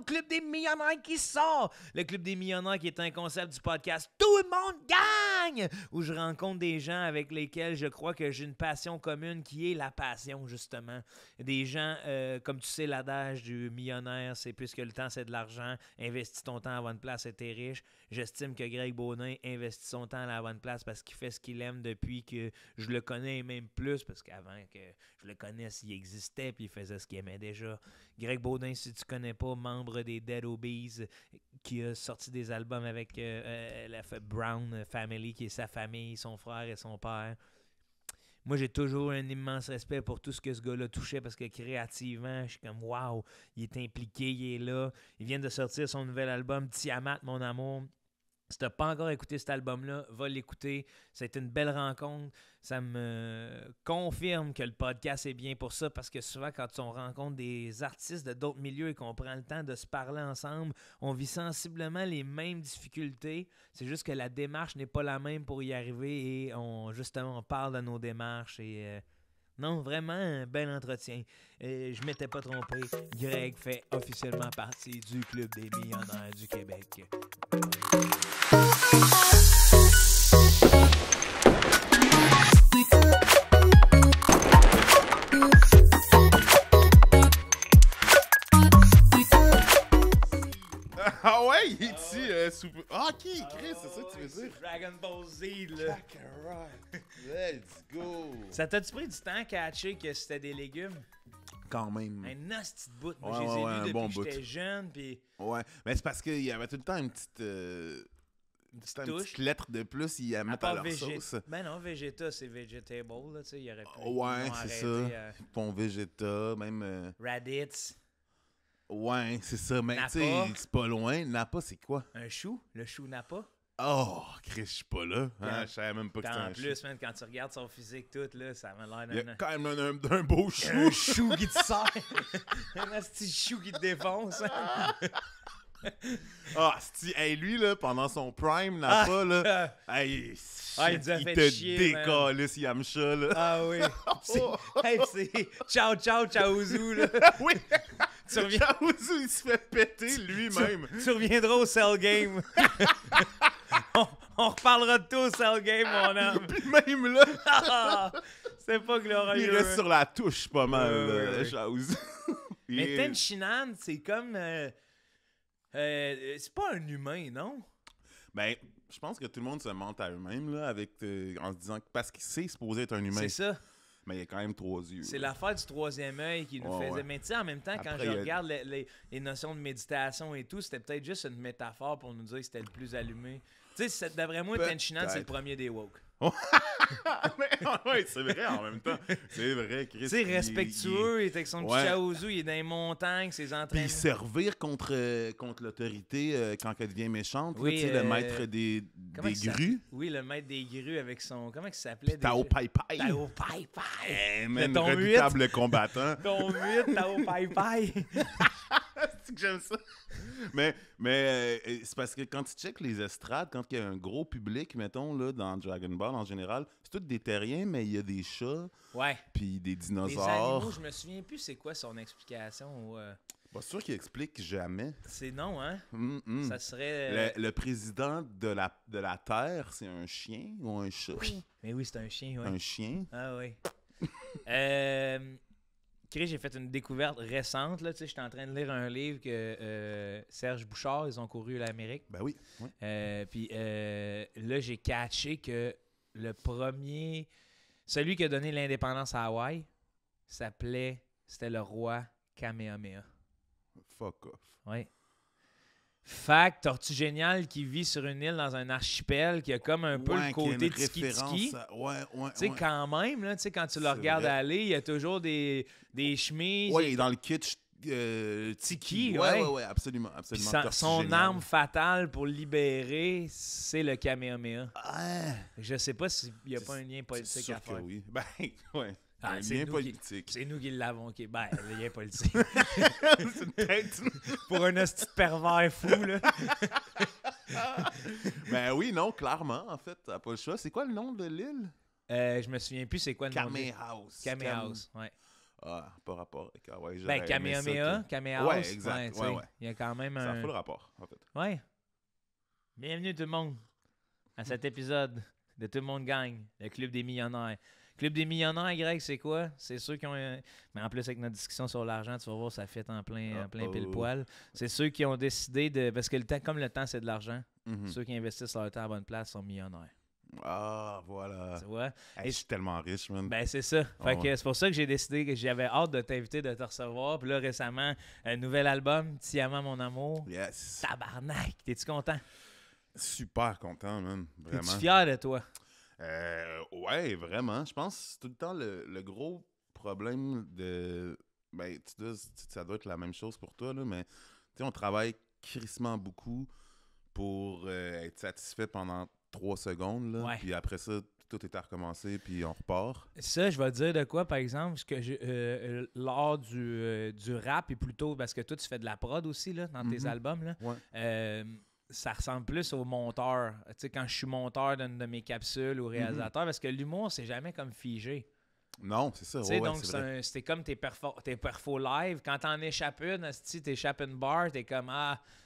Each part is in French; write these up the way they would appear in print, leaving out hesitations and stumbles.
Club des millionnaires qui sort. Le Club des millionnaires qui est un concept du podcast Tout le monde gagne, où je rencontre des gens avec lesquels je crois que j'ai une passion commune qui est la passion, justement. Des gens, comme tu sais, l'adage du millionnaire, c'est puisque le temps, c'est de l'argent. Investis ton temps à la bonne place et t'es riche. J'estime que Greg Beaudin investit son temps à la bonne place parce qu'il fait ce qu'il aime depuis que je le connais et même plus, parce qu'avant que je le connaisse, il existait puis il faisait ce qu'il aimait déjà. Greg Beaudin, si tu connais pas, membre des Dead Obeez, qui a sorti des albums avec la Brown Family, qui est sa famille, son frère et son père. Moi, j'ai toujours un immense respect pour tout ce que ce gars-là touchait parce que créativement, je suis comme « wow », il est impliqué, il est là. Il vient de sortir son nouvel album « Tiamat, mon amour ». Si tu n'as pas encore écouté cet album-là, va l'écouter. Ça a été une belle rencontre. Ça me confirme que le podcast est bien pour ça parce que souvent, quand on rencontre des artistes de d'autres milieux et qu'on prend le temps de se parler ensemble, on vit sensiblement les mêmes difficultés. C'est juste que la démarche n'est pas la même pour y arriver et on parle de nos démarches et... non, vraiment un bel entretien. Je m'étais pas trompé. Greg fait officiellement partie du Club des millionnaires du Québec. Ah ouais, il est ici, super... Ah, ok, Chris, c'est ça que tu veux dire? Dragon Ball Z, là. Let's go! Ça t'a-tu pris du temps à catcher que c'était des légumes? Quand même. Un hostie de bout. Moi, Ouais, je les ai ouais, lus depuis bon que bout. j'étais jeune, puis... Ouais, mais c'est parce qu'il y avait tout le temps une petite lettre de plus, ils la mettent à leur sauce. Ben non, Vegeta, c'est vegetable, là, tu sais, il y aurait pu... Ouais, c'est ça. Pont Vegeta, même... Raditz. Ouais, c'est ça, mais tu sais, Napa. c'est pas loin. Napa, c'est quoi? Un chou, le chou Napa. Oh, Chris, je suis pas là. Hein? Je savais même pas que c'était un chou. En plus, man, quand tu regardes son physique, tout, là, ça m'a l'air d'un... Il y a quand même un beau chou. Un chou qui te sort. Un petit chou qui te défonce. Ah, hey, lui, là, pendant son prime, Napa, là, hey, il nous a il fait te chier, décalisse, Yamcha, là. Ah oui. C'est ciao, ciao, ciao, là. Oui. Tu reviens... Chaozu, il se fait péter lui-même. Tu reviendras au Cell Game. on reparlera de tout au Cell Game, mon homme. Puis même là, c'est pas glorieux. il reste sur la touche pas mal, ouais. Chaozu. Mais Tenshinhan, c'est comme... c'est pas un humain, non? Ben, je pense que tout le monde se mente à eux-mêmes, là, en se disant que parce qu'il sait supposé être un humain. C'est ça. Mais il y a quand même 3 yeux. C'est l'affaire du troisième œil qui nous faisait... Ouais. Mais tu sais, en même temps, quand Après, je regarde les notions de méditation et tout, c'était peut-être juste une métaphore pour nous dire que c'était le plus allumé. Tu sais, d'après moi, Tenshinhan, c'est le premier des woke. Oui, c'est vrai en même temps. C'est vrai, Chris. Tu sais, respectueux, il est avec son petit Chaozu, il est dans les montagnes, ses entraînements. Puis servir contre l'autorité quand elle devient méchante. Oui, là, le maître des grues. Oui, le maître des grues avec son... Comment il s'appelait? Tao Pai Pai. Tao Pai Pai. Même redoutable combattant. Ton 8, Tao Pai Pai. C'est que j'aime ça. Mais c'est parce que quand tu checkes les estrades, quand il y a un gros public, mettons, là, dans Dragon Ball en général, c'est tous des terriens, mais il y a des chats. Ouais. Puis des dinosaures. Les animaux, je me souviens plus c'est quoi son explication. Pas sûr qu'il explique jamais. C'est non, hein? Ça serait... Le président de la Terre, c'est un chien ou un chat? Oui. Mais oui, c'est un chien, oui. Un chien? Ah oui. Chris, j'ai fait une découverte récente. Là, j'étais en train de lire un livre que Serge Bouchard, ils ont couru l'Amérique. Ben oui. Puis là, j'ai catché que le premier... Celui qui a donné l'indépendance à Hawaï, c'était le roi Kamehameha. Fuck off. Oui. Fait que Tortue Géniale qui vit sur une île dans un archipel qui a comme un peu le côté tiki-tiki. Tu sais, quand même, là, quand tu le regardes aller, il y a toujours des chemises. Oui, dans le kitsch tiki. Oui, absolument. Son arme fatale pour libérer, c'est le Kamehameha. Je sais pas s'il n'y a pas un lien politique à faire. Oui. Ben, ouais. Un c'est lien politique. C'est nous qui l'avons. Ben, le lien politique. C'est une tête. Pour un hostie de pervers fou, là. Ben oui, non, clairement, en fait, t'as pas le choix. C'est quoi le nom de l'île? Je me souviens plus c'est quoi le nom. Kamehameha. Kamehameha, ouais. Ah, pas rapport avec Hawaï. Ben, J'aurais aimé ça Kamehameha, que- Kamehameha. Ouais, exact. Ouais, Ouais. il y a quand même Ça a un... full rapport, en fait. Ouais. Bienvenue tout le monde à cet épisode de Tout le monde gagne, le Club des millionnaires. Club des millionnaires, Greg, c'est quoi? C'est ceux qui ont... Mais en plus, avec notre discussion sur l'argent, tu vas voir, ça fait en plein pile-poil. C'est ceux qui ont décidé de... Parce que le temps, comme le temps, c'est de l'argent, ceux qui investissent leur temps à la bonne place sont millionnaires. Ah, voilà. Tu vois? Hey, je suis tellement riche, man. Ben, c'est ça. Fait que c'est pour ça que j'ai décidé que j'avais hâte de t'inviter, de te recevoir. Puis là, récemment, un nouvel album, Tiamant, mon amour. Yes. Tabarnak! T'es-tu content? Super content, man. Vraiment. T'es-tu fier de toi? Ouais, vraiment. Je pense que c'est tout le temps le gros problème de... Ben, ça doit être la même chose pour toi, là, mais tu sais, on travaille crissement beaucoup pour être satisfait pendant 3 secondes, là, Ouais. puis après ça, tout est à recommencer, puis on repart. Ça, je vais te dire de quoi, par exemple, parce que l'art du rap est plutôt... Parce que toi, tu fais de la prod aussi, là, dans tes albums, là. Ouais. Ça ressemble plus au monteur. Tu sais, quand je suis monteur d'une de mes capsules ou réalisateur, parce que l'humour, c'est jamais comme figé. Non, c'est ça. Tu sais, Ouais, donc, c'est vrai. c'était comme tes perfos live. Quand t'en échappes une, si t'échappes une barre, t'es comme,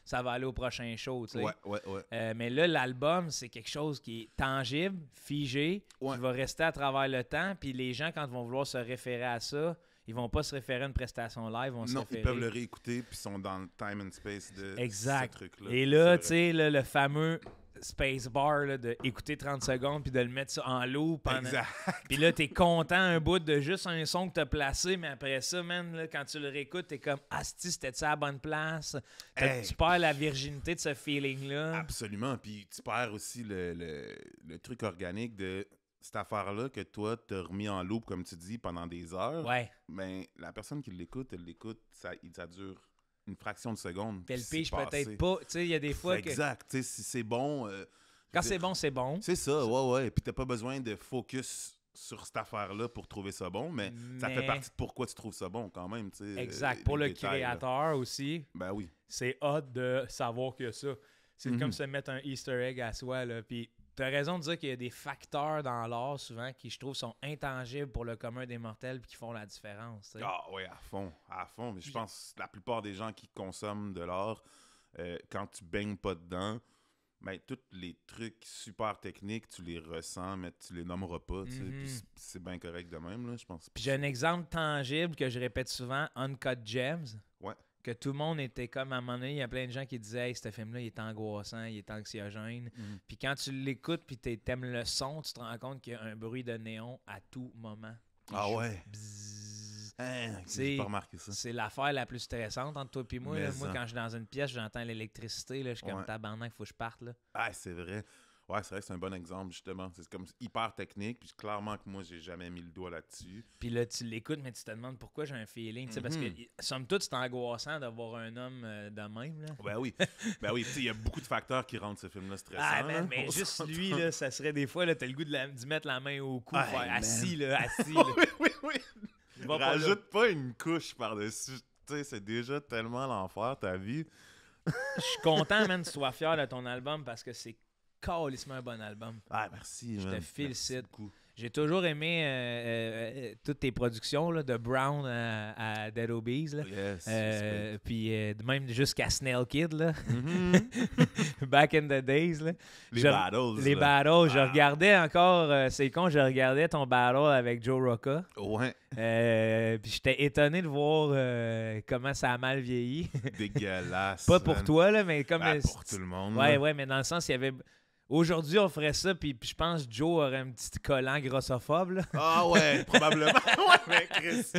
ça va aller au prochain show, tu sais. Ouais. Mais là, l'album, c'est quelque chose qui est tangible, figé, qui va rester à travers le temps. Puis les gens, quand ils vont vouloir se référer à ça, ils vont pas se référer à une prestation live, ils vont se référer... Ils peuvent le réécouter, puis ils sont dans le time and space de exact. ce truc-là. Et là, tu sais, le fameux space bar, là, de écouter 30 secondes puis de le mettre ça en loop. Exact. Puis là, t'es content un bout de juste un son que t'as placé, mais après ça, man, là, quand tu le réécoutes, t'es comme, c'était-tu à la bonne place? Tu perds la virginité de ce feeling-là. Absolument. Puis tu perds aussi le truc organique de cette affaire-là que toi, t'as remis en loop, comme tu dis, pendant des heures. Ouais. Mais la personne qui l'écoute, elle l'écoute, ça dure une fraction de seconde. Puis elle c'est pige passé. peut-être pas. Tu sais, il y a des fois que... Exact. Tu sais, si c'est bon... Quand c'est bon, c'est bon. C'est ça, ouais. Puis t'as pas besoin de focus sur cette affaire-là pour trouver ça bon, mais ça fait partie de pourquoi tu trouves ça bon quand même, tu sais. Exact. Pour le créateur aussi, ben oui. C'est hot de savoir que ça. C'est comme se mettre un Easter egg à soi, là. Puis t'as raison de dire qu'il y a des facteurs dans l'art, souvent, qui, je trouve, sont intangibles pour le commun des mortels puis qui font la différence, t'sais. Ah oui, à fond. Mais je pense que la plupart des gens qui consomment de l'art, quand tu baignes pas dedans, ben, tous les trucs super techniques, tu les ressens, mais tu les nommeras pas. Puis c'est bien correct de même, là, je pense. Puis j'ai un exemple tangible que je répète souvent, Uncut Gems. Ouais. Que tout le monde était comme, à un moment donné, il y a plein de gens qui disaient « Hey, ce film-là, il est angoissant, il est anxiogène. Puis quand tu l'écoutes puis t'aimes le son, tu te rends compte qu'il y a un bruit de néon à tout moment. Ah ouais? Bzzz. J'ai pas remarqué ça. C'est l'affaire la plus stressante entre toi et moi. Là. Moi, ça. quand je suis dans une pièce, j'entends l'électricité. Là, je suis comme tabarnak, il faut que je parte. Là. Ah, c'est vrai. Ouais, c'est vrai que c'est un bon exemple, justement. C'est comme hyper technique, puis clairement que moi, j'ai jamais mis le doigt là-dessus. Puis là, tu l'écoutes, mais tu te demandes pourquoi j'ai un feeling. Parce que, somme toute, c'est angoissant d'avoir un homme de même. Là. Ben oui. Il y a beaucoup de facteurs qui rendent ce film-là stressant. Ah, man, mais juste lui, là, ça serait des fois, t'as le goût d'y mettre la main au cou, assis. Là. Oui. Rajoute pas une couche par-dessus. Tu sais, c'est déjà tellement l'enfer, ta vie. Je suis content, man, que tu sois fier de ton album parce que c'est calissement un bon album. Ah, merci, Je man. te félicite. Merci. J'ai toujours aimé toutes tes productions, là, de Brown à Dead Obies. Là. Yes. Puis même jusqu'à Snail Kid. Là. Back in the days. Là. Les battles. Les battles. Je regardais encore, c'est con, je regardais ton battle avec Joe Rocca. Ouais. Puis j'étais étonné de voir comment ça a mal vieilli. Dégueulasse. Pas pour toi, là, mais comme... pour tout le monde. Ouais, mais dans le sens, il y avait... Aujourd'hui, on ferait ça, puis je pense que Joe aurait un petit collant grossophobe. Là. Ah ouais, probablement. Ouais, mais Chris.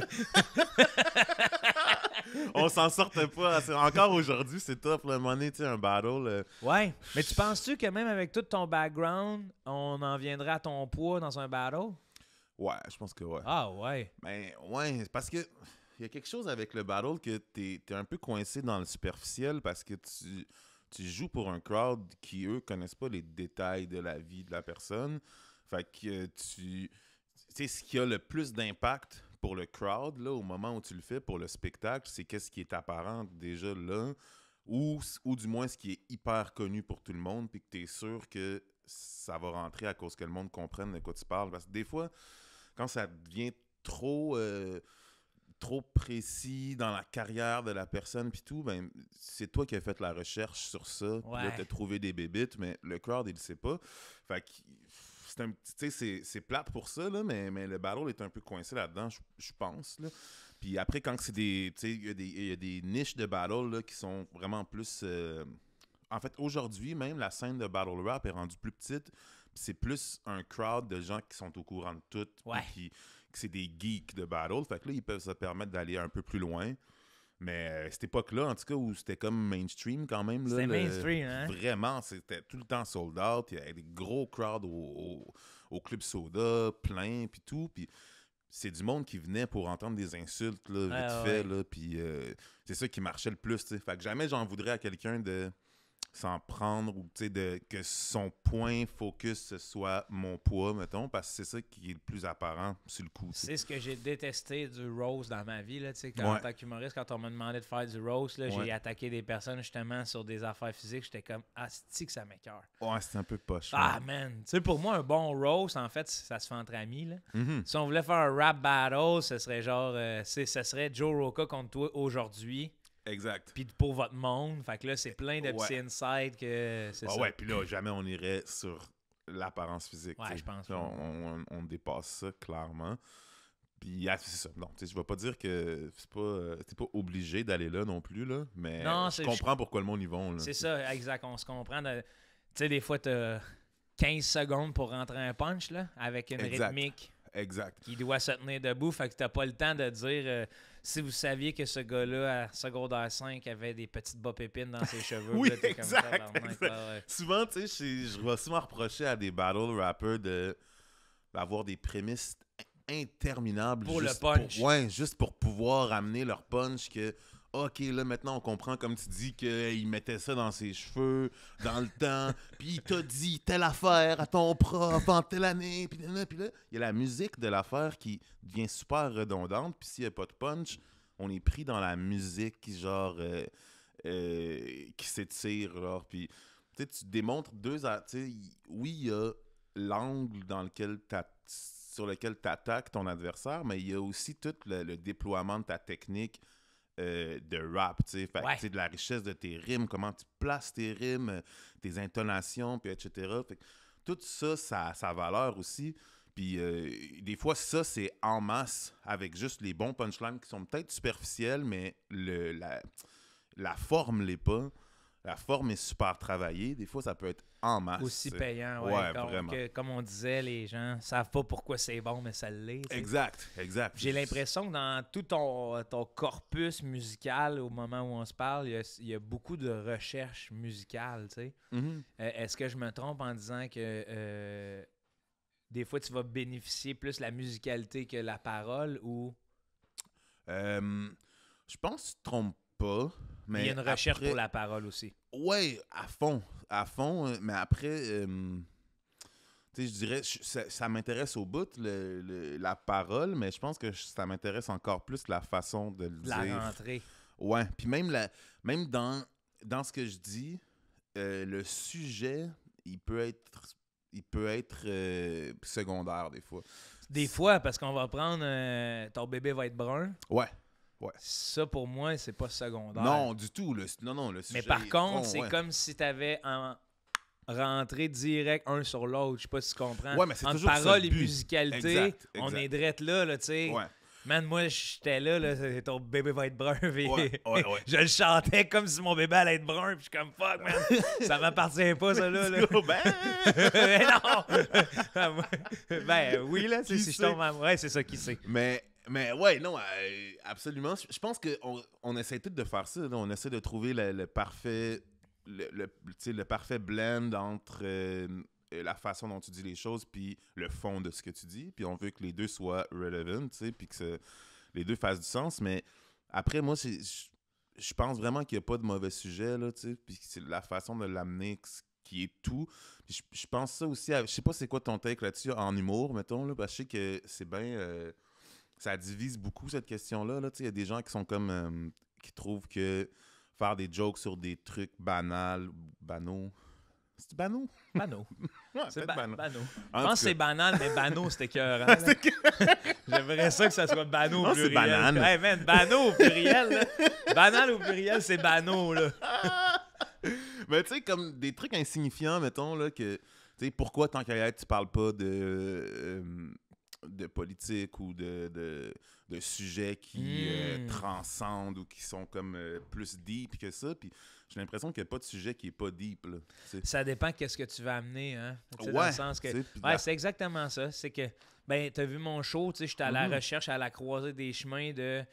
On s'en sortait pas. Encore aujourd'hui, c'est top. Le money, tu sais, un battle. Ouais, mais tu penses-tu que même avec tout ton background, on en viendrait à ton poids dans un battle? Ouais, je pense que ouais. Ah ouais. Ben ouais, parce que il y a quelque chose avec le battle que t'es un peu coincé dans le superficiel parce que tu joues pour un crowd qui, eux, connaissent pas les détails de la vie de la personne. Fait que tu sais, ce qui a le plus d'impact pour le crowd, là, au moment où tu le fais, pour le spectacle, c'est qu'est-ce qui est apparent déjà là, ou du moins ce qui est hyper connu pour tout le monde, puis que tu es sûr que ça va rentrer à cause que le monde comprenne de quoi tu parles. Parce que des fois, quand ça devient trop précis dans la carrière de la personne puis tout, ben c'est toi qui as fait la recherche sur ça, puis là t'as trouvé des bébites, mais le crowd il le sait pas. Fait que c'est plate pour ça là, mais le battle est un peu coincé là-dedans, je pense là. Puis après quand c'est des, tu sais, il y a des niches de battle là, qui sont vraiment plus en fait aujourd'hui même la scène de battle rap est rendue plus petite, puis c'est plus un crowd de gens qui sont au courant de tout, puis que c'est des geeks de battle. Fait que là, ils peuvent se permettre d'aller un peu plus loin. Mais à cette époque-là, en tout cas, où c'était comme mainstream quand même. C'était mainstream, hein? Vraiment, c'était tout le temps sold out. Il y avait des gros crowds au Club Soda, plein, puis tout. Puis c'est du monde qui venait pour entendre des insultes, là, vite fait. Là, puis c'est ça qui marchait le plus, t'sais. Fait que jamais j'en voudrais à quelqu'un de s'en prendre ou que son point focus soit mon poids, mettons, parce que c'est ça qui est le plus apparent sur le coup. C'est ce que j'ai détesté du roast dans ma vie. Là, en tant qu'humoriste, quand on m'a demandé de faire du roast, là, j'ai attaqué des personnes justement sur des affaires physiques. J'étais comme, c'est que ça m'écoeure. Ouais, c'était un peu poche. Ah, man! Tu sais, pour moi, un bon roast, en fait, ça se fait entre amis. Là. Si on voulait faire un rap battle, ce serait genre, ça serait Joe Roca contre toi aujourd'hui. Exact. Puis pour votre monde. Fait que là, c'est plein de petits insights que c'est ça. Ouais, puis là, jamais on irait sur l'apparence physique. Ouais, je pense. Là, on dépasse ça, clairement. Puis c'est ça. Non, je vais pas dire que t'es pas obligé d'aller là non plus, là, mais non, je comprends pourquoi le monde y va. C'est ça, exact. On se comprend. Tu sais, des fois, t'as 15 secondes pour rentrer un punch, là, avec une rythmique. Exact. Qui doit se tenir debout. Fait que t'as pas le temps de dire si vous saviez que ce gars-là, à secondaire 5, avait des petites bas pépines dans ses cheveux. Oui, là, exact. Souvent, tu sais, je vais souvent reprocher à des battle rappers d'avoir des prémices interminables. Pour le punch. Juste pour pouvoir amener leur punch que... OK, là, maintenant, on comprend, comme tu dis, qu'il mettait ça dans ses cheveux, dans le temps, puis il t'a dit telle affaire à ton prof en telle année, puis là, il y a la musique de l'affaire qui devient super redondante, puis s'il n'y a pas de punch, on est pris dans la musique qui, genre, qui s'étire, genre, puis tu démontres oui, il y a l'angle sur lequel tu attaques ton adversaire, mais il y a aussi tout le déploiement de ta technique de rap, tu sais, de la richesse de tes rimes, comment tu places tes rimes, tes intonations, puis etc. Fait que tout ça, ça a sa valeur aussi. Puis des fois, ça, c'est en masse avec juste les bons punchlines qui sont peut-être superficiels, mais la forme l'est pas. La forme est super travaillée. Des fois, ça peut être en masse. Aussi payant, vraiment. Comme on disait, les gens savent pas pourquoi c'est bon, mais ça l'est. T'sais. Exact. J'ai l'impression que dans tout ton corpus musical, au moment où on se parle, il y a beaucoup de recherche musicale, tu sais. Est-ce que je me trompe en disant que des fois, tu vas bénéficier plus de la musicalité que la parole ou... Je pense que tu te trompes pas. Mais il y a une recherche pour la parole aussi. Oui, à fond. Mais après, je dirais, ça m'intéresse au bout, la parole, mais je pense que ça m'intéresse encore plus la façon de le dire. La rentrée. Ouais, puis même dans ce que je dis, le sujet, il peut être secondaire des fois. Des fois, parce qu'on va prendre ton bébé va être brun. Ouais. Ça, pour moi, c'est pas secondaire. Non, du tout. Le sujet. Mais par contre, c'est comme si tu avais rentré direct un sur l'autre. Je sais pas si tu comprends. Ouais, mais c'est entre toujours parole ça, et musicalité, exact. on est drette là, tu sais. Ouais. Man, moi, j'étais là, ton bébé va être brun. Ouais. Je le chantais comme si mon bébé allait être brun. Puis je suis comme, fuck, man, ça m'appartient pas, ça, là. Mais non! Ben oui, là, si je tombe amoureux, c'est ça qui sait. Mais ouais, non, absolument. Je pense qu'on essaie tout de faire ça. Là. On essaie de trouver le parfait le parfait blend entre la façon dont tu dis les choses puis le fond de ce que tu dis. Puis on veut que les deux soient relevant, tu sais, puis que les deux fassent du sens. Mais après, moi, je pense vraiment qu'il n'y a pas de mauvais sujet, là, tu sais, puis c'est la façon de l'amener qui est tout. Puis je pense ça aussi je sais pas c'est quoi ton take là-dessus en humour, mettons, là, parce que je sais que c'est bien... ça divise beaucoup, cette question-là. Là. Il y a des gens qui sont comme... qui trouvent que faire des jokes sur des trucs banaux. C'est banaux? Bano. Ouais, C'est peut-être banaux. Bano. Je En pense tout que c'est cas. banal, mais Bano, c'était écœurant. là. J'aimerais ça que ça soit Bano au Non, c'est pluriel. banane. Hey man, Bano au pluriel. Là. Banal au pluriel, c'est Bano. Là. Mais tu sais, comme des trucs insignifiants, mettons, là, que, tu sais, pourquoi tant qu'à y être, tu parles pas de politique ou de sujets qui transcendent ou qui sont comme plus deep que ça. Puis j'ai l'impression qu'il n'y a pas de sujet qui est pas deep, là. Tu sais. Ça dépend qu'est-ce que tu vas amener. Hein? Tu sais, Ouais, dans le sens que, tu sais, puis ouais, c'est exactement ça. C'est que, ben, t'as vu mon show, tu sais, j'étais à la recherche, à la croisée des chemins de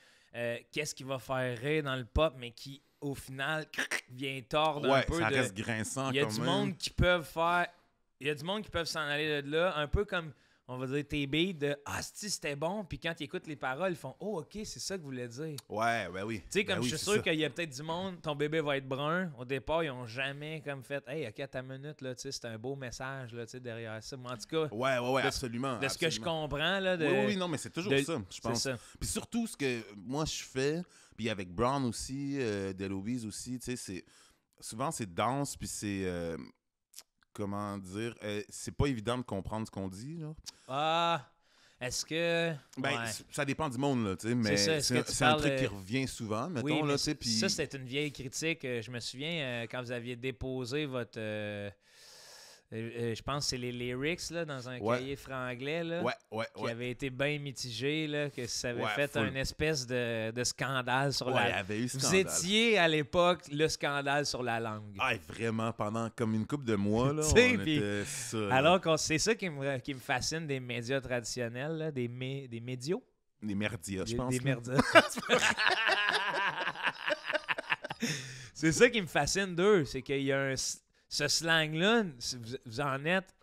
qu'est-ce qui va faire rire dans le pop, mais qui, au final, vient tordre un Ouais, peu ça de... reste grinçant Il y a quand du même. monde qui peuvent faire... Il y a du monde qui peuvent s'en aller de là, un peu comme, on va dire, tes beats de « Ah, si c'était bon », puis quand ils écoutent les paroles, ils font « Oh, OK, c'est ça que vous voulez dire ». Ouais, ben oui. Tu sais, comme Ben oui, je suis c'est sûr ça. qu'il y a peut-être du monde, ton bébé va être brun. Au départ, ils ont jamais comme fait « Hey, OK, à ta minute, là, tu sais, c'est un beau message, là, tu sais, derrière ça. » Mais en tout cas, Ouais, de- absolument. de ce que je absolument. comprends, là, de... Oui, non, mais c'est toujours de- ça, je C'est pense. ça. Puis surtout, ce que moi, je fais, puis avec Brown aussi, Deloise aussi, tu sais, souvent, c'est dense, puis c'est... comment dire? C'est pas évident de comprendre ce qu'on dit, là. Ah, est-ce que... Ben, Ouais. ça dépend du monde, là, tu sais, mais ça, est-ce que tu c'est un parles, truc qui revient souvent, mettons, Oui, là, mais tu sais, puis... ça, c'était une vieille critique. Je me souviens, quand vous aviez déposé votre... je pense que c'est les lyrics là, dans un Ouais. cahier franglais là, Ouais. qui avait été bien mitigé, là, que ça avait Ouais, fait full. une espèce de scandale sur Ouais, il y la... avait eu Vous scandale. étiez à l'époque le scandale sur la langue. Ah, vraiment, pendant comme une couple de mois, là, Tu sais, on puis- était ça. là. Alors que c'est ça qui me fascine des médias traditionnels, là, des médios. Des merdias, je Des- pense. Des là. merdias. C'est ça qui me fascine d'eux, c'est qu'il y a ce slang-là, vous en êtes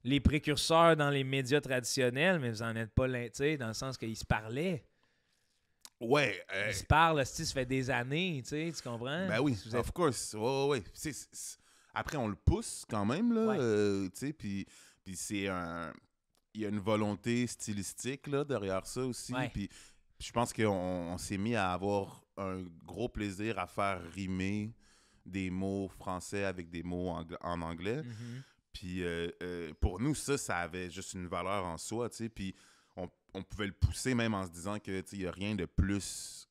les précurseurs dans les médias traditionnels, mais vous en êtes pas, tu sais, dans le sens qu'ils se parlaient. Ouais. Ils se parlent, hostie, ça fait des années, tu sais, tu comprends? Ben oui, Vous êtes- of course. Ouais. Après, on le pousse quand même, là. Ouais. Tu sais, puis c'est un... Il y a une volonté stylistique, là, derrière ça aussi. Ouais. Puis je pense qu'on s'est mis à avoir un gros plaisir à faire rimer des mots français avec des mots en anglais. Mhm. Puis pour nous, ça avait juste une valeur en soi, tu sais. Puis on pouvait le pousser même en se disant que, tu sais, il n'y a rien de plus...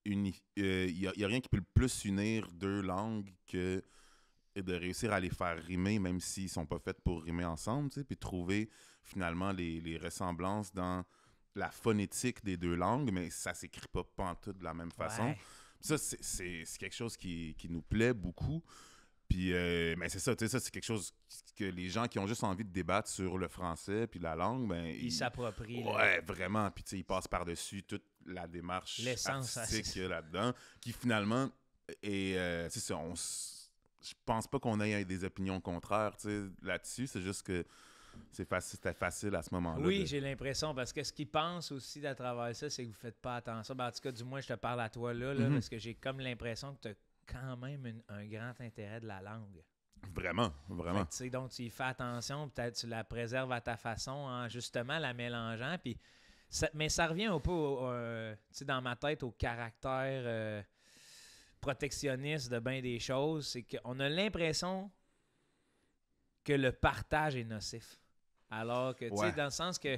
Il y a rien qui peut le plus unir deux langues que de réussir à les faire rimer, même s'ils sont pas faits pour rimer ensemble, tu sais. Puis trouver finalement les ressemblances dans la phonétique des deux langues, mais ça s'écrit pas pantoute de la même façon. Ouais. Ça, c'est quelque chose qui nous plaît beaucoup. Puis, mais c'est ça, tu sais, ça, c'est quelque chose que les gens qui ont juste envie de débattre sur le français puis la langue, ben... Ils s'approprient. là. Ouais, vraiment. Puis, tu sais, ils passent par-dessus toute la démarche L'essence, artistique c'est ça. là-dedans, qui finalement est... c'est ça, je pense pas qu'on ait des opinions contraires, tu sais, là-dessus. C'est juste que c'était facile à ce moment-là. Oui, de- j'ai l'impression, parce que ce qu'ils pensent aussi à travers ça, c'est que vous faites pas attention. Ben, en tout cas, du moins, je te parle à toi là, Mhm. parce que j'ai comme l'impression que tu as quand même un grand intérêt de la langue. Vraiment. Fait que, tu sais, donc, tu y fais attention, peut-être tu la préserves à ta façon en justement la mélangeant. Puis mais ça revient un peu, tu sais, dans ma tête, au caractère protectionniste de bien des choses. C'est qu'on a l'impression que le partage est nocif. Alors que, tu sais, Ouais. dans le sens que,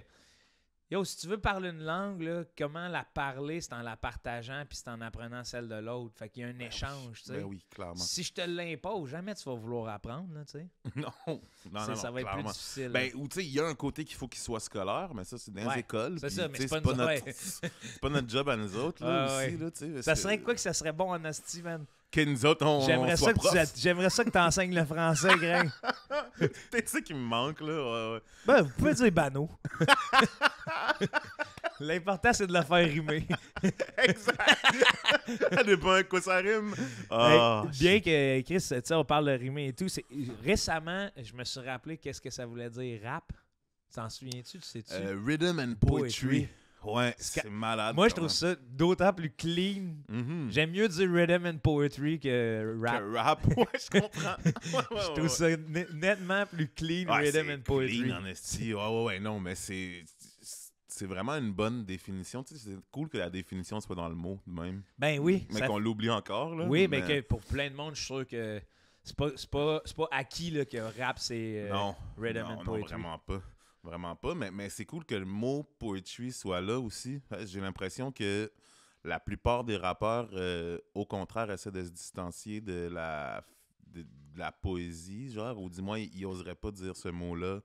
yo, si tu veux parler une langue, là, comment la parler, c'est en la partageant puis c'est en apprenant celle de l'autre. Fait qu'il y a un échange, tu sais. Ben oui, clairement. Si je te l'impose, jamais tu vas vouloir apprendre, là, tu sais. Non, Ça va être clairement. plus difficile. Ben, ou tu sais, il y a un côté qu'il faut qu'il soit scolaire, mais ça, c'est dans les Ouais, écoles. c'est puis, ça, mais tu sais, c'est pas notre, ouais. c'est pas notre job à nous autres, là, Ah, aussi, ouais. là, tu sais. parce Ça serait quoi que ça serait bon en asti, man? que nous autres, on J'aimerais soit ça, profs. j'aimerais ça que tu enseignes le français, Greg. C'est ça qui me manque, là. Ouais. Ben, vous pouvez dire bano. L'important, c'est de le faire rimer. Exact. Ça dépend à quoi ça rime. Ah, Bien que, Chris, tu sais, on parle de rimer et tout. Récemment, je me suis rappelé qu'est-ce que ça voulait dire rap. T'en souviens-tu? Tu sais-tu? Rhythm and poetry. Ouais, c'est malade. Moi, je trouve ça d'autant plus clean. Mhm. J'aime mieux dire rhythm and poetry que rap. Que rap, ouais, je comprends. Je trouve ça nettement plus clean, Ouais, rhythm c'est and poetry. clean en esti. Ouais, non, mais c'est c'est vraiment une bonne définition. Tu sais, c'est cool que la définition soit dans le mot, de même. Ben oui. Mais qu'on l'oublie encore, là. Oui, mais que pour plein de monde, je suis sûr que c'est pas acquis là, que rap, c'est Non, rhythm and non, poetry. vraiment pas. Vraiment pas, mais c'est cool que le mot poetry soit là aussi. J'ai l'impression que la plupart des rappeurs, au contraire, essaient de se distancier de la poésie, genre, ou du moins, ils oseraient pas dire ce mot-là.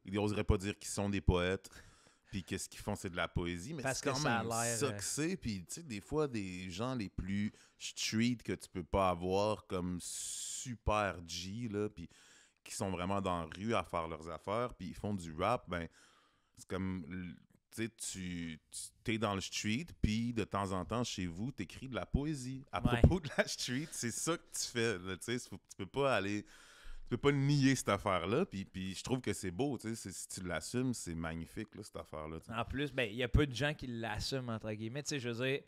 Ils oseraient pas dire qu'ils sont des poètes, puis que ce qu'ils font, c'est de la poésie, mais Parce c'est que quand ça a même l'air, ça que c'est. Puis, tu sais, des fois, des gens les plus street que tu peux pas avoir, comme super G, là, puis qui sont vraiment dans la rue à faire leurs affaires, puis ils font du rap, ben, c'est comme, tu sais, tu t'es dans le street, puis de temps en temps, chez vous, t'écris de la poésie à Ouais. propos de la street. C'est ça que tu fais, là, tu sais, tu peux pas aller... Tu peux pas nier cette affaire-là, puis je trouve que c'est beau, tu sais, si tu l'assumes, c'est magnifique, là, cette affaire-là. Tu sais. En plus, ben il y a peu de gens qui l'assument, entre guillemets. Tu sais, je veux dire,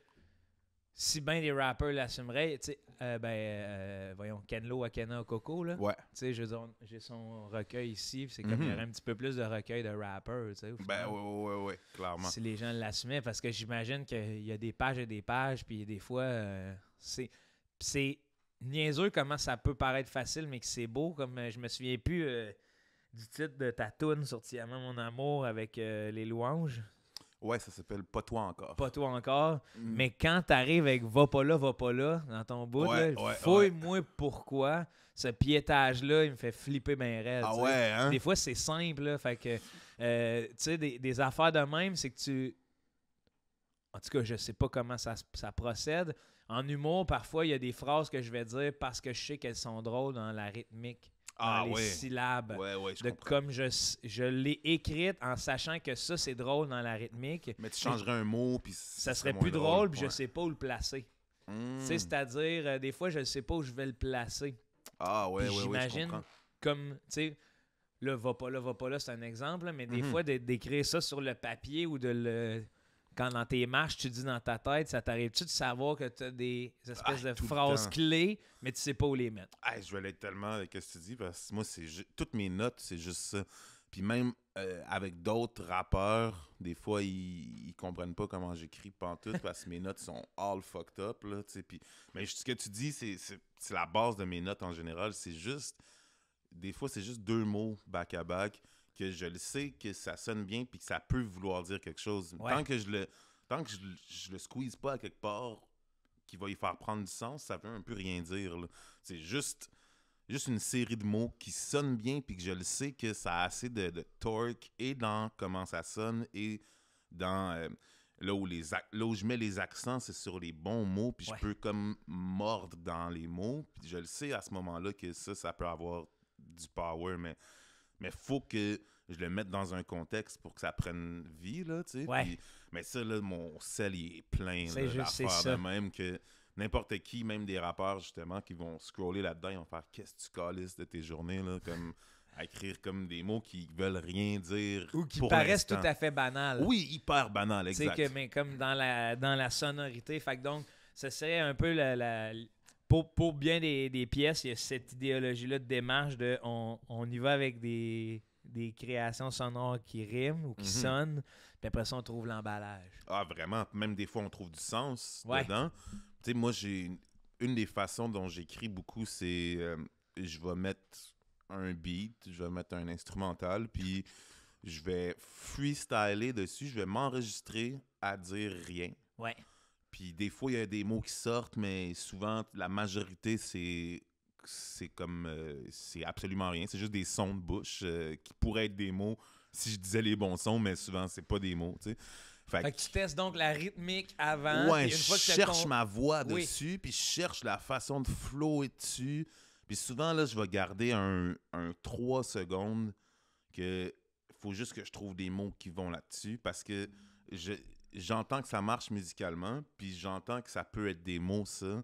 si bien des rappers l'assumeraient, tu sais, voyons, Kenlo Akena Coco, là. Ouais. Tu sais, je veux dire, j'ai son recueil ici, puis c'est comme il y aurait un petit peu plus de recueil de rappers, tu sais. Au Ben final. ouais, clairement. Si les gens l'assumaient, parce que j'imagine qu'il y a des pages et des pages, puis des fois, c'est niaiseux comment ça peut paraître facile, mais que c'est beau. Comme je me souviens plus du titre de ta toune sur Tiamat Mon Amour avec les louanges. Ouais, ça s'appelle Pas toi encore. Pas toi encore. Mm. Mais quand t'arrives avec va pas là, dans ton bout, Ouais, là, ouais, fouille-moi pourquoi ce piétage-là, il me fait flipper bien raide. Ah tu sais. ouais, hein? Des fois, c'est simple. Là, fait que, tu sais, des affaires de même, c'est que tu... En tout cas, je sais pas comment ça procède. En humour, parfois, il y a des phrases que je vais dire parce que je sais qu'elles sont drôles dans la rythmique, dans les syllabes. Ouais, je comprends. Comme je l'ai écrite en sachant que ça, c'est drôle dans la rythmique. Mais tu changerais un mot, puis Ça serait plus drôle, puis je ouais. sais pas où le placer. Mm. Tu sais, c'est-à-dire, des fois, je ne sais pas où je vais le placer. Ah ouais, Puis je j'imagine, comprends. comme, tu sais, là, va pas là, c'est un exemple, là, mais des fois, d'écrire ça sur le papier ou de le... Quand dans tes marches, tu dis dans ta tête, ça t'arrive-tu de savoir que tu as des espèces de tout le phrases temps. clés, mais tu sais pas où les mettre? Hey, je vais l'être tellement avec ce que tu dis, parce que moi, toutes mes notes, c'est juste ça. Puis même avec d'autres rappeurs, des fois, ils comprennent pas comment j'écris pantoute parce que mes notes sont all fucked up, là, tu sais. Mais ce que tu dis, c'est la base de mes notes en général. C'est juste... Des fois, c'est juste 2 mots back-à-back que je le sais que ça sonne bien puis que ça peut vouloir dire quelque chose. Ouais. Tant que je le squeeze pas à quelque part qui va y faire prendre du sens, ça veut un peu rien dire, là. C'est juste une série de mots qui sonnent bien puis que je le sais que ça a assez de torque et dans comment ça sonne et dans là où je mets les accents, c'est sur les bons mots puis je peux comme mordre dans les mots puis je le sais à ce moment-là que ça peut avoir du power, mais faut que je le mette dans un contexte pour que ça prenne vie, là, tu sais. Ouais. Mais ça, là, mon sel, il est plein, C'est là, juste, c'est d'affaires ça. de même que n'importe qui, même des rappeurs, justement, qui vont scroller là-dedans, ils vont faire « Qu'est-ce que tu calisses de tes journées, là? » Comme à écrire comme des mots qui veulent rien dire Ou qui pour paraissent l'instant. tout à fait banals. Oui, hyper banal, Tu sais exact. que, mais comme dans la sonorité. Fait que donc, ce serait un peu pour bien des pièces, il y a cette idéologie-là de démarche de on y va avec des créations sonores qui riment ou qui sonnent, puis après ça, on trouve l'emballage. Ah, vraiment. Même des fois, on trouve du sens Ouais. dedans. Tu sais, moi, une des façons dont j'écris beaucoup, c'est je vais mettre un beat, je vais mettre un instrumental, puis je vais freestyler dessus, je vais m'enregistrer à dire rien. Ouais. Puis des fois, il y a des mots qui sortent, mais souvent, la majorité, c'est comme... c'est absolument rien. C'est juste des sons de bouche qui pourraient être des mots si je disais les bons sons, mais souvent, c'est pas des mots, tu sais. Fait que tu testes donc la rythmique avant. Ouais, puis une fois que je t'as cherche ma voix Oui. dessus, puis je cherche la façon de flower dessus. Puis souvent, là, je vais garder un 3 secondes que faut juste que je trouve des mots qui vont là-dessus parce que j'entends que ça marche musicalement, puis j'entends que ça peut être des mots, ça.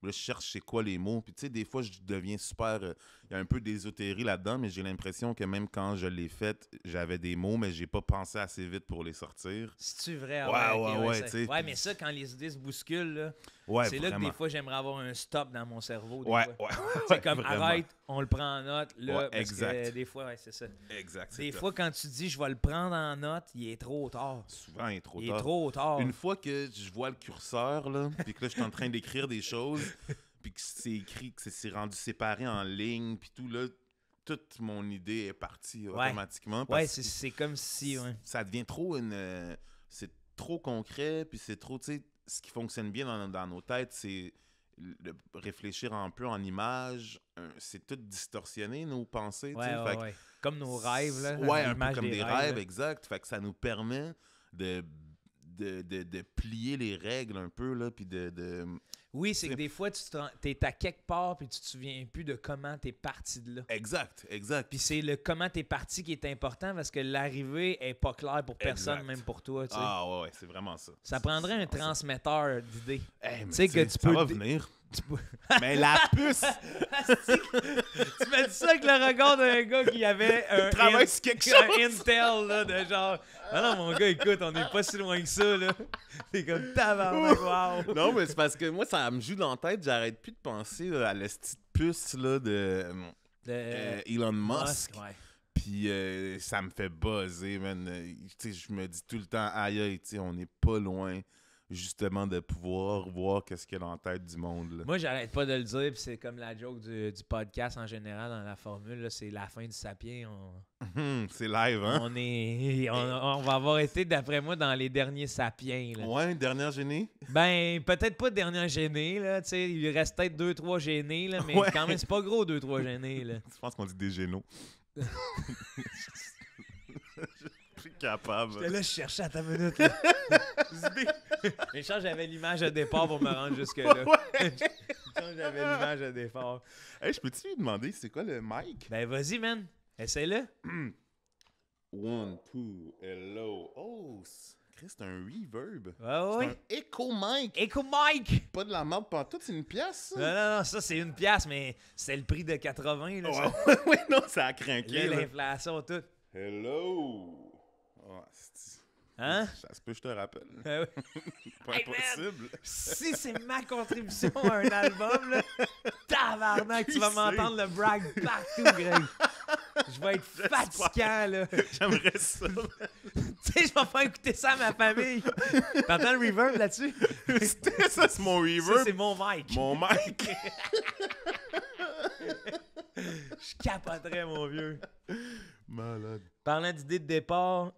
Là, je cherche c'est quoi les mots. Puis tu sais, des fois, je deviens super... Il y a un peu d'ésotérie là-dedans, mais j'ai l'impression que même quand je l'ai faite, j'avais des mots, mais j'ai pas pensé assez vite pour les sortir. C'est-tu vrai? Ouais, ok, ouais, ça- tu sais. Ouais, mais ça, quand les idées se bousculent, là, Ouais, c'est là que vraiment. des fois, j'aimerais avoir un stop dans mon cerveau. Des Ouais, fois. ouais. C'est comme, vraiment. arrête, on le prend en note, là, Ouais, parce exact. que des fois, ouais, c'est ça. Exact. c'est Des tough. fois, quand tu dis, je vais le prendre en note, il est trop tard. Souvent, il est trop Il tard. est trop tard. Une fois que je vois le curseur, là, puis que là, je suis en train d'écrire des choses, puis que c'est écrit, que c'est rendu séparé en ligne, puis tout, là, toute mon idée est partie automatiquement. Ouais, parce que c'est comme si... Ouais. ça devient trop c'est trop concret, puis c'est trop, tu sais, ce qui fonctionne bien dans nos têtes, c'est réfléchir un peu en images. C'est tout distorsionné, nos pensées, tu sais. Fait que Ouais. Comme nos rêves, là. ouais, un l'image peu comme des rêves, rêves, là. exact. Fait que ça nous permet de plier les règles un peu, là, puis de... Oui, c'est que des fois, t'es à quelque part puis tu te souviens plus de comment t'es parti de là. Exact. Puis c'est le comment t'es parti qui est important parce que l'arrivée est pas claire pour personne, Exact. même pour toi. Tu sais. Ah ouais, c'est vraiment ça. Ça prendrait un transmetteur d'idées. Hey, mais Tu sais que tu ça peux va dé- venir. Mais la puce! Tu m'as dit ça avec le regard d'un gars qui avait un, Travaille sur quelque un chose. Intel là, de genre. Ah non, mon gars, écoute, on n'est pas si loin que ça. Là. C'est comme tabarnak, wow. Non, mais c'est parce que moi, ça me joue dans la tête. J'arrête plus de penser là, à la petite puce là, de Elon Musk. Ouais. Puis ça me fait buzzer, man. Tu sais, je me dis tout le temps, aïe, aïe, tu sais, on n'est pas loin, justement, de pouvoir voir qu'est-ce qu'il y a dans la tête du monde, là. Moi, j'arrête pas de le dire, puis c'est comme la joke du podcast en général dans la formule. Là, c'est la fin du sapien. C'est live, hein? On va avoir été, d'après moi, dans les derniers sapiens. Là. Ouais, dernière gênée. Ben, peut-être pas dernier gêné, là. Tu sais, il reste peut-être 2-3 gênés, là, mais Ouais. quand même, c'est pas gros 2-3 gênés, là. Je pense qu'on dit des génaux. Je suis capable. Là, je cherchais à ta minute. Là. Mais je pense que j'avais l'image de départ pour me rendre jusque-là. Je pense que j'avais l'image de départ. Hey, je peux-tu lui demander c'est quoi le mic? Ben, vas-y, man. Essaye-le. 1, 2, hello. Oh, Chris, c'est un reverb. Ouais. C'est un echo mic. Echo Mike! Pas de la merde partout, c'est une pièce, ça? Non, ça, c'est une pièce, mais c'est le prix de 80, là. ça. Ouais, non, ça a craqué. Là, là. l'inflation, tout. Hello. Oh, c'est... Hein? Ça se peut, je te rappelle. Ah ouais. Pas Hey, man. impossible. Si c'est ma contribution à un album, là, tabarnak, tu vas Qui m'entendre le brag partout, Greg. Je vais être fatigant, là. J'aimerais ça. Tu sais, je vais faire écouter ça à ma famille. T'entends le reverb là-dessus? Ça, c'est mon Ça, reverb. c'est mon mic. Mon mic. Je capoterais, mon vieux. Malade. Parlant d'idée de départ,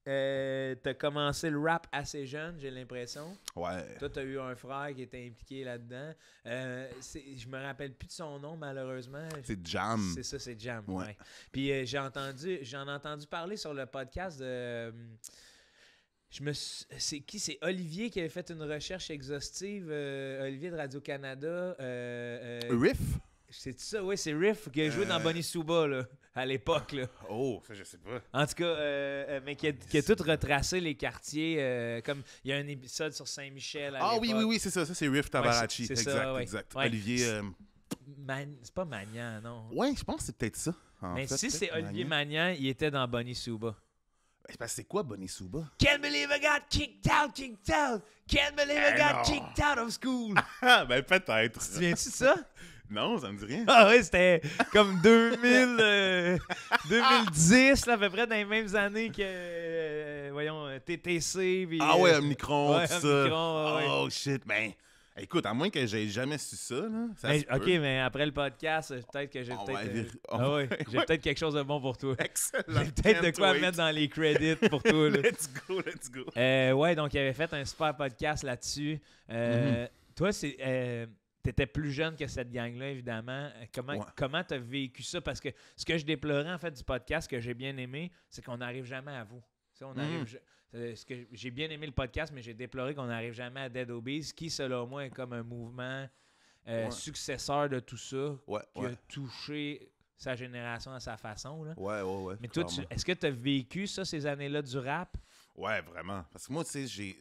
t'as commencé le rap assez jeune, j'ai l'impression. Ouais. Toi, t'as eu un frère qui était impliqué là-dedans. Je me rappelle plus de son nom, malheureusement. C'est Jam. C'est ça, c'est Jam. Ouais. Ouais. Puis j'en ai entendu parler sur le podcast de. C'est qui? C'est Olivier qui avait fait une recherche exhaustive. Olivier de Radio-Canada. Riff? C'est ça, oui, c'est Riff qui a joué dans Bonnie Suba là, à l'époque. Là. Oh, ça, je sais pas. En tout cas, mais qui a tout retracé les quartiers. Comme il y a un épisode sur Saint-Michel. Ah oui, c'est ça. Ça, c'est Riff Tabarachi. c'est ça, exact, ouais. exact. Ouais. Olivier... C'est pas Magnan, non. Ouais, je pense que c'est peut-être ça. Mais si c'est Olivier Magnan, il était dans Bonnie Suba. C'est quoi Bonnie Suba? Can't believe I got kicked out. Can't believe I got non. kicked out of school. Ah, ben peut-être. Tu te souviens-tu de ça? Non, ça me dit rien. Ah oui, c'était comme 2010, là, à peu près dans les mêmes années que, TTC. Puis, Ah ouais, Omnicron, ouais, tout ça. Omnicron, ouais. Oh shit, ben... Écoute, à moins que j'aie jamais su ça, là, ça Mais, se peut. OK, mais après le podcast, peut-être que j'ai On peut-être... va aller- ah ouais, j'ai Ouais. peut-être quelque chose de bon pour toi. Excellent. J'ai peut-être de Can't quoi wait. mettre dans les credits pour toi. Là. Let's go. Ouais, donc il avait fait un super podcast là-dessus. Toi, t'étais plus jeune que cette gang-là, évidemment. Comment t'as vécu ça? Parce que ce que je déplorais, en fait, du podcast, que j'ai bien aimé, c'est qu'on n'arrive jamais à vous. Tu sais, on arrive... Ce que j'ai bien aimé le podcast, mais j'ai déploré qu'on n'arrive jamais à Dead Obese, qui, selon moi, est comme un mouvement successeur de tout ça, qui a touché sa génération à sa façon. Là. Ouais. Mais toi, est-ce que tu as vécu ça, ces années-là du rap? Ouais, vraiment. Parce que moi, tu sais,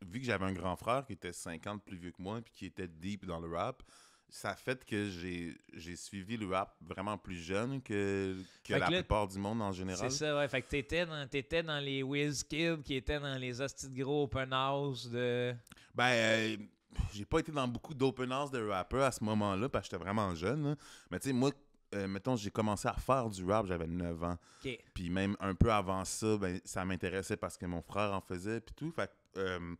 vu que j'avais un grand frère qui était 50 plus vieux que moi puis qui était deep dans le rap, ça a fait que j'ai suivi le rap vraiment plus jeune que la plupart du monde en général. C'est ça, ouais. Fait que t'étais dans les WizKid qui étaient dans les hosties de gros open house de... Ben, j'ai pas été dans beaucoup d'open house de rappers à ce moment-là, parce que j'étais vraiment jeune. Là. Mais tu sais, moi, mettons, j'ai commencé à faire du rap, j'avais 9 ans. OK. Puis même un peu avant ça, ben, ça m'intéressait parce que mon frère en faisait, puis tout. Fait que,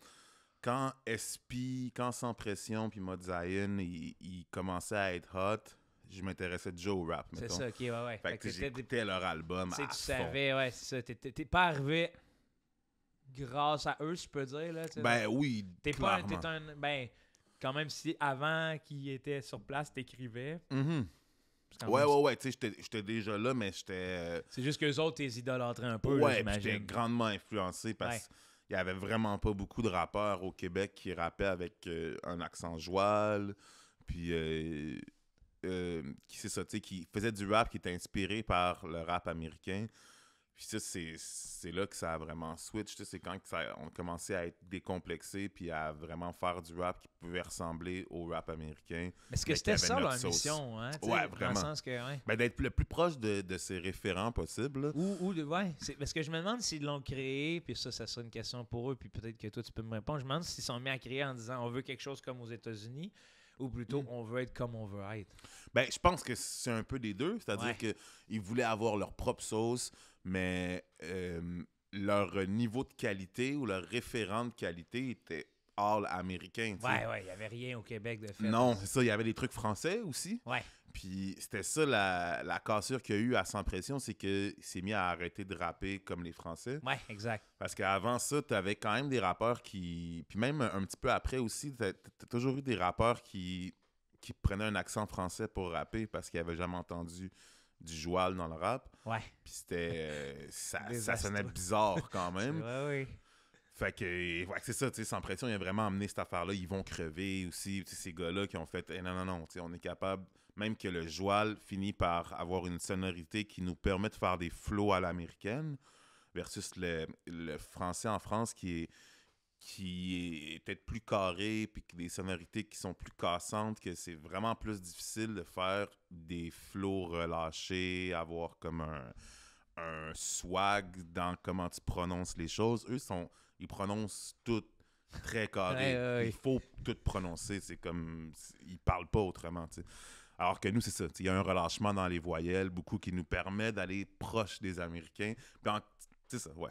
quand SP, quand Sans Pression, puis Mod Zion, ils commençaient à être hot, je m'intéressais déjà au rap, C'est mettons. ça, OK, ouais. Fait que j'écoutais leur album Tu à sais, tu fond. savais, ouais, c'est ça. T'es pas arrivé grâce à eux, si je peux dire, là. Ben oui, T'es pas clairement. ben, quand même, si avant qu'ils étaient sur place, t'écrivais. Mhm. c'est quand même- Ouais, tu sais, j'étais déjà là, mais j'étais... C'est juste qu'eux autres, t'es idolâtraient un peu, là, ouais, puis j'étais j'imagine. grandement influencé parce qu'il y avait vraiment pas beaucoup de rappeurs au Québec qui rappaient avec un accent joual, puis qui c'est ça, tu sais, qui faisait du rap qui était inspiré par le rap américain. Puis ça, c'est là que ça a vraiment switch. Tu sais, c'est quand que on a commencé à être décomplexé puis à vraiment faire du rap qui pouvait ressembler au rap américain. Mais est-ce que mais c'était qui avait ça notre leur sauce. mission, hein? tu sais, Ouais, Dans vraiment. le sens que, ouais. Ben, d'être le plus proche de ses référents possible. Là. Ouais, parce que je me demande s'ils l'ont créé, puis ça sera une question pour eux, puis peut-être que toi, tu peux me répondre. Je me demande s'ils sont mis à créer en disant on veut quelque chose comme aux États-Unis, ou plutôt on veut être comme on veut être. Ben, je pense que c'est un peu des deux. C'est-à-dire qu'ils voulaient avoir leur propre sauce, mais leur niveau de qualité ou leur référent de qualité était all américain. Tu sais. Ouais, il n'y avait rien au Québec de fait. Non, c'est ça. Il y avait des trucs français aussi. Ouais. Puis c'était ça la cassure qu'il y a eu à Sans Pression, c'est qu'il s'est mis à arrêter de rapper comme les Français. Ouais, exact. Parce qu'avant ça, t'avais quand même des rappeurs qui... Puis même un petit peu après aussi, t'as toujours eu des rappeurs qui prenaient un accent français pour rapper parce qu'ils n'avaient jamais entendu du joual dans le rap. Ouais. Puis c'était... ça Désastreux. sonnait bizarre quand même. Ouais. Fait que, ouais, c'est ça, tu sais, Sans Pression, il a vraiment amené cette affaire-là. Ils vont crever aussi, tu sais, ces gars-là qui ont fait non, tu sais, on est capable, même que le joual finit par avoir une sonorité qui nous permet de faire des flows à l'américaine, versus le français en France qui est peut-être plus carré, puis des sonorités qui sont plus cassantes, que c'est vraiment plus difficile de faire des flows relâchés, avoir comme un swag dans comment tu prononces les choses. Eux, ils prononcent tout très carré. Ouais. Il faut tout prononcer. C'est comme... Ils parlent pas autrement, tu sais. Alors que nous, c'est ça. Il y a un relâchement dans les voyelles, beaucoup qui nous permet d'aller proche des Américains. Puis c'est ça, ouais.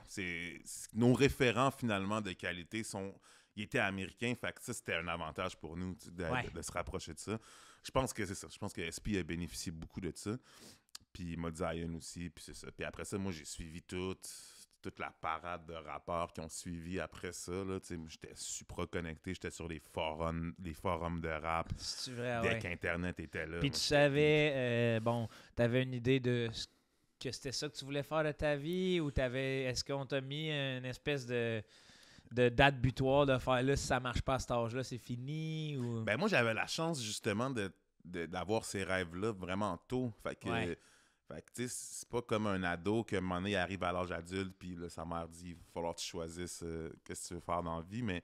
Nos référents, finalement, de qualité ils étaient américains. Fait que ça, c'était un avantage pour nous de se rapprocher de ça. Je pense que c'est ça. Je pense que SP a bénéficié beaucoup de ça. Puis Mod Zion aussi, puis c'est ça. Puis après ça, moi, j'ai suivi toute la parade de rappeurs qui ont suivi après ça. Là, j'étais super connecté, j'étais sur les forums de rap. C'est vrai, dès qu'Internet était là. Puis tu savais, t'avais une idée de que c'était ça que tu voulais faire de ta vie, ou est-ce qu'on t'a mis une espèce de date butoir de faire là, si ça marche pas à cet âge-là, c'est fini? Ou... Ben moi, j'avais la chance justement d'avoir ces rêves-là vraiment tôt. Fait que tu sais, c'est pas comme un ado que un moment donné, il arrive à l'âge adulte, puis là, sa mère dit, il va falloir que tu choisisses qu'est-ce que tu veux faire dans la vie. Mais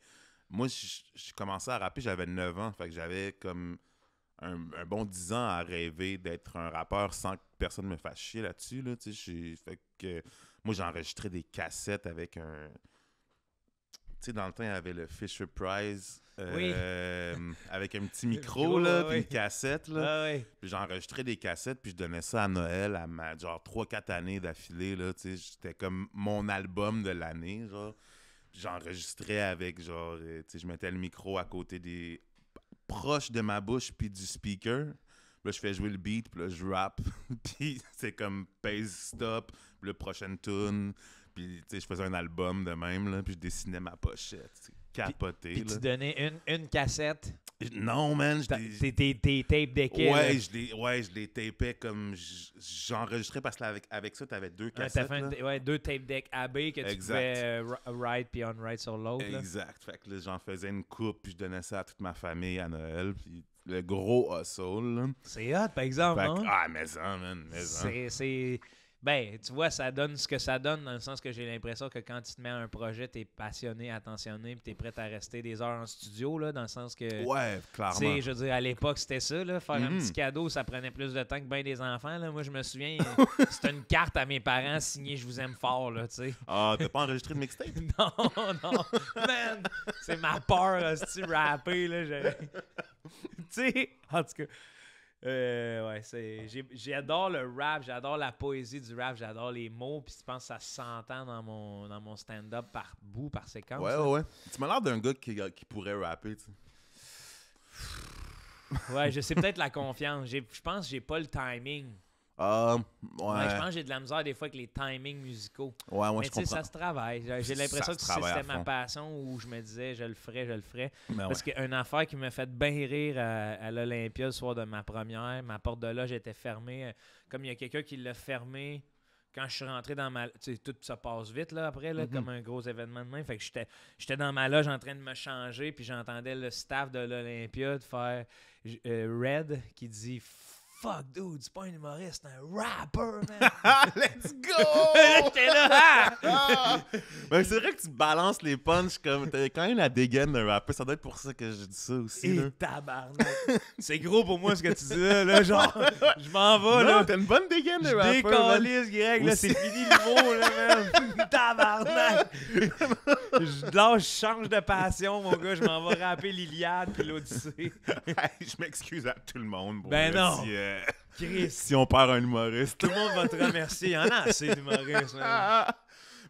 moi, j'ai commencé à rapper, j'avais 9 ans. Fait que j'avais comme un bon 10 ans à rêver d'être un rappeur sans que personne me fasse chier là-dessus. Là, fait que moi, j'enregistrais des cassettes avec un... Tu sais, dans le temps, il y avait le Fisher Price avec un petit micro, là, puis une cassette. Là. Puis j'enregistrais des cassettes, puis je donnais ça à Noël, à ma genre 3-4 années d'affilée. Là, c'était comme mon album de l'année. Genre. J'enregistrais avec, genre, je mettais le micro à côté proche de ma bouche, puis du speaker. Là, je fais jouer le beat, puis là, je rappe. Puis c'est comme pause stop, puis le prochaine tune. Puis, tu sais, je faisais un album de même, là, puis je dessinais ma pochette. Capoté, puis tu donnais une cassette. Non, man. Tes tapes d'équerre. Ouais, je les tapais comme... J'enregistrais parce qu'avec ça, t'avais 2 cassettes. T'as fait 2 tape decks AB que tu pouvais write puis on-write sur l'autre. Exact. Fait que là, j'en faisais une coupe, puis je donnais ça à toute ma famille à Noël. Puis le gros hustle, là. C'est hot, par exemple, fait hein? Ah, mais ça, man. C'est... Ben, tu vois, ça donne ce que ça donne, dans le sens que j'ai l'impression que quand tu te mets à un projet, t'es passionné, attentionné, puis t'es prêt à rester des heures en studio, là, dans le sens que... Ouais, Tu clairement. sais, je veux dire, à l'époque, c'était ça, là, faire un Mhm. petit cadeau, ça prenait plus de temps que bien des enfants, là. Moi, je me souviens, c'était une carte à mes parents signée « Je vous aime fort », là, tu sais. Ah, t'as pas enregistré de mixtape? Non, non, man, c'est ma peur, tu rapper, là, tu sais, en tout cas... ouais, j'adore le rap, j'adore la poésie du rap, j'adore les mots, puis je pense que ça s'entend dans mon stand-up par bout, par séquence. Ouais, là. ouais. Tu m'as l'air d'un gars qui pourrait rapper, tu sais. Ouais, je sais peut-être la confiance. Je pense que j'ai pas le timing. Ouais. Ouais, je pense que j'ai de la misère des fois avec les timings musicaux. Ouais, moi, Mais je tu sais, comprends. ça se travaille. J'ai l'impression Ça que se travaille à c'était ma fond. passion où je me disais je le ferais. Ben Parce qu'une affaire qui m'a fait bien rire à l'Olympia le soir de ma première, ma porte de loge était fermée. Comme il y a quelqu'un qui l'a fermée quand je suis rentré dans ma... Tu sais, tout ça passe vite là, après, là, Mhm. comme un gros événement de même. Fait que j'étais dans ma loge en train de me changer, puis j'entendais le staff de l'Olympia de faire Red qui dit « Fuck, dude, c'est pas un humoriste, c'est un rapper, man! » Let's go! J'étais là, ah! Ben, c'est vrai que tu balances les punchs comme. T'as quand même la dégaine d'un rappeur. Ça doit être pour ça que je dis ça aussi. Là. Et tabarnak! C'est gros pour moi ce que tu dis là, genre, je m'en vais, là. Non, t'as une bonne dégaine de Je rappeur. man. décalisse, Greg, là, Aussi. c'est fini l'humour, là, man. Tabarnak! Là, je change de passion, mon gars, je m'en vais rapper l'Iliade puis l'Odyssée. Hey, je m'excuse à tout le monde. Pour Ben vrai, non. Si, Chris, si on perd un humoriste. tout le monde va te remercier. Il y en a assez d'humoristes, man.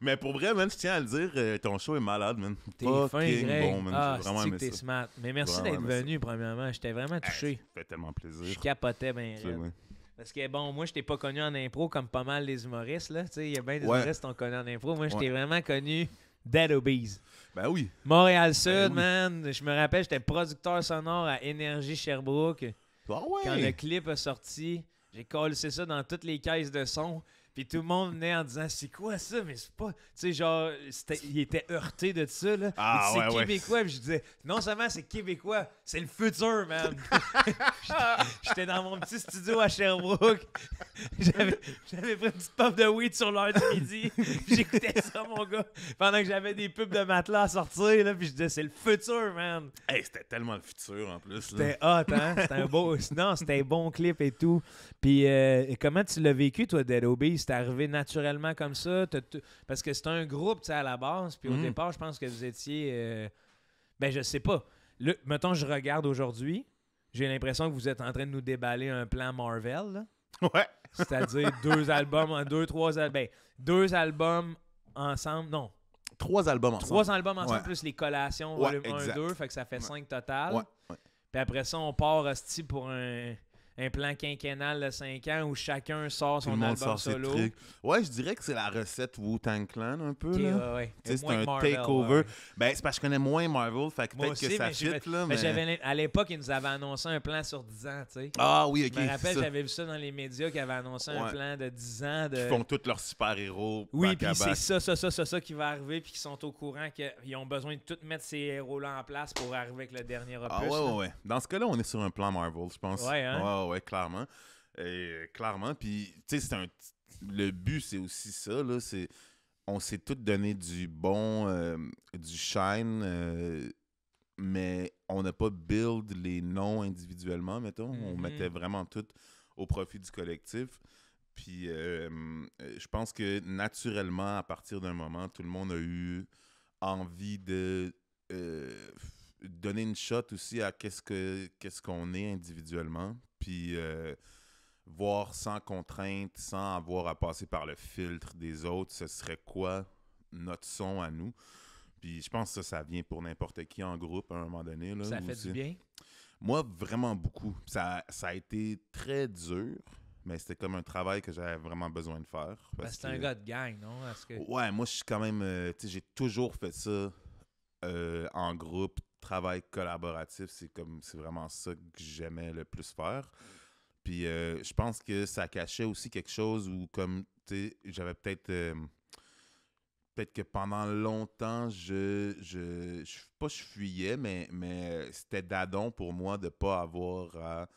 Mais pour vrai, man, je tiens à le dire, ton show est malade, man. T'es fin, Fucking Greg. bon, man. Ah, J'ai vraiment c'est que aimé t'es ça. smart. Mais merci Vraiment d'être aimé ça. venu, premièrement. J'étais vraiment touché. Ça fait tellement plaisir. Je capotais bien Ça, raide. ouais. Parce que, bon, moi, je t'ai pas connu en impro comme pas mal les humoristes, là. Tu sais, il y a bien des Ouais. humoristes qui t'ont connu en impro. Moi, je Ouais. t'ai vraiment connu Dead Obeez. Ben oui. Montréal-Sud, Ben oui. man. Je me rappelle, j'étais producteur sonore à Énergie Sherbrooke. Ah ouais. Quand le clip a sorti, j'ai collé ça dans toutes les caisses de son. Puis tout le monde venait en disant « C'est quoi ça? » Mais c'est pas... Tu sais, genre, il était heurté de ça, là. Ah, Il dit, ouais, c'est ouais. québécois. Puis je disais « Non seulement c'est québécois, c'est le futur, man. » J'étais dans mon petit studio à Sherbrooke. J'avais pris une petite puff de weed sur l'heure du midi. Puis j'écoutais ça, mon gars. Pendant que j'avais des pubs de matelas à sortir, là. Puis je disais « C'est le futur, man. » Hey, c'était tellement le futur en plus. Là. C'était hot, hein? C'était un beau... Non, c'était un bon clip et tout. Puis comment tu l'as vécu, toi, Dead Obeez? C'était arrivé naturellement comme ça? Parce que c'était un groupe, tu sais, à la base. Puis au Mhm. départ, je pense que vous étiez... Ben, je sais pas. Là, mettons, je regarde aujourd'hui. J'ai l'impression que vous êtes en train de nous déballer un plan Marvel, là. Ouais. C'est-à-dire deux albums ensemble. Non, 3 albums ensemble. 3 albums ensemble, Ouais. plus les collations, Ouais, volume 1, exact. 2. Fait que ça fait 5 total. Ouais. Ouais. Puis après ça, on part hostie pour un plan quinquennal de 5 ans où chacun sort Tout le son monde album sort ses solo. trucs. Ouais, je dirais que c'est la recette Wu-Tang Clan un peu. Ok, là. ouais. Tu sais, c'est Moins un Marvel, takeover. ouais. Ben, c'est parce que je connais moins Marvel, fait que Moi peut-être que aussi, ça mais fit, là. mais Mais... à l'époque, ils nous avaient annoncé un plan sur 10 ans, tu sais. Ah oui, ok. Je me rappelle, c'est ça. j'avais vu ça dans les médias qui avaient annoncé un Ouais. plan de 10 ans. Qui font tous leurs super-héros. Oui, back puis à c'est back. ça qui va arriver, puis qu'ils sont au courant qu'ils ont besoin de tout mettre ces héros-là en place pour arriver avec le dernier opus. Ah ouais, là. ouais. Dans ce cas-là, on est sur un plan Marvel, je pense. Ouais, hein? Ouais, clairement. Clairement. Puis, tu sais, le but, c'est aussi ça, là. On s'est tous donné du bon, du shine, mais on n'a pas build les noms individuellement, mettons. On Mhm. mettait vraiment tout au profit du collectif. Puis, je pense que naturellement, à partir d'un moment, tout le monde a eu envie de donner une shot aussi à qu'est-ce qu'on est individuellement. Puis, voir sans contrainte, sans avoir à passer par le filtre des autres, ce serait quoi notre son à nous. Puis je pense que ça vient pour n'importe qui en groupe à un moment donné. Là, Ça fait aussi. du bien. Moi, vraiment beaucoup. Ça a été très dur, mais c'était comme un travail que j'avais vraiment besoin de faire. Parce C'est un que- gars de gang, non? Parce que... Ouais, moi, je suis quand même... tu sais, j'ai toujours fait ça en groupe. Travail collaboratif, c'est vraiment ça que j'aimais le plus faire. Puis je pense que ça cachait aussi quelque chose où, comme, tu sais, j'avais peut-être que pendant longtemps, pas je fuyais, mais c'était d'adon pour moi de pas avoir à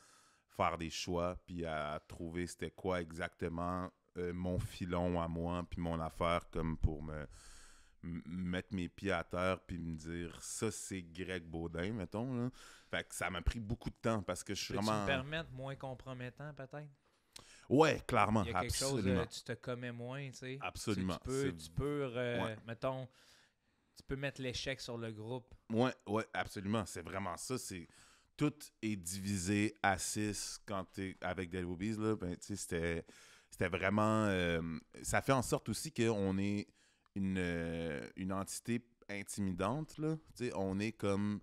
faire des choix puis à trouver c'était quoi exactement mon filon à moi, puis mon affaire, comme pour mettre mes pieds à terre, puis me dire, ça, c'est Greg Baudin, mettons, là. Fait que ça m'a pris beaucoup de temps, parce que je suis Peux-tu vraiment... me permettre moins compromettant, peut-être? Ouais, clairement, Il y a quelque absolument. chose, tu te commets moins, tu sais. Absolument. Tu peux Ouais. mettons, tu peux mettre l'échec sur le groupe. Ouais, absolument. C'est vraiment ça. Tout est divisé à 6 quand t'es avec Dead Boobies, là. Ben, tu sais, c'était vraiment... ça fait en sorte aussi qu'on est une entité intimidante, là. Tu sais, on est comme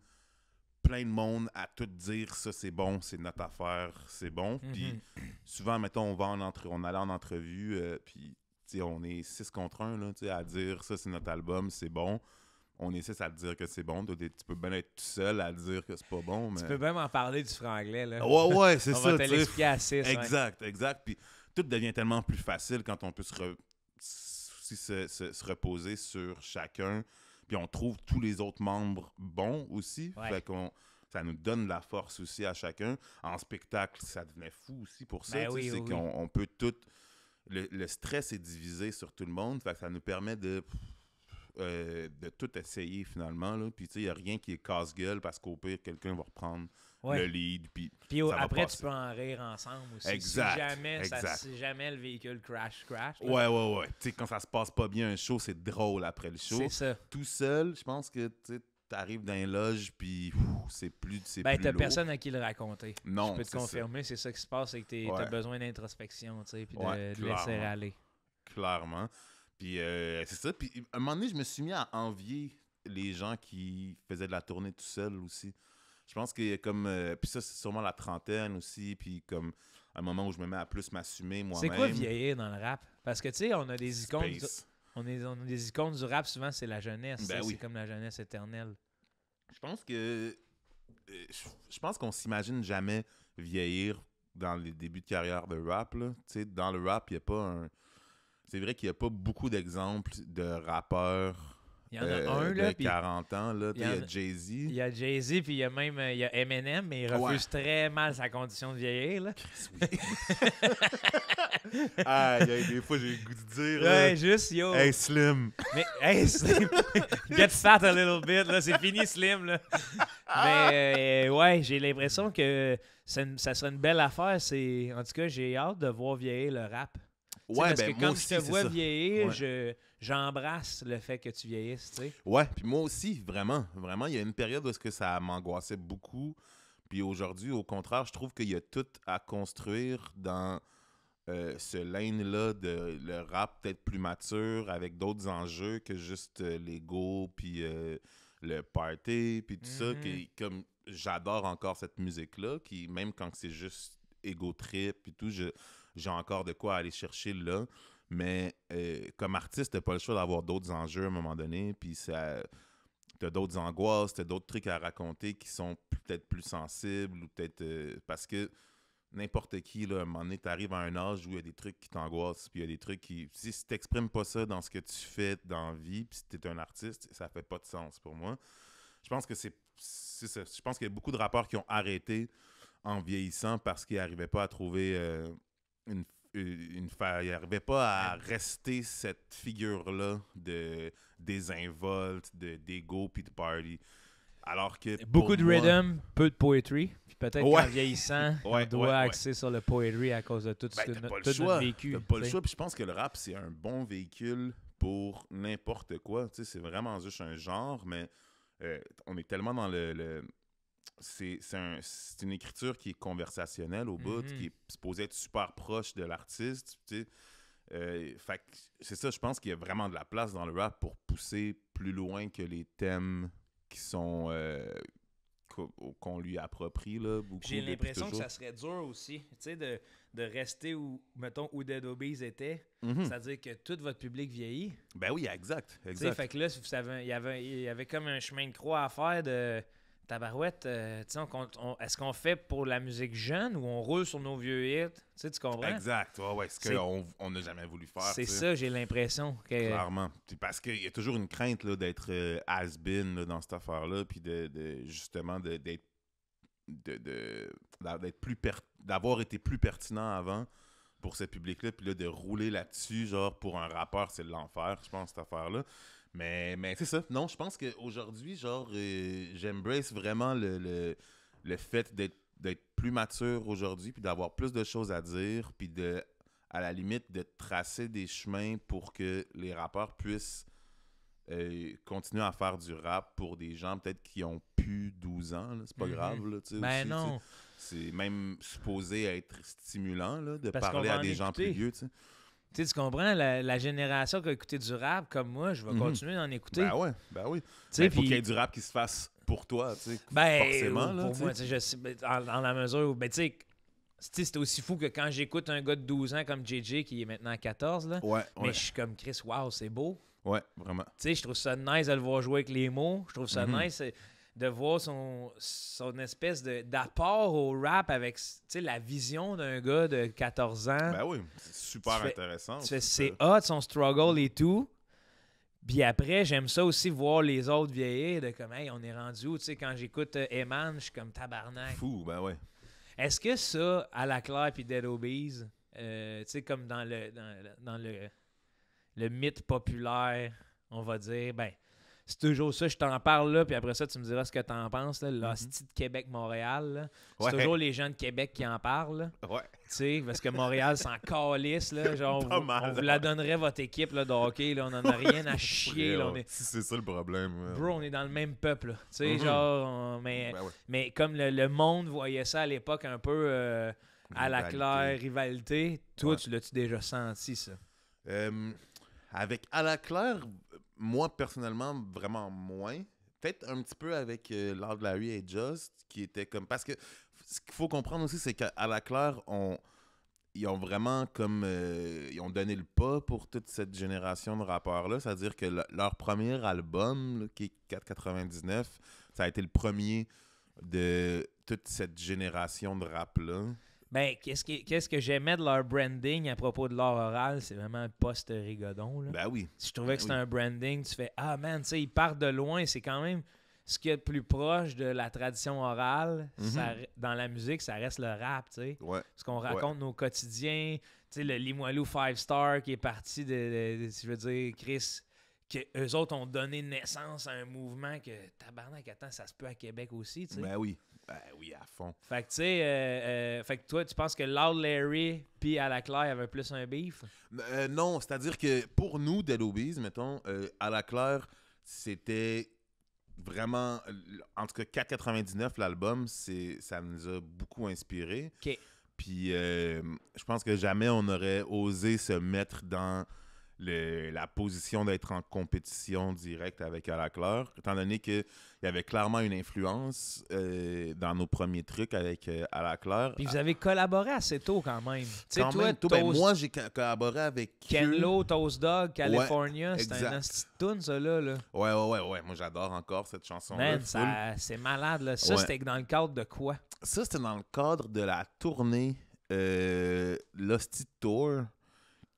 plein de monde à tout dire, ça c'est bon, c'est notre affaire, c'est bon. Puis souvent, mettons, on allait en entrevue, puis tu sais, on est 6 contre 1, là, tu sais, à dire ça c'est notre album, c'est bon. On est 6 à dire que c'est bon. Tu peux bien être tout seul à dire que c'est pas bon. Mais... Tu peux même en parler du franglais, là. Ouais, c'est on ça. va te l'expliquer à 6. Exact. Puis tout devient tellement plus facile quand on peut se reposer sur chacun. Puis on trouve tous les autres membres bons aussi. Ouais. Fait ça nous donne de la force aussi à chacun. En spectacle, ça devenait fou aussi pour ça. Oui, c'est oui. qu'on peut tout... Le stress est divisé sur tout le monde. Fait que ça nous permet de tout essayer finalement. Là. Puis tu sais, il n'y a rien qui est casse-gueule parce qu'au pire, quelqu'un va reprendre le lead. Puis après, tu peux en rire ensemble aussi. Exact. Si jamais le véhicule crash. Là. Ouais. Tu sais, quand ça se passe pas bien un show, c'est drôle après le show. C'est ça. Tout seul, je pense que tu arrives dans les loges, puis c'est plus Ben, plus t'as lourd. personne à qui le raconter. Non, je peux te confirmer, c'est ça qui se passe, c'est que t'as besoin d'introspection, tu sais, puis de laisser aller. Clairement. Puis c'est ça. Puis à un moment donné, je me suis mis à envier les gens qui faisaient de la tournée tout seul aussi. Je pense qu'il y a comme... puis ça, c'est sûrement la trentaine aussi. Puis comme un moment où je me mets à plus m'assumer moi-même. C'est quoi vieillir dans le rap? Parce que, tu sais, on a des icônes... On a des icônes du rap, souvent, c'est la jeunesse. Ben oui. C'est comme la jeunesse éternelle. Je pense qu'on s'imagine jamais vieillir dans les débuts de carrière de rap. Là. Dans le rap, il n'y a pas un... C'est vrai qu'il n'y a pas beaucoup d'exemples de rappeurs il y en a un, là, de 40 ans. Là. Il y a Jay-Z. Il y a Jay-Z, puis il y a même il y a Eminem, mais il refuse très mal sa condition de vieillir. Là. Des fois, j'ai le goût de dire... Ouais, juste, yo. Hey, Slim. Mais, hey, Slim. Get fat a little bit, là. C'est fini, Slim, là. Mais, ouais, j'ai l'impression que ça serait une belle affaire. En tout cas, j'ai hâte de voir vieillir le rap. Ouais, parce que quand je te vois vieillir, j'embrasse le fait que tu vieillisses, tu sais. Ouais, puis moi aussi, vraiment. Vraiment, il y a une période où ça m'angoissait beaucoup. Puis aujourd'hui, au contraire, je trouve qu'il y a tout à construire dans ce lane-là de le rap peut-être plus mature, avec d'autres enjeux que juste l'ego, puis le party, puis tout ça. Comme j'adore encore cette musique-là, qui même quand c'est juste ego trip, puis tout, j'ai encore de quoi aller chercher là. Mais comme artiste, t'as pas le choix d'avoir d'autres enjeux à un moment donné. Puis t'as d'autres angoisses, t'as d'autres trucs à raconter qui sont peut-être plus sensibles. Ou peut-être parce que n'importe qui, là, à un moment donné, t'arrives à un âge où il y a des trucs qui t'angoissent. Puis il y a des trucs qui... Si t'exprimes pas ça dans ce que tu fais dans la vie, puis si t'es un artiste, ça fait pas de sens pour moi. Je pense que c'est ça. Je pense qu'il y a beaucoup de rappeurs qui ont arrêté en vieillissant parce qu'ils n'arrivaient pas à trouver ils n'arrivaient pas à rester cette figure-là de désinvolte, d'ego puis de party. Alors que beaucoup de rhythm, peu de poetry. Puis peut-être qu'en vieillissant, on doit axer sur le poetry à cause de tout notre vécu. T'as pas le choix. Puis je pense que le rap, c'est un bon véhicule pour n'importe quoi. Tu sais, c'est vraiment juste un genre, mais on est tellement dans c'est une écriture qui est conversationnelle au bout, qui est supposée être super proche de l'artiste. Tu sais. Fait que c'est ça, je pense qu'il y a vraiment de la place dans le rap pour pousser plus loin que les thèmes qui sont qu'on lui approprie. Là, beaucoup. J'ai l'impression que ça serait dur aussi, tu sais, de rester où, mettons, où Dead Obies était. C'est-à-dire que tout votre public vieillit. Ben oui, exact. Fait que là, il y avait comme un chemin de croix à faire de... Tabarouette, est-ce qu'on fait pour la musique jeune ou on roule sur nos vieux hits? Tu comprends? Exact, ouais. Ce qu'on n'a jamais voulu faire. C'est ça, j'ai l'impression. Clairement. Puis parce qu'il y a toujours une crainte là, d'être has-been là, dans cette affaire-là, puis justement d'avoir été plus pertinent avant pour ce public-là. Puis là, de rouler là-dessus, genre, pour un rappeur, c'est l'enfer, je pense, cette affaire-là. Mais c'est ça. Non, je pense qu'aujourd'hui, genre, j'embrace vraiment le fait d'être plus mature aujourd'hui, puis d'avoir plus de choses à dire, puis à la limite, de tracer des chemins pour que les rappeurs puissent continuer à faire du rap pour des gens peut-être qui ont plus 12 ans. Là. C'est pas grave, là, tu sais. Ben aussi, non. c'est même supposé être stimulant, là, de Parce parler qu'on va à en des gens plus écouter. vieux, tu sais. Tu sais, tu comprends, la génération qui a écouté du rap, comme moi, je vais continuer d'en écouter. Ben oui. sais, Il faut puis- qu'il y ait du rap qui se fasse pour toi, tu sais. Ben, forcément, là, pour tu moi, sais. tu sais, je sais, dans la mesure où, ben, tu sais, c'est aussi fou que quand j'écoute un gars de 12 ans comme JJ, qui est maintenant à 14, là, Ouais, mais ouais. je suis comme Chris, wow, c'est beau. Ouais, vraiment. Tu sais, je trouve ça nice de le voir jouer avec les mots. Je trouve ça Mhm. nice de voir son espèce d'apport au rap avec, tu sais, la vision d'un gars de 14 ans. Ben oui, c'est super Tu fais- intéressant. Tu fais, aussi, c'est ça. hot, son struggle et tout. Puis après, j'aime ça aussi voir les autres vieillir, de comme, hey, on est rendu où? Tu sais, quand j'écoute Eman, je suis comme tabarnak. Fou, ben ouais. Est-ce que ça, à la Claire puis Dead Obies, tu sais, comme dans le mythe populaire, on va dire, ben, c'est toujours ça, je t'en parle là, puis après ça, tu me diras ce que t'en penses, là, l'hostie de Québec-Montréal, là. C'est Ouais. toujours les gens de Québec qui en parlent, là. Ouais. Tu sais, parce que Montréal s'en calisse, là. Genre, Pas mal, on vous la donnerait, votre équipe là, de hockey, là. On en a rien à chier, là. On est, Si c'est ça le problème. ouais. bro, on est dans le même peuple, là. Tu sais, Mhm. genre, mais, Ben ouais. mais comme le monde voyait ça à l'époque un peu à la Rivalité. claire rivalité, toi, Ouais. tu l'as-tu déjà senti, ça? Avec À la Claire, moi personnellement, vraiment moins. Peut-être un petit peu avec Loud Larry et Just, qui était comme. Parce que ce qu'il faut comprendre aussi, c'est qu'à la Claire, ils ont vraiment comme. Ils ont donné le pas pour toute cette génération de rappeurs-là. C'est-à-dire que leur premier album, là, qui est 4,99, ça a été le premier de toute cette génération de rap-là. Ben, qu'est-ce que j'aimais de leur branding à propos de l'art oral, c'est vraiment un post-rigodon, là. Ben oui. Je trouvais que c'était oui. un branding, tu fais « Ah, man, tu sais, ils partent de loin, c'est quand même ce qui est le plus proche de la tradition orale. Dans la musique, ça reste le rap, tu sais. Ouais. Ce qu'on raconte nos quotidiens, tu sais, le Limoilou 5 Star qui est parti je veux dire, Chris, que eux autres ont donné naissance à un mouvement que, tabarnak, attends, ça se peut à Québec aussi, tu sais. Ben oui. Ben oui, à fond. Fait que, tu sais, fait que toi, tu penses que Loud Larry puis À la Claire avaient plus un beef? Non, c'est-à-dire que pour nous, Dead Obies, mettons, À la Claire, c'était vraiment. En tout cas, 4,99 l'album, ça nous a beaucoup inspiré. OK. Puis je pense que jamais on aurait osé se mettre dans la position d'être en compétition directe avec À la Claire, étant donné qu'il y avait clairement une influence dans nos premiers trucs avec À la Claire. Puis vous avez collaboré assez tôt quand même. Tu sais, Quand toi, même, toi, ben, Toast- moi, j'ai collaboré avec Ken eux. Lo, Toast Dog, California, c'est exact. un asti de tune, ça, là. Ouais. Moi, j'adore encore cette chanson-là. Man, c'est malade, là. Ça, Ouais. c'était dans le cadre de quoi? Ça, c'était dans le cadre de la tournée Lusty Tour,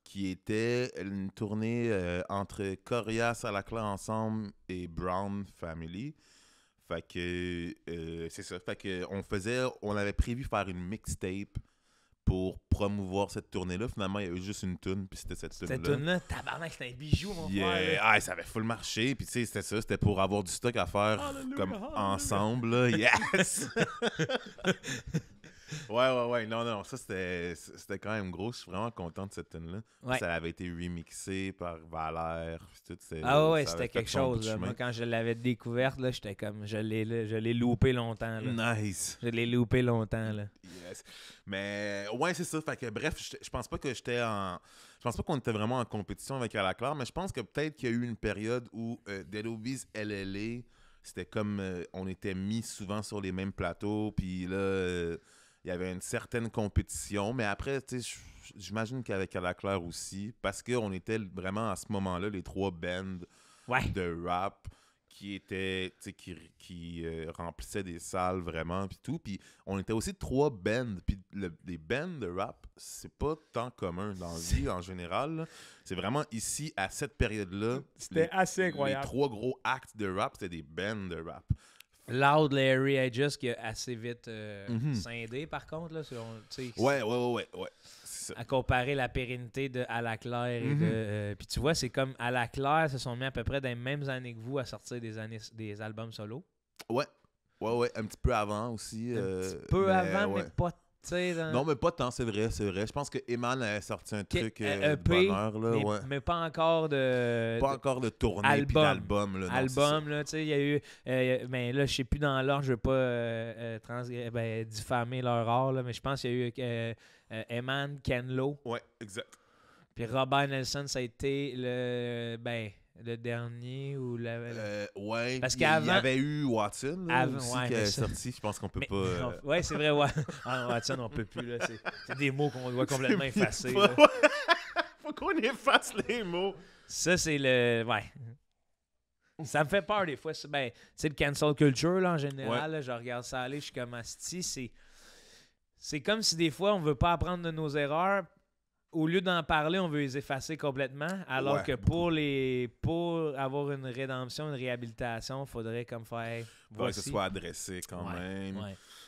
qui était une tournée entre Corias à la Claire ensemble et Brown Family. Fait que c'est ça. Fait que on avait prévu faire une mixtape pour promouvoir cette tournée-là. Finalement, il y avait juste une tune, puis c'était cette Cette tune-là. tune-là, tabarnak, c'était un bijou, mon frère. là. Ah, ça avait full marché. Puis tu sais, c'était ça. C'était pour avoir du stock à faire Hallelujah, comme hallelujah. ensemble. Là. Yes! Ouais. Non. Ça, c'était quand même gros. Je suis vraiment content de cette tune-là. Ouais. Ça avait été remixé par Valère. Puis tout, Ah ouais, ça c'était avait fait quelque son bout de chose. là. chemin. Moi, quand je l'avais découverte, là, j'étais comme, je l'ai loupé longtemps. Là. Nice. Je l'ai loupé longtemps, là. Yes. Mais ouais, c'est ça. Fait que bref, je pense pas que j'étais en. Je pense pas qu'on était vraiment en compétition avec À la Claire, mais je pense que peut-être qu'il y a eu une période où Dead Obies LLA, c'était comme on était mis souvent sur les mêmes plateaux, puis là, il y avait une certaine compétition. Mais après, tu sais, j'imagine qu'avec À la Claire aussi, parce qu'on était vraiment à ce moment-là les trois bands Ouais. de rap qui étaient, tu sais, qui remplissaient des salles vraiment, puis tout. Puis on était aussi trois bands. Puis les bands de rap, c'est pas tant commun dans la vie en général. là. C'est vraiment ici, à cette période-là. C'était assez incroyable. Les trois gros actes de rap, c'était des bands de rap. Loud Larry Just qui a assez vite Mhm. scindé, par contre, là. Tu sais. Ouais. ça. À comparer la pérennité de À la Claire et de... Puis tu vois, c'est comme À la Claire se sont mis à peu près dans les mêmes années que vous à sortir des albums solo. Ouais, un petit peu avant aussi. Un petit peu avant, mais pas, tu sais... Non, mais pas tant, c'est vrai. Je pense que Eman a sorti un truc de EP, bonheur, là, mais pas encore de... Pas encore de tournée album. puis d'album, là. Non, Album, là, tu sais, il y a eu... mais là, je sais plus dans l'ordre, je veux pas diffamer leur art, là, mais je pense qu'il y a eu Eman, Ken Lo. Ouais, exact. Puis Robert Nelson, ça a été le dernier ou ouais, parce il y qu'avant... avait eu Watson là, aussi ouais, qui est sorti. Je pense qu'on peut pas... Ouais, c'est vrai, Watson, on peut plus. Là, c'est des mots qu'on doit complètement effacer. Faut qu'on efface les mots. Ça, c'est le... Ouais. Ça me fait peur des fois. Tu sais, le cancel culture, là, en général, là, je regarde ça aller, je suis comme asti. C'est comme si des fois, on veut pas apprendre de nos erreurs. Au lieu d'en parler, on veut les effacer complètement. Alors que pour avoir une rédemption, une réhabilitation, il faudrait comme faire... que ce soit adressé quand même.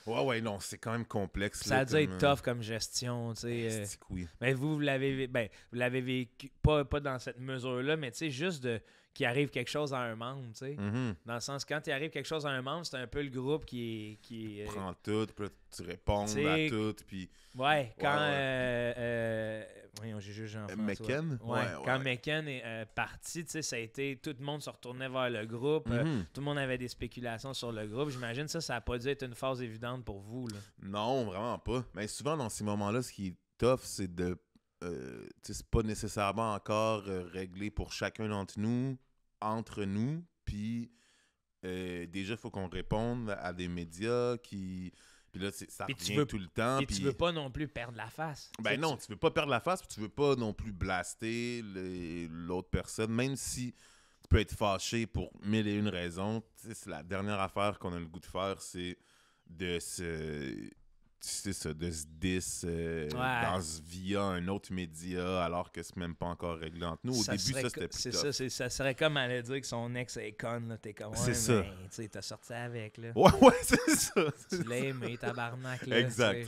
Ouais, non, c'est quand même complexe. Ça a dû être tough comme gestion, tu sais. Oui. Mais vous l'avez vécu, pas dans cette mesure-là, mais tu sais, juste qu'il arrive quelque chose à un membre, tu sais. Mm-hmm. Dans le sens, quand il arrive quelque chose à un membre, c'est un peu le groupe qui prend tout, puis tu réponds à tout, puis... Ouais, quand... voyons, j'ai juste Jean-François. McKen? Quand McKen est parti, tu sais, ça a été... Tout le monde se retournait vers le groupe. Tout le monde avait des spéculations sur le groupe. J'imagine ça n'a pas dû être une phase évidente pour vous, là. Non, vraiment pas. Mais souvent, dans ces moments-là, ce qui est tough, c'est de... c'est pas nécessairement encore réglé pour chacun d'entre nous, entre nous, puis déjà, il faut qu'on réponde à des médias qui... Puis là, ça revient tout le temps. Puis tu veux pas non plus perdre la face. Ben non, tu veux pas perdre la face, puis tu veux pas non plus blaster l'autre personne, même si tu peux être fâché pour 1001 raisons. C'est la dernière affaire qu'on a le goût de faire, c'est de se... de se diss via un autre média alors que c'est même pas encore réglé entre nous. Au début, ça, c'était plus tough. Ça serait comme aller dire que son ex est conne. T'es comme, c'est ça. Tu sais, t'as sorti avec. Là. Ouais, c'est ça. Tu l'as aimé, tabarnak. Là, exact.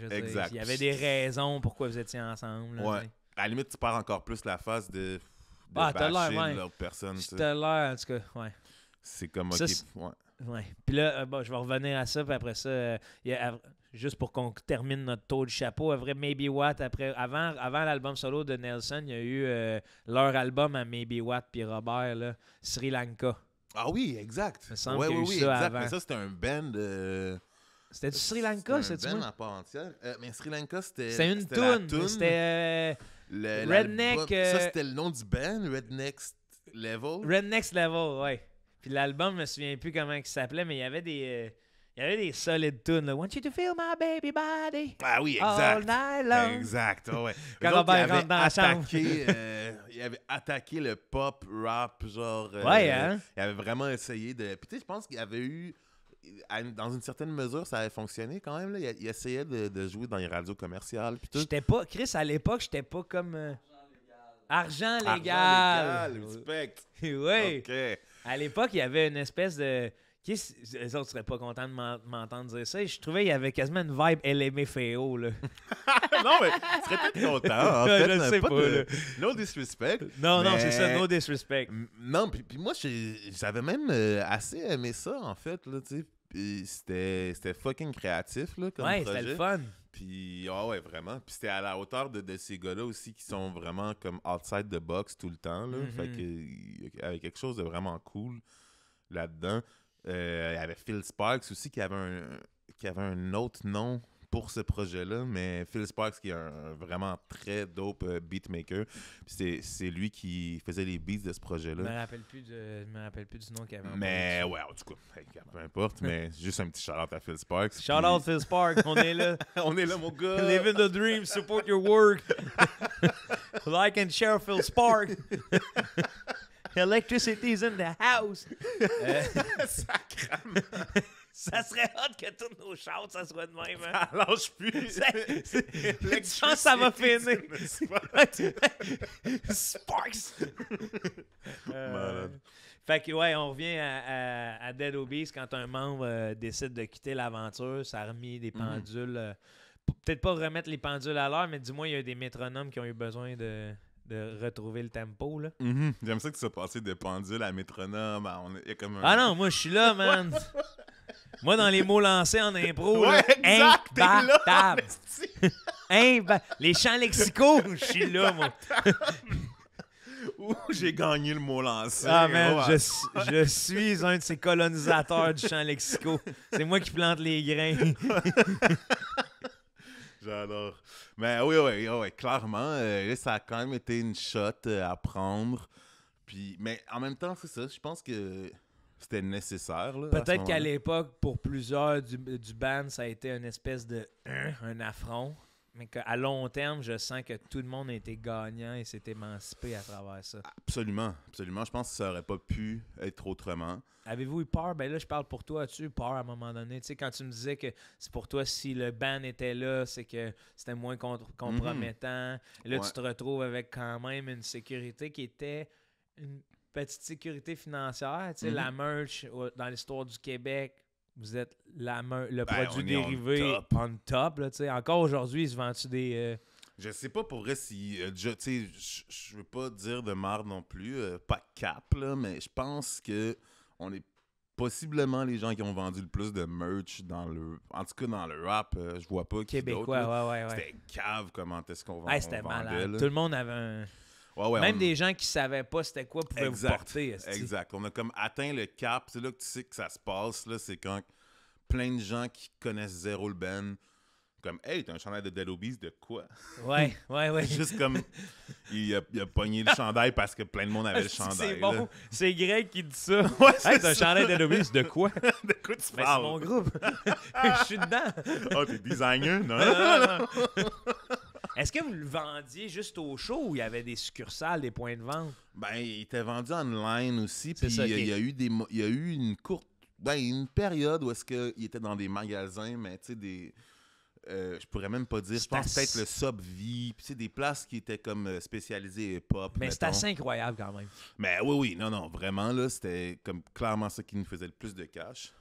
Il y avait des raisons pourquoi vous étiez ensemble. Là, ouais. À la limite, tu perds encore plus la face de bâcher l'autre personne. T'as l'air, en tout cas, ouais. C'est comme, ouais. Puis là, je vais revenir à ça, puis après ça, juste pour qu'on termine notre tour du chapeau, vrai Maybe What, avant l'album solo de Nelson, il y a eu leur album à Maybe What puis Robert, là, Sri Lanka. Ah oui, exact. Il me semble qu'il y a eu ça exact. avant. Mais ça, c'était un band... C'était du Sri Lanka, c'est un band à part entière. Mais Sri Lanka, c'était une toune. C'était Redneck... Ça, c'était le nom du band, Redneck Level. Redneck Level, ouais. Puis l'album, je me souviens plus comment il s'appelait, mais il y avait des solides tunes. Là. Want you to feel my baby body. Ah oui, exact. All night long. Exact, ouais. Quand Robert rentre dans la chambre. Il avait attaqué le pop rap, genre... hein? Il avait vraiment essayé de... Puis tu sais, je pense qu'il y avait eu... Dans une certaine mesure, ça avait fonctionné quand même. Là. Il essayait de jouer dans les radios commerciales. Puis tout. J'étais pas... Chris, à l'époque, j'étais pas comme... Argent légal. Argent légal, respect. Oui. OK. À l'époque, il y avait une espèce de... Les autres seraient pas contents de m'entendre dire ça. Je trouvais qu'il y avait quasiment une vibe LMFAO, là. Non, mais tu serais peut-être content, en fait. Je sais pas, no disrespect. Non, c'est ça, no disrespect. Non, puis moi, j'avais même assez aimé ça, en fait, là, tu sais. Puis c'était fucking créatif, là, comme projet. C'était le fun. Puis, ouais, vraiment. Puis c'était à la hauteur de ces gars-là aussi qui sont vraiment comme outside the box tout le temps, là. Fait qu'il y avait quelque chose de vraiment cool là-dedans. Il y avait Phil Sparks aussi qui avait un autre nom pour ce projet-là, mais Phil Sparks qui est un vraiment très dope beatmaker. Puis c'est lui qui faisait les beats de ce projet-là. Je me rappelle plus du nom qu'il avait. Mais ouais, en tout cas, peu importe, mais juste un petit shout-out à Phil Sparks. Shout-out Phil Sparks, on est là. On est là, mon gars. Living the dream, support your work. Like and share Phil Sparks. Electricity's in the house. Sacrement. Ça serait hot que tous nos shouts, ça soit de même. Hein? Ça lâche plus. Je pense que ça va finir. Sparks. Fait que, ouais, on revient à Dead Obeez quand un membre décide de quitter l'aventure. Ça a remis des pendules peut-être pas remettre les pendules à l'heure, mais du moins, il y a des métronomes qui ont eu besoin de retrouver le tempo, là. J'aime ça que tu sois passé de pendule à métronome. Il y a comme un... Ah non, moi, je suis là, man. Moi, dans les mots lancés en impro, Ouais, là, exact, t'es là, imbattable. esti. Les champs lexicaux, je suis là, moi. Ouh, j'ai gagné le mot lancé. Ah, man, Oh, je suis un de ces colonisateurs du champ lexicaux. C'est moi qui plante les grains. J'adore. Mais oui, clairement, là, ça a quand même été une shot à prendre. Puis, mais en même temps, c'est ça, je pense que c'était nécessaire. Là, Peut-être qu'à l'époque, pour plusieurs du band, ça a été une espèce de un affront. Mais qu'à long terme, je sens que tout le monde a été gagnant et s'est émancipé à travers ça. Absolument. Je pense que ça aurait pas pu être autrement. Avez-vous eu peur? Ben là, je parle pour toi. As-tu eu peur à un moment donné? Tu sais, quand tu me disais que c'est pour toi, si le band était là, c'est que c'était moins compromettant. Et là, tu te retrouves avec quand même une sécurité qui était une petite sécurité financière. Tu sais, la merch dans l'histoire du Québec, vous êtes le produit dérivé on top. Là, tu sais. Encore aujourd'hui, ils se vendent-tu des... Je sais pas pour vrai si... tu sais, je veux pas dire de marde non plus, pas cap, là, mais je pense que on est possiblement les gens qui ont vendu le plus de merch en tout cas dans le rap. Je vois pas qui Québécois, ouais. C'était cave comment est-ce qu'on vendait. C'était malade. Là. Tout le monde avait un... Même des gens qui savaient pas c'était quoi pouvaient vous porter. Exact. On a comme atteint le cap. C'est là que tu sais que ça se passe. Là, c'est quand plein de gens qui connaissent zéro le band, comme « Hey, t'as un chandail de Dead Obies, de quoi? » Ouais. Juste comme, il a pogné le chandail parce que plein de monde avait le chandail. C'est bon. Là. C'est Greg qui dit ça. Ouais, hey, t'as un chandail de Dead Obies, de quoi? De quoi tu parles? C'est mon groupe. Je suis dedans. Oh, t'es designer? Non. Est-ce que vous le vendiez juste au show ou il y avait des succursales, des points de vente? Ben, il était vendu online aussi. Puis ça, il y a eu une courte... une période où est-ce qu'il était dans des magasins, mais tu sais, je pourrais même pas dire. Je pense peut-être le Subvie, puis des places qui étaient comme spécialisées hip-hop. Mais c'est assez incroyable quand même. Mais oui, non, vraiment, là, c'était comme clairement ça qui nous faisait le plus de cash.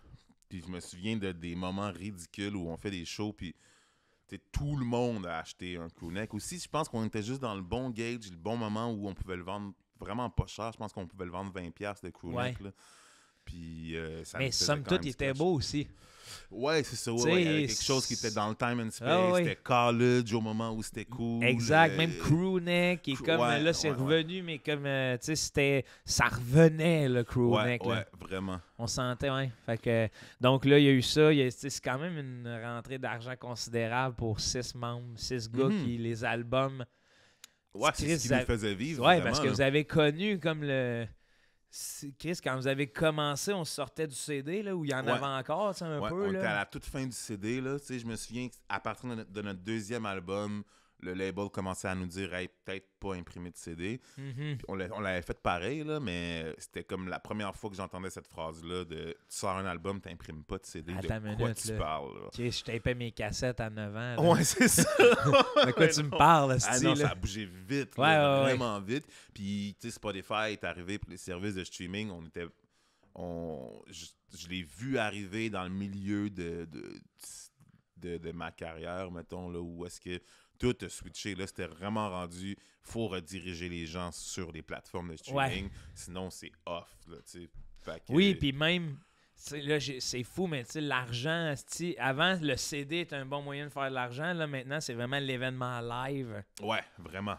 Puis je me souviens des moments ridicules où on fait des shows, puis tout le monde a acheté un crewneck. Aussi, je pense qu'on était juste dans le bon gauge, le bon moment où on pouvait le vendre vraiment pas cher. Je pense qu'on pouvait le vendre 20$ de crewneck. Ouais. Puis, mais somme toute, il était beau aussi. Ouais, c'est ça. Ouais, il y avait quelque chose qui était dans le time and space. C'était college au moment où c'était cool. Exact. Même crewneck. Et comme là, c'est revenu, mais comme, tu sais, ça revenait, le crewneck. Ouais, vraiment. On sentait, ouais. Fait que, donc là, il y a eu ça. C'est quand même une rentrée d'argent considérable pour 6 membres, 6 gars qui, les albums. Ouais, c'est ce qui nous faisait vivre. Ouais, parce que vous avez connu comme le. Chris, quand vous avez commencé, on sortait du CD, là, où il y en avait encore, tu sais, un peu. On là. était à la toute fin du CD, là. Tu sais, je me souviens qu'à partir de notre deuxième album, le label commençait à nous dire « Hey, peut-être pas imprimer de CD. Puis on l'avait fait pareil, là, mais c'était comme la première fois que j'entendais cette phrase-là de « Tu sors un album, t'imprimes pas de CD. » De quoi tu parles, là? Chris, je tapais mes cassettes à 9 ans. Là. Ouais, c'est ça. De quoi tu me parles, ah non, ça a bougé vite, vraiment vite. Puis, tu sais, Spotify est arrivé pour les services de streaming. Je l'ai vu arriver dans le milieu de ma carrière, mettons, là, où est-ce que tout a switché. Là, c'était vraiment rendu, faut rediriger les gens sur les plateformes de streaming. Sinon, c'est off, là, tu sais. Oui, puis même... Là, c'est fou, mais l'argent, avant, le CD était un bon moyen de faire de l'argent. Là, maintenant, c'est vraiment l'événement live. Ouais, vraiment.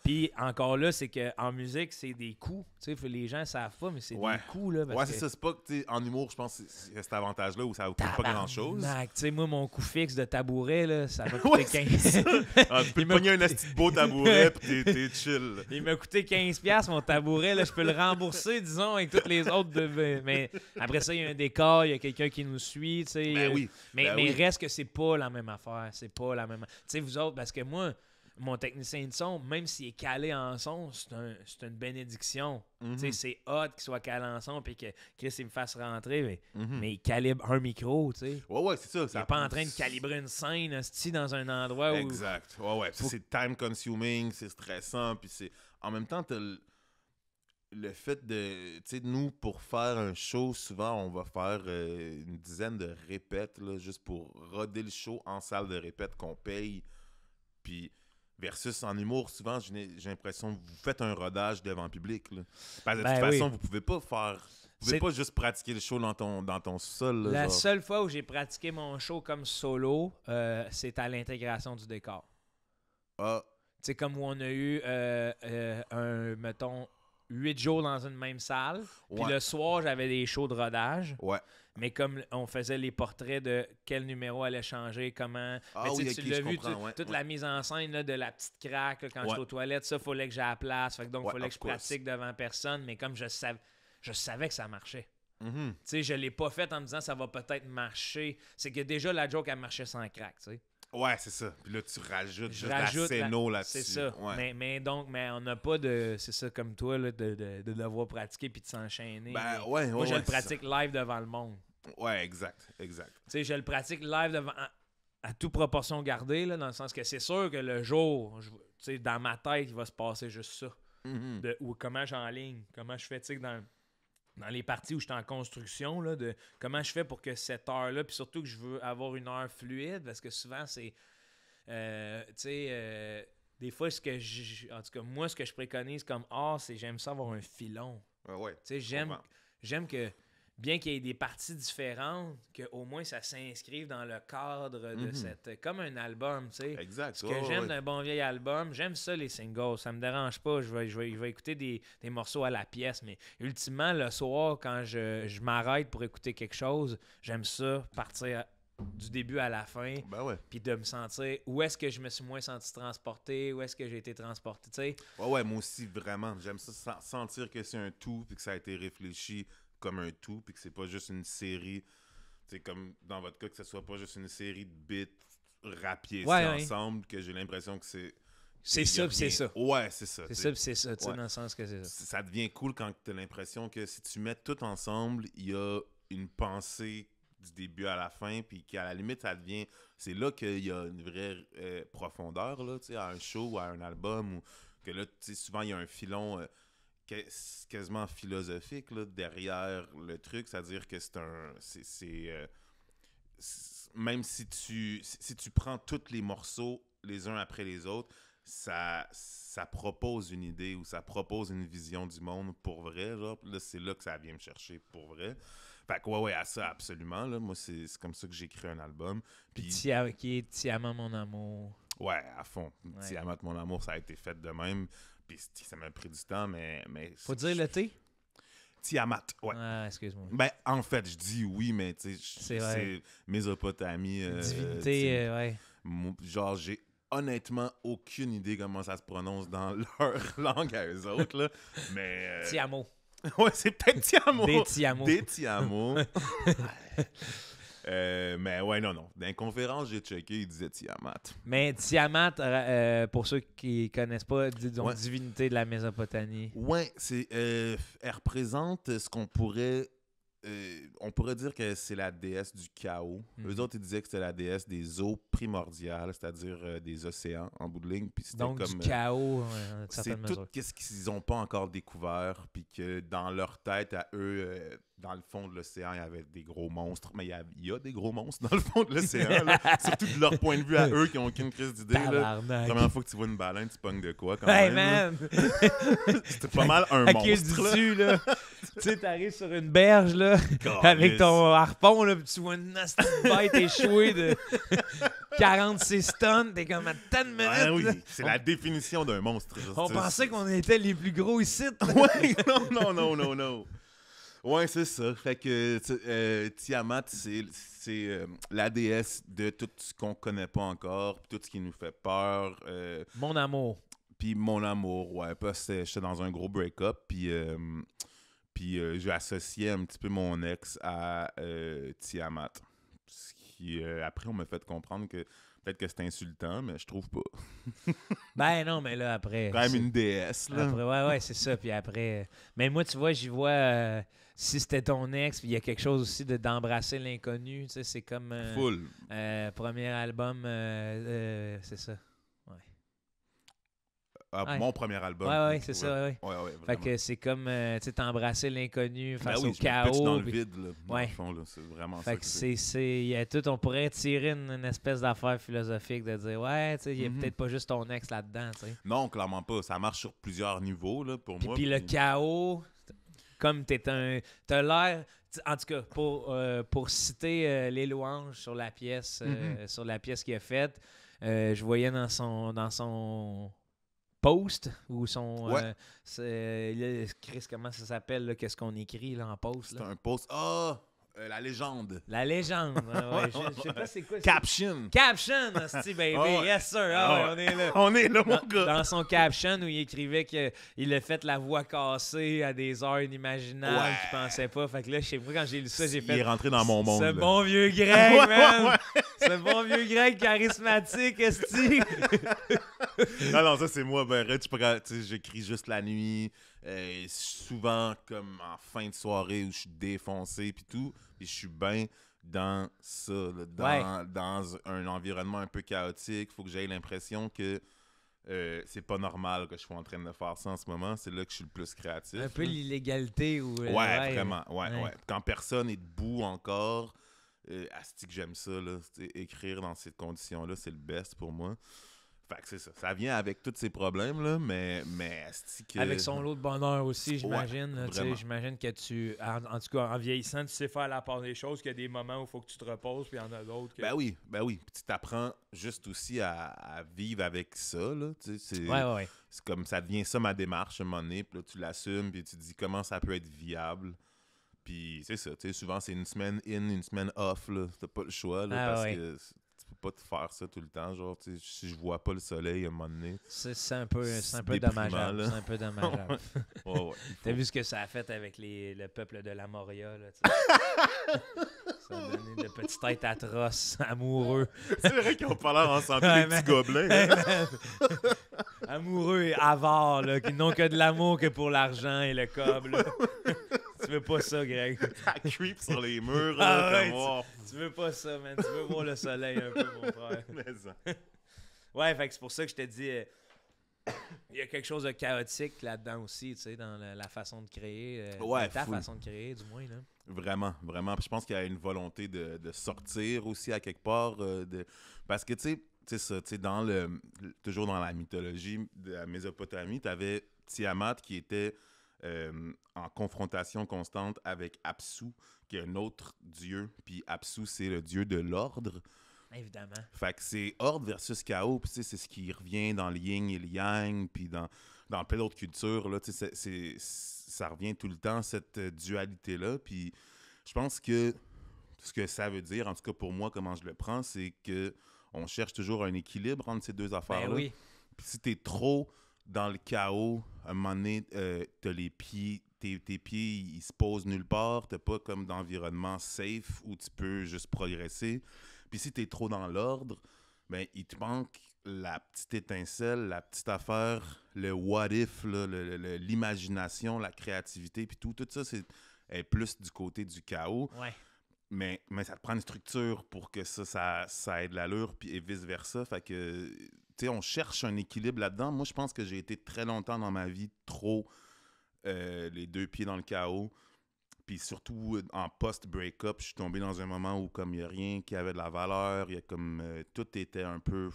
Puis encore là, c'est qu'en musique, c'est des coûts. Les gens ne savent pas, mais c'est des coûts. Là, c'est ça. C'est pas que en humour, je pense que c'est cet avantage-là où ça ne coûte pas grand-chose. Moi, mon coût fixe de tabouret, là, ça m'a coûté 15$. Tu peux pogner un asti de beau tabouret puis t'es chill. Il m'a coûté 15$ mon tabouret. Là, je peux le rembourser, disons, avec toutes les autres. Mais après ça, il y a un décor, il y a quelqu'un qui nous suit, tu sais. Mais reste que c'est pas la même affaire. C'est pas la même. Tu sais, vous autres, parce que moi, mon technicien de son, même s'il est calé en son, c'est une bénédiction. Tu sais, c'est hot qu'il soit calé en son puis que Chris il me fasse rentrer, mais il calibre un micro, tu sais. Ouais, c'est ça. Il n'est pas en train de calibrer une scène dans un endroit où. Exact. Ouais. C'est time consuming, c'est stressant, puis c'est. En même temps, le fait de... Tu sais, nous, pour faire un show, souvent, on va faire une dizaine de répètes, là, juste pour roder le show en salle de répète qu'on paye. Puis, versus en humour, souvent, j'ai l'impression que vous faites un rodage devant le public, là. Parce que de toute façon, vous pouvez pas faire... Vous pouvez pas juste pratiquer le show dans ton sol. Là, la genre. seule fois où j'ai pratiqué mon show comme solo, c'est à l'intégration du décor. Ah, Tu sais, comme où on a eu, mettons, 8 jours dans une même salle. Puis le soir, j'avais des shows de rodage. ouais. Mais comme on faisait les portraits de quel numéro allait changer, comment... Ah, mais oui, tu ok, l'as vu, toute ouais. la mise en scène là, de la petite craque là, quand j'étais aux toilettes, ça, il fallait que j'ai la place. Fait que donc, il fallait que je pratique devant personne. Mais comme je savais que ça marchait. Mm-hmm. Tu sais, je l'ai pas fait en me disant ça va peut-être marcher. C'est que déjà, la joke, elle marchait sans crack, tu sais. Ouais, c'est ça. Puis là, tu rajoutes juste la scéno là-dessus. C'est ça. Ouais. Mais on n'a pas de... C'est ça, comme toi, là, de devoir pratiquer puis de s'enchaîner. Ben, moi, je le pratique live devant le monde. Ouais, exact. Tu sais, je le pratique live devant... À toute proportion gardée, là, dans le sens que c'est sûr que le jour, tu sais, dans ma tête, il va se passer juste ça. Mm-hmm. Ou comment j'enligne, comment je fais, tu sais, dans les parties où je suis en construction, là, de comment je fais pour que cette heure-là, puis surtout que je veux avoir une heure fluide, parce que souvent, c'est, tu sais, des fois, en tout cas, moi, ce que je préconise comme art, c'est j'aime ça avoir un filon. Ouais. Tu sais, j'aime que, bien qu'il y ait des parties différentes, qu'au moins ça s'inscrive dans le cadre de cette... Comme un album, tu sais. Exact. Ce que j'aime d'un bon vieil album, j'aime ça, les singles. Ça me dérange pas. Je vais écouter des morceaux à la pièce, mais ultimement, le soir, quand je m'arrête pour écouter quelque chose, j'aime ça, partir du début à la fin, puis de me sentir où est-ce que je me suis moins senti transporté, où est-ce que j'ai été transporté, tu sais. Ouais, moi aussi, vraiment. J'aime ça, sentir que c'est un tout, puis que ça a été réfléchi comme un tout, puis que c'est pas juste une série, tu sais, comme dans votre cas, que ce soit pas juste une série de bits rapiés ensemble, que j'ai l'impression que c'est... C'est ça, puis c'est ça. Ouais, c'est ça. C'est ça, puis c'est ça, tu sais, dans le sens que c'est ça. Ça devient cool quand t'as l'impression que si tu mets tout ensemble, il y a une pensée du début à la fin, puis qu'à la limite, ça devient... C'est là qu'il y a une vraie profondeur, là, tu sais, à un show ou à un album, ou que là, tu sais, souvent, il y a un filon... quasiment philosophique là, derrière le truc, c'est-à-dire que même si tu prends tous les morceaux les uns après les autres, ça propose une idée ou ça propose une vision du monde pour vrai, genre. Là, c'est là que ça vient me chercher pour vrai. Fait que ouais, à ça, absolument. Là. Moi, c'est comme ça que j'écris un album. Puis qui est Tiamat, mon amour. Ouais, à fond. Ouais. Tiamat, mon amour, ça a été fait de même. Puis ça m'a pris du temps, mais faut dire le T? Tiamat, ouais. Ah, excuse-moi. Ben, en fait, je dis oui, mais tu sais, c'est Mésopotamie. Divinité, ouais. Genre, j'ai honnêtement aucune idée comment ça se prononce dans leur langue à eux autres, là. Mais... Tiamo. Ouais, c'est peut-être Tiamo. Des Tiamo. Des Tiamo. Mais ouais, non. Dans les conférences, j'ai checké, il disait Tiamat. Mais Tiamat, pour ceux qui connaissent pas, disons, divinité de la Mésopotamie. Ouais, elle représente ce qu'on pourrait... on pourrait dire que c'est la déesse du chaos. Eux autres, ils disaient que c'était la déesse des eaux primordiales, c'est-à-dire des océans, en bout de ligne. Puis donc, comme, du chaos, c'est tout ce qu'ils n'ont pas encore découvert, puis que dans leur tête, à eux, dans le fond de l'océan, il y avait des gros monstres. Mais il y a des gros monstres dans le fond de l'océan, surtout de leur point de vue à eux, qui n'ont aucune crise d'idée. La première fois que tu vois une baleine, tu pognes de quoi, quand même? Man! C'était pas mal un monstre, là. Dis-tu, là? Tu sais, t'arrives sur une berge, là, avec ton harpon, là, puis tu vois une nasty bête échouée de 46 tonnes, t'es comme à tant de minutes. Oui, là. c'est la définition d'un monstre. On pensait qu'on était les plus gros ici. Ouais, non. Ouais, c'est ça. Fait que Tiamat, c'est la déesse de tout ce qu'on connaît pas encore, tout ce qui nous fait peur. Mon amour. Puis mon amour, ouais. Parce que j'étais dans un gros break-up, puis j'ai associé un petit peu mon ex à Tiamat. Ce qui, après, on m'a fait comprendre que peut-être que c'est insultant, mais je trouve pas. Ben non, mais là, après... Quand même une déesse, là. Après, ouais, c'est ça. Puis après... Mais moi, tu vois, j'y vois... si c'était ton ex, puis il y a quelque chose aussi d'embrasser l'inconnu. Tu sais, c'est comme... Full. Premier album, c'est ça. Ouais. Ouais. Mon premier album. Ouais, c'est ça, ouais. Ouais, Fait vraiment. que c'est comme, tu sais, t'embrasser l'inconnu Ben face oui, au je me pitche chaos. dans le puis- vide, là, dans Ouais. le fond, là, c'est vraiment Fait ça que il y a tout, on pourrait tirer une espèce d'affaire philosophique de dire, ouais, tu sais, il y a peut-être pas juste ton ex là-dedans, tu sais. Non, clairement pas. Ça marche sur plusieurs niveaux, là, pour moi. Puis le chaos, comme t'as l'air, en tout cas, pour citer les louanges sur la pièce, qu'il a faite, je voyais dans son post ou son Ouais. Chris, comment ça s'appelle là, qu'est-ce qu'on écrit là en post C'est là? un post. La légende. La légende. Ouais. Je sais pas c'est quoi. Caption. Caption, esti, baby. Ouais. Yes, sir. Ah On est là. On est là, mon Dans, gars. dans son caption où il écrivait qu'il a fait la voix cassée à des heures inimaginables Ouais. qu'il pensait pas. Fait que là, je sais pas, quand j'ai lu ça, j'ai Il fait. est rentré dans mon monde. Ce là. bon vieux Greg, Ouais, man! ouais. Ce bon vieux Greg charismatique, esti! Non, ça, c'est moi. Ben, tu sais, j'écris juste la nuit. Souvent, comme en fin de soirée où je suis défoncé puis tout. Puis je suis bien dans ça. Là, dans un environnement un peu chaotique. Faut que j'aie l'impression que c'est pas normal que je sois en train de faire ça en ce moment. C'est là que je suis le plus créatif. Un peu là. l'illégalité ou. Vraiment. Ouais. Quand personne est debout encore, asti que j'aime ça. Là, écrire dans ces conditions-là, c'est le best pour moi. Fait que c'est ça. Ça vient avec tous ces problèmes-là, mais asti que... Avec son lot de bonheur aussi, j'imagine. Ouais, là, tu sais, vraiment. j'imagine que en tout cas, en vieillissant, tu sais faire la part des choses, qu'il y a des moments où il faut que tu te reposes, puis il y en a d'autres que... Ben oui. Puis tu t'apprends juste aussi à vivre avec ça, là. Tu sais, Ouais. c'est comme ça devient ça ma démarche à un moment donné, puis là, tu l'assumes, puis tu te dis comment ça peut être viable. Puis c'est ça, tu sais, souvent c'est une semaine in, une semaine off, là. T'as pas le choix, là, parce que tu peux pas te faire ça tout le temps, genre, tu sais, si je vois pas le soleil à un moment donné. C'est un peu déprimant, dommageable. là. C'est un peu dommageable. Ouais. T'as vu ce que ça a fait avec le peuple de la Moria, là, tu sais. Ça a donné de petites têtes atroces, amoureux. C'est vrai qu'ils ont pas l'air ensemble, Ouais, les man. petits gobelins. Hey, Hein? man. Amoureux et avares, là, qui n'ont que de l'amour que pour l'argent et le cob, là. Tu veux pas ça, Greg. Ça creep sur les murs, Ah là, ouais, comme, oh. Tu veux pas ça, man. Tu veux voir le soleil un peu, mon frère. Mais ça. Ouais, fait que c'est pour ça que je te dis... il y a quelque chose de chaotique là-dedans aussi, tu sais, dans la façon de créer. Ouais, ta full. façon de créer, du moins, là. Vraiment. Puis je pense qu'il y a une volonté de sortir aussi à quelque part. Parce que, tu sais ça, tu sais, toujours dans la mythologie de la Mésopotamie, tu avais Tiamat qui était en confrontation constante avec Apsu, qui est un autre dieu. Puis Apsu, c'est le dieu de l'ordre. Évidemment. Fait que c'est ordre versus chaos, puis tu sais, c'est ce qui revient dans le yin et le yang, puis dans plein d'autres cultures, là, tu sais, ça revient tout le temps, cette dualité-là, puis je pense que ce que ça veut dire, en tout cas pour moi, comment je le prends, c'est que on cherche toujours un équilibre entre ces deux affaires-là. Ben oui. Puis si t'es trop dans le chaos, à un moment donné, t'as les pieds... Tes pieds, ils se posent nulle part. T'as pas comme d'environnement safe où tu peux juste progresser. Puis si t'es trop dans l'ordre, ben il te manque la petite étincelle, la petite affaire, le what if, là, l'imagination, la créativité, puis tout ça, est plus du côté du chaos. Ouais. Mais ça te prend une structure pour que ça ait de l'allure, puis et vice-versa. Fait que, tu sais, on cherche un équilibre là-dedans. Moi, je pense que j'ai été très longtemps dans ma vie trop les deux pieds dans le chaos. Puis surtout, en post-breakup, je suis tombé dans un moment où comme il n'y a rien qui avait de la valeur, il y a comme tout était un peu...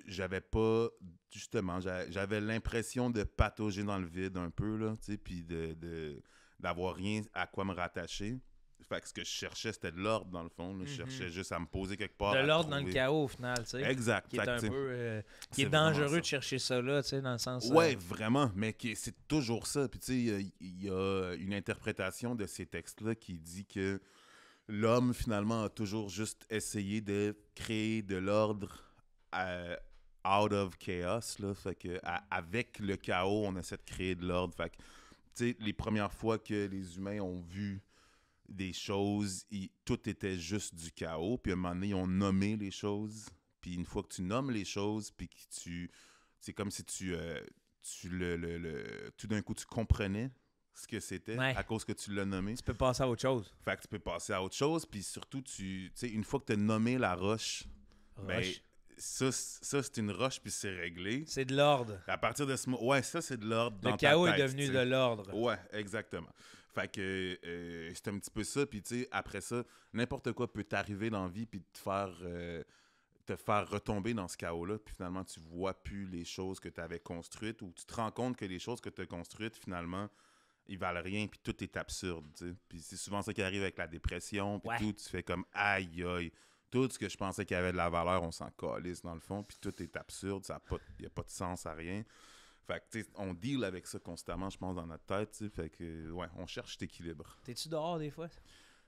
j'avais pas... Justement, j'avais l'impression de patauger dans le vide un peu, là, tu sais, puis d'avoir rien à quoi me rattacher. Fait que ce que je cherchais, c'était de l'ordre, dans le fond. Là. Je cherchais juste à me poser quelque part. De à l'ordre dans trouver. le chaos, au final, tu sais. Exact. Qui est Fait que, un tu sais, peu... qui c'est est vraiment dangereux ça. de chercher ça là, tu sais, dans le sens... Ouais, vraiment, mais c'est toujours ça. Puis tu sais, il y a une interprétation de ces textes-là qui dit que l'homme, finalement, a toujours juste essayé de créer de l'ordre out of chaos, là. Fait que avec le chaos, on essaie de créer de l'ordre. Fait que, tu sais, les premières fois que les humains ont vu des choses, tout était juste du chaos. Puis à un moment donné, ils ont nommé les choses. Puis une fois que tu nommes les choses, puis que c'est comme si tout d'un coup, tu comprenais ce que c'était à cause que tu l'as nommé. Tu peux passer à autre chose. Fait que tu peux passer à autre chose. Puis surtout, tu sais, une fois que tu as nommé la roche, ben, ça, c'est une roche, puis c'est réglé. C'est de l'ordre. À partir de ce moment... Ouais, ça, c'est de l'ordre dans Le ta chaos tête, est devenu t'sais. de l'ordre. Ouais, exactement. Fait que c'est un petit peu ça. Puis, tu sais, après ça, n'importe quoi peut t'arriver dans la vie puis te faire retomber dans ce chaos-là. Puis finalement, tu vois plus les choses que tu avais construites ou tu te rends compte que les choses que tu as construites, finalement, ils valent rien puis tout est absurde, tu sais. Puis c'est souvent ça qui arrive avec la dépression puis tout. Tu fais comme aïe aïe. Tout ce que je pensais qu'il y avait de la valeur, on s'en calisse dans le fond. Puis tout est absurde. Il n'y a pas de sens à rien. Fait que, tu sais, on deal avec ça constamment, je pense, dans notre tête, tu sais. Fait que, ouais, on cherche cet équilibre. T'es-tu dehors des fois?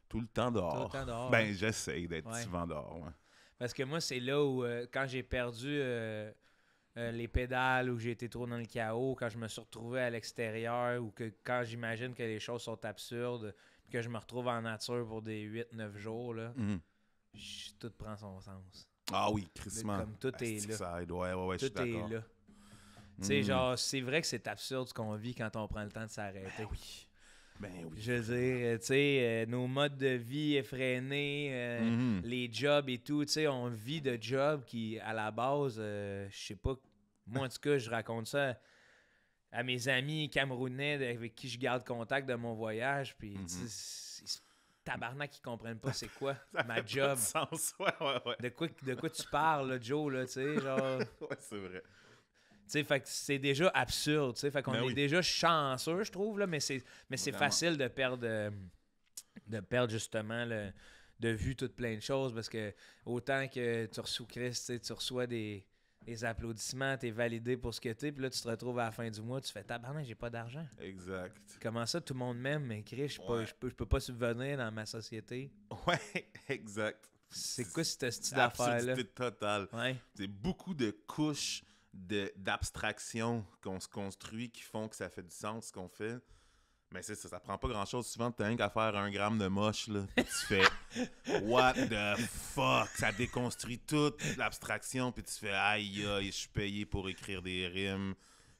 Tout le temps dehors. Tout le temps dehors. Ben, j'essaye d'être souvent dehors, ouais. Parce que moi, c'est là où, quand j'ai perdu les pédales, où j'ai été trop dans le chaos, quand je me suis retrouvé à l'extérieur, ou que quand j'imagine que les choses sont absurdes, puis que je me retrouve en nature pour des 8-9 jours, là, tout prend son sens. Ah oui, crissement. Comme tout est là. Ça aide. Ouais, je suis Tout est d'accord. là. Tu sais, genre, c'est vrai que c'est absurde ce qu'on vit quand on prend le temps de s'arrêter. Ben oui. Je veux dire, tu sais, nos modes de vie effrénés, les jobs et tout, tu sais, on vit de jobs qui, à la base, je sais pas, moi en tout cas, je raconte ça à mes amis camerounais avec qui je garde contact de mon voyage, puis tu sais, tabarnak, ils comprennent pas c'est quoi ma job. Ça fait pas de sens. Ouais. De quoi tu parles, là, Joe, là, tu sais, genre... Ouais, c'est vrai. Tu sais, fait que c'est déjà absurde, tu sais, fait qu'on est déjà chanceux, je trouve, là, mais c'est facile de perdre justement de vue toutes plein de choses, parce que autant que tu reçois Christ, tu reçois des applaudissements, t'es validé pour ce que t'es, puis là, tu te retrouves à la fin du mois, tu fais « Tabarnak, j'ai pas d'argent. » Exact. Comment ça, tout le monde m'aime, mais Christ, je peux pas subvenir dans ma société. Ouais, exact. C'est quoi cette style d'affaires-là? Absurdité totale. Ouais. C'est beaucoup de couches d'abstraction qu'on se construit qui font que ça fait du sens ce qu'on fait. Mais c'est ça prend pas grand-chose. Souvent, t'as rien qu'à faire 1 gramme de moche, là. Puis tu fais « What the fuck? » Ça déconstruit toute l'abstraction, puis tu fais « Aïe, aïe, je suis payé pour écrire des rimes. »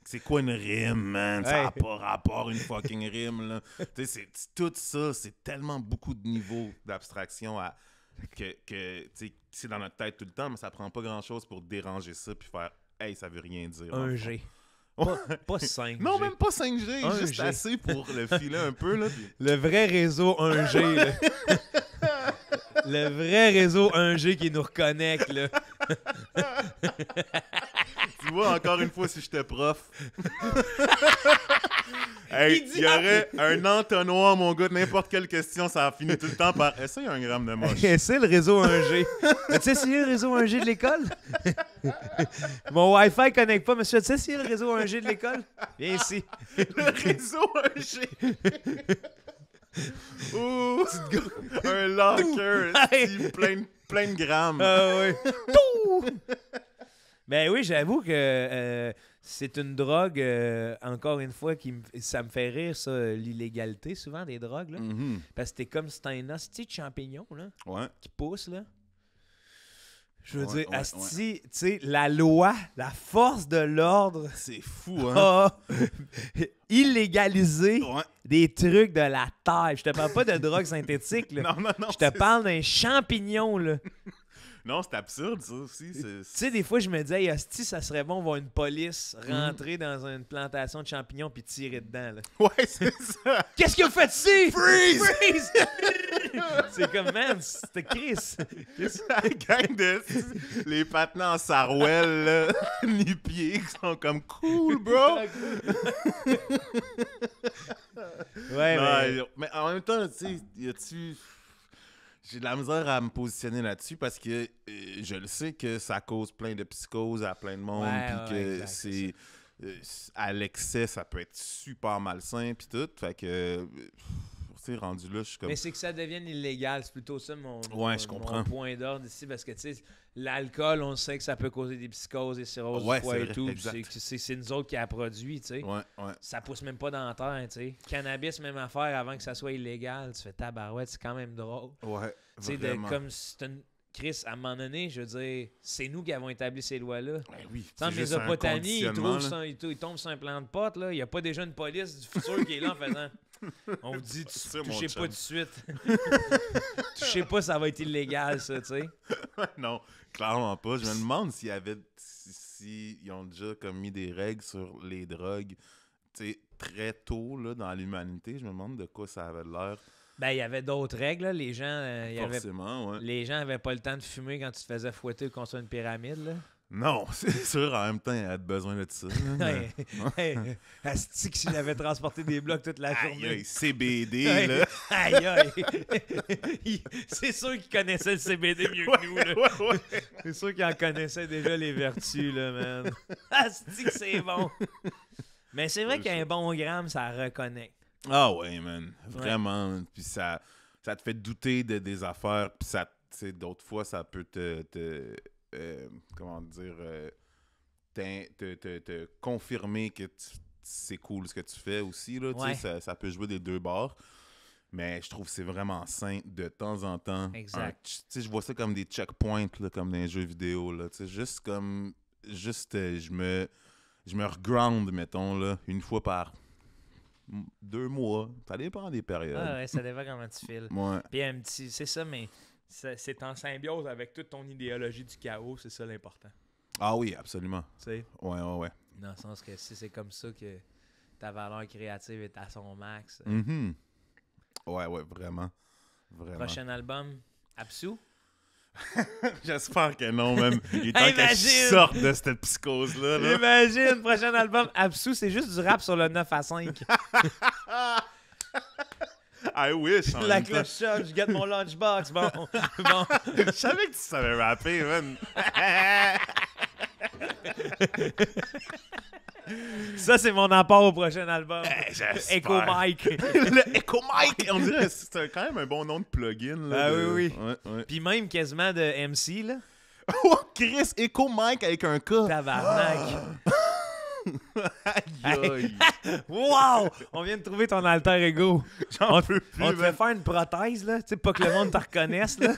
C'est quoi une rime, man? Ça n'a pas rapport une fucking rime, là. Tu sais, tout ça, c'est tellement beaucoup de niveaux d'abstraction que c'est dans notre tête tout le temps, mais ça prend pas grand-chose pour déranger ça puis faire « Hey, ça veut rien dire. » 1G. Pas 5G. Non, même pas 5G, 1G. juste assez pour le filer un peu, là. Le vrai réseau 1G, là. Le vrai réseau 1G qui nous reconnecte, là. Tu vois, encore une fois, si j'étais prof. Hey, il y aurait un entonnoir, mon gars, de n'importe quelle question, ça finit tout le temps par « Essaye 1 gramme de moche. » C'est le réseau 1G. As-tu essayé le réseau 1G de l'école? Mon Wi-Fi connecte pas, monsieur. As-tu essayé le réseau 1G de l'école? Viens ici. Le réseau 1G. Ouh, un locker, plein de grammes. Ah oui. Ben oui, j'avoue que c'est une drogue, encore une fois, ça me fait rire, ça, l'illégalité, souvent, des drogues, là. Parce que t'es comme si t'as un hostie de champignon, là, qui pousse, là. Je veux dire, asti, tu sais, la loi, la force de l'ordre... C'est fou, hein? Illégaliser des trucs de la terre. Je te parle pas de drogue synthétique, là. Non. Je te parle d'un champignon, là. Non, c'est absurde, ça aussi. Tu sais, des fois, je me disais, hey, asti, ça serait bon voir une police rentrer dans une plantation de champignons puis tirer dedans, là. Ouais, c'est ça. Qu'est-ce que vous faites ici? Freeze! C'est comme, man, c'était Chris. La gang de... Les patinants en sarouel, là, nu-pieds, qui sont comme cool, bro! Ouais, mais en même temps, tu sais, j'ai de la misère à me positionner là-dessus parce que je le sais que ça cause plein de psychoses à plein de monde, puis que c'est à l'excès, ça peut être super malsain, puis tout. Fait que, tu sais, rendu là, je suis comme... Mais c'est que ça devienne illégal, c'est plutôt ça mon point d'ordre ici, parce que, tu sais, l'alcool, on sait que ça peut causer des psychoses, des cirrhoses du foie et tout. C'est nous autres qui a produit, tu sais. Ouais. Ça pousse même pas dans la terre, tu sais. Cannabis, même affaire, avant que ça soit illégal. Tu fais tabarouette, c'est quand même drôle. Ouais, tu sais, comme c'est une... Chris, à un moment donné, je veux dire, c'est nous qui avons établi ces lois-là. Ben oui. En Mésopotamie, ils tombent sur un plan de potes, là. Il n'y a pas déjà une police du futur qui est là en faisant On vous dit, C'est mon touchez pas chum. tout de suite. Touchez pas, ça va être illégal, ça, tu sais. Non, clairement pas. Je me demande s'il y avait... Si ils ont déjà comme mis des règles sur les drogues, tu sais, très tôt, là, dans l'humanité. Je me demande de quoi ça avait l'air. Ben, il y avait d'autres règles, là. Les gens, Forcément, ouais. les gens avaient pas le temps de fumer quand tu te faisais fouetter ou construire une pyramide, là. Non, c'est sûr, en même temps, il y a besoin de ça. Là, mais... Asti que s'il avait transporté des blocs toute la Aïe, journée. aïe, CBD, là. Aïe, aïe. C'est sûr qu'il connaissait le CBD mieux que nous, là. Ouais. C'est sûr qu'il en connaissait déjà les vertus, là, man. Asti que c'est bon. Mais c'est vrai qu'un bon gramme, ça reconnecte. Ah ouais, man. Vraiment. Puis ça te fait douter de des affaires. Puis ça, tu sais, d'autres fois, ça peut comment dire, te confirmer que c'est cool ce que tu fais aussi, là, Ouais. tu sais, ça peut jouer des deux bords, mais je trouve que c'est vraiment sain de temps en temps. Exact. Tu sais, je vois ça comme des checkpoints, là, comme dans les jeux vidéo, là, tu sais, je me reground, mettons, là, une fois par 2 mois, ça dépend des périodes. Ah ouais, ça dépend comment tu files. Ouais. Puis un petit, c'est ça, mais c'est en symbiose avec toute ton idéologie du chaos, c'est ça l'important. Ah oui, absolument. Tu sais, Ouais. dans le sens que si c'est comme ça que ta valeur créative est à son max. Mhm. Ouais, vraiment. Prochain album, Absu? J'espère que non, même. Il est temps que je Imagine! sorte de cette psychose-là. Là. Imagine, prochain album, Absu, c'est juste du rap sur le 9 à 5. I wish. en La même temps. cloche sonne, je get mon lunchbox. Bon. Je savais que tu savais rapper, man. Ça, c'est mon apport au prochain album. j'espère. Echo Mike. Le Echo Mike! On dirait que c'est quand même un bon nom de plugin. Là, Ah de... oui. Ouais. Puis même quasiment de MC, là. Oh, Chris! Echo Mike avec un K! Tabarnak. Aïe, aïe. Wow! On vient de trouver ton alter ego. J'en peux plus, On te fait man. faire une prothèse, là. Tu sais, pas que le monde te reconnaisse, là.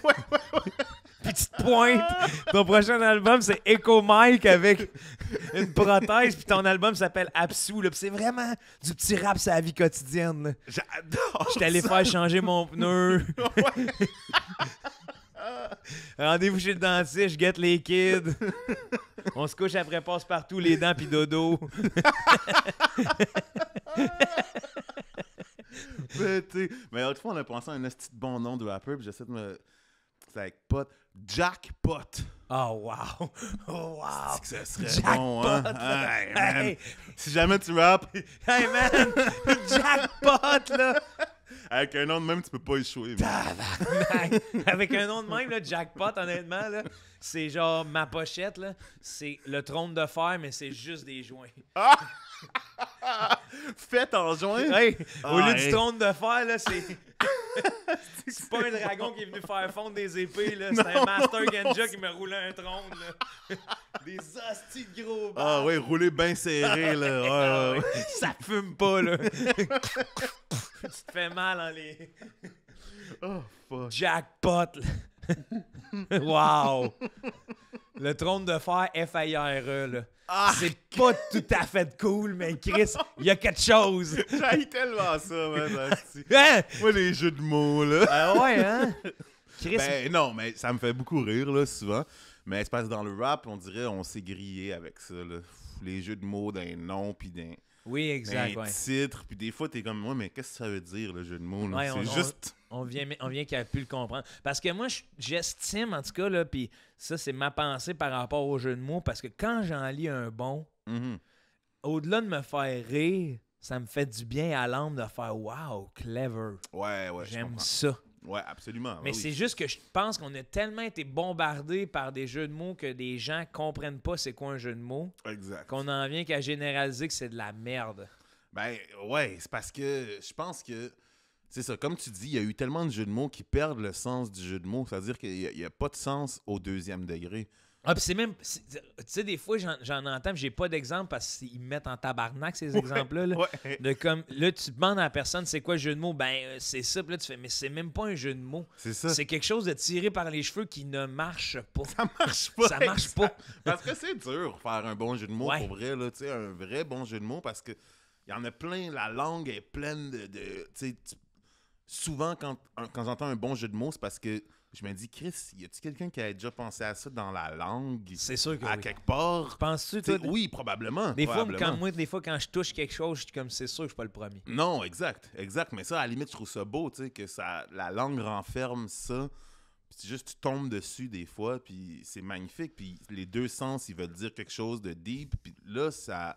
Puis tu te pointes. Ton prochain album, c'est Echo Mike avec une prothèse. Puis ton album s'appelle Absu, là. Puis c'est vraiment du petit rap sur la vie quotidienne, là. J'adore J'étais allé ça. faire changer mon pneu. Rendez-vous chez le dentiste, je guette les kids. On se couche après passe-partout, les dents puis dodo. Mais l'autre fois, on a pensé à un petit bon nom de rappeur, puis j'essaie de me... C'est avec Pot. Jackpot. Oh, wow! Oh, wow! C'est que ça serait Jackpot, bon, hein? là. Hey, man. Hey. Si jamais tu rappes, Hey, man! Jackpot, là! avec un nom de même, tu peux pas échouer. man. Tabarnak. Avec un nom de même, là, Jackpot, honnêtement, là, c'est genre ma pochette, là, c'est le trône de fer, mais c'est juste des joints. Fait en joint. Hey, au lieu du hey. trône de fer, là, c'est... c'est pas un dragon qui est venu faire fondre des épées, là. C'est un Master Genja qui me roulait un trône, là. Des hosties de gros Ah barres. ouais, rouler bien serré, là. Ah Ouais, ouais. ouais. Ça fume pas, là. Tu te fais mal en les... Oh, fuck. Jackpot, là. Wow! Le trône de fer FIRE, là. Ah, C'est pas tout à fait cool, mais Chris, il y a quelque chose. j'haïs tellement ça, man. hostie. Hein? Moi, les jeux de mots, là. Ah ouais, hein? Chris, Ben non, mais ça me fait beaucoup rire, là, souvent. Mais c'est parce que dans le rap, on dirait on s'est grillé avec ça, là. Les jeux de mots d'un nom, puis d'un oui, exact, ouais. titre. Puis des fois, t'es comme, moi, mais qu'est-ce que ça veut dire, le jeu de mots, là? Ouais, c'est on- juste... On vient qu'à pu le comprendre. Parce que moi, j'estime, en tout cas, là, puis ça, c'est ma pensée par rapport au jeu de mots, parce que quand j'en lis un bon, Mhm. au-delà de me faire rire, ça me fait du bien à l'âme de faire « Wow, clever! Ouais, je J'aime comprends. ça! » Ouais, absolument. Mais oui. c'est juste que je pense qu'on a tellement été bombardés par des jeux de mots que des gens comprennent pas c'est quoi un jeu de mots, Exact. qu'on en vient qu'à généraliser que c'est de la merde. Ben, ouais, c'est parce que je pense que... C'est ça, comme tu dis, il y a eu tellement de jeux de mots qui perdent le sens du jeu de mots. C'est-à-dire qu'il n'y a pas de sens au deuxième degré. Ah, puis c'est même... Tu sais, des fois, j'en entends, puis j'ai pas d'exemple parce qu'ils me mettent en tabarnak, ces exemples-là. Là. Ouais. De comme, là, tu demandes à la personne c'est quoi le jeu de mots, c'est ça, puis là, tu fais, mais c'est même pas un jeu de mots. C'est ça. C'est quelque chose de tiré par les cheveux qui ne marche pas. Ça marche pas. Ça marche exact. pas. Parce que c'est dur faire un bon jeu de mots Ouais. pour vrai, là, tu sais, un vrai bon jeu de mots parce que y en a plein, la langue est pleine de tu sais, souvent, quand j'entends un bon jeu de mots, c'est parce que je me dis, Chris, y a-tu quelqu'un qui a déjà pensé à ça dans la langue? C'est sûr que à oui. quelque part? Penses-tu, T'sais, toi? oui, probablement. Des fois, probablement. des fois, quand je touche quelque chose, je suis comme, c'est sûr que je suis pas le premier. Non, exact. Mais ça, à la limite, je trouve ça beau, tu sais, que la langue renferme ça. Puis c'est juste, tu tombes dessus des fois, puis c'est magnifique. Puis les deux sens, ils veulent dire quelque chose de deep. Puis là, ça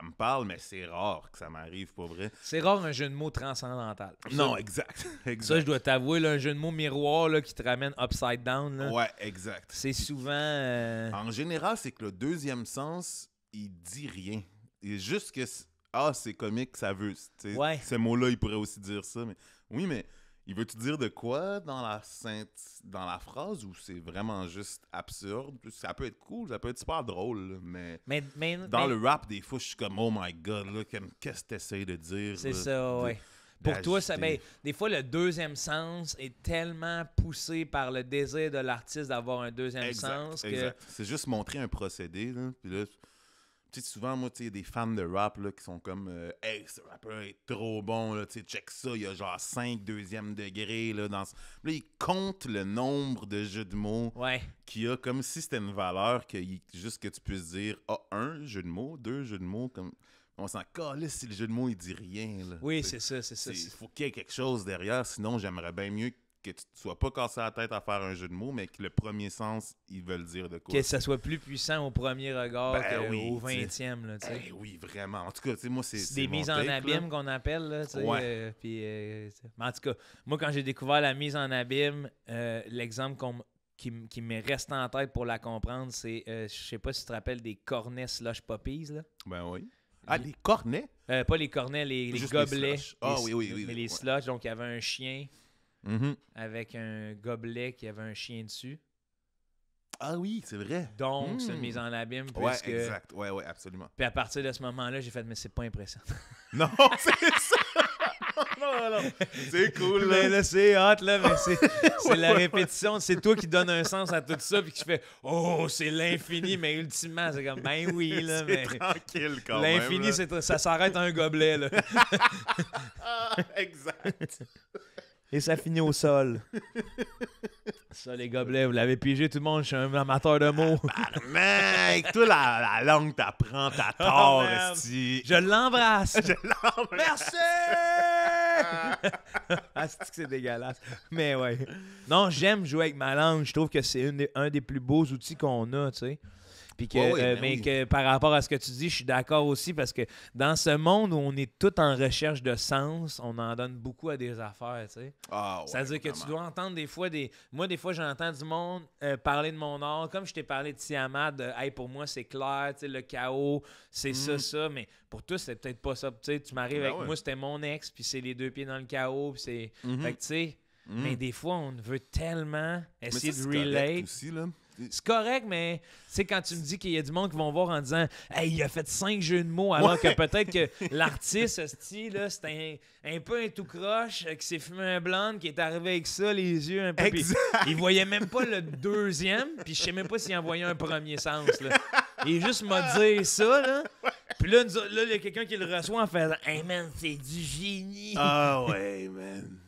me parle, mais c'est rare que ça m'arrive, pas vrai. C'est rare un jeu de mots transcendantal. Non, exact. Ça, je dois t'avouer, là, un jeu de mots miroir là, qui te ramène upside down. Là, Ouais, exact. c'est souvent... En général, c'est que le deuxième sens, il dit rien. Il est juste que c'est comique, ça veut. Ouais. Ce mot-là, il pourrait aussi dire ça. Mais oui, mais il veut-tu dire de quoi dans la phrase ou c'est vraiment juste absurde? Ça peut être cool, ça peut être super drôle, là, mais dans le rap, des fois, je suis comme, oh my god, là, qu'est-ce que t'essayes de dire? C'est là, ça, ouais. Pour toi, ça, des fois, le deuxième sens est tellement poussé par le désir de l'artiste d'avoir un deuxième sens que... Exact. C'est juste montrer un procédé, là, puis là... Tu sais, souvent, moi, tu sais, il y a des fans de rap là, qui sont comme hey, ce rappeur est trop bon, là, tu sais, check ça, il y a genre 5 deuxième degrés, là, dans ce... Là, ils comptent le nombre de jeux de mots qu'il y a, comme si c'était une valeur, juste que tu puisses dire, un jeu de mots, 2 jeux de mots, comme... On s'en calisse si le jeu de mots, il dit rien, là. Oui, c'est ça. Il faut qu'il y ait quelque chose derrière, sinon, j'aimerais bien mieux que tu ne sois pas cassé la tête à faire un jeu de mots, mais que le premier sens, ils veulent dire de quoi. Que ça soit plus puissant au premier regard qu'au 20e. Là, oui, vraiment. En tout cas, moi, c'est des mises en abîme qu'on appelle. Là, mais en tout cas, moi, quand j'ai découvert la mise en abîme, l'exemple qui me reste en tête pour la comprendre, c'est, je sais pas si tu te rappelles des cornets slush poppies. Là. Ben oui. Ah, des cornets? Pas les cornets, les gobelets. Oui. Mais les slush, donc il y avait un chien. Avec un gobelet qui avait un chien dessus. Ah oui, c'est vrai. Donc, c'est une mise en abîme. Puisque... Ouais, exact. Ouais, absolument. Puis à partir de ce moment-là, j'ai fait, mais c'est pas impressionnant. Non, c'est ça! non. C'est cool, là. Mais là, c'est hot, là, mais c'est la répétition. C'est toi qui donne un sens à tout ça, puis qui fais « Oh, c'est l'infini! » Mais ultimement, c'est comme « Ben oui, là. » C'est tranquille, quand même. L'infini, ça s'arrête à un gobelet, là. Exact. Et ça finit au sol. Ça, les gobelets, vous l'avez pigé, tout le monde. Je suis un amateur de mots. Mec, toi, la langue t'apprends, t'as tort, esti. Je l'embrasse. Merci! C'est dégueulasse. Mais ouais. Non, j'aime jouer avec ma langue. Je trouve que c'est un des plus beaux outils qu'on a, tu sais. Puis que par rapport à ce que tu dis, je suis d'accord aussi parce que dans ce monde où on est tout en recherche de sens, on en donne beaucoup à des affaires, tu sais. C'est-à-dire que tu dois entendre des fois Moi, des fois, j'entends du monde parler de mon art. Comme je t'ai parlé de Tiamat, hey, pour moi, c'est clair, tu sais, le chaos, c'est ça. Mais pour toi, c'est peut-être pas ça. Tu sais, tu m'arrives avec moi, c'était mon ex, puis c'est les deux pieds dans le chaos, puis c'est... Fait que, tu sais... Mais des fois, on veut tellement essayer de relate. Aussi, là. C'est correct, mais tu sais, quand tu me dis qu'il y a du monde qui vont voir en disant « Hey, il a fait 5 jeux de mots », alors que peut-être que l'artiste, c'était un peu un tout croche, qui s'est fumé un blonde, qui est arrivé avec ça, les yeux un peu... Il voyait même pas le deuxième, puis je sais même pas s'il en voyait un premier sens, là. Il juste m'a dit ça, là. Puis là, il y a quelqu'un qui le reçoit en faisant « Hey man, c'est du génie! » Ah ouais, man.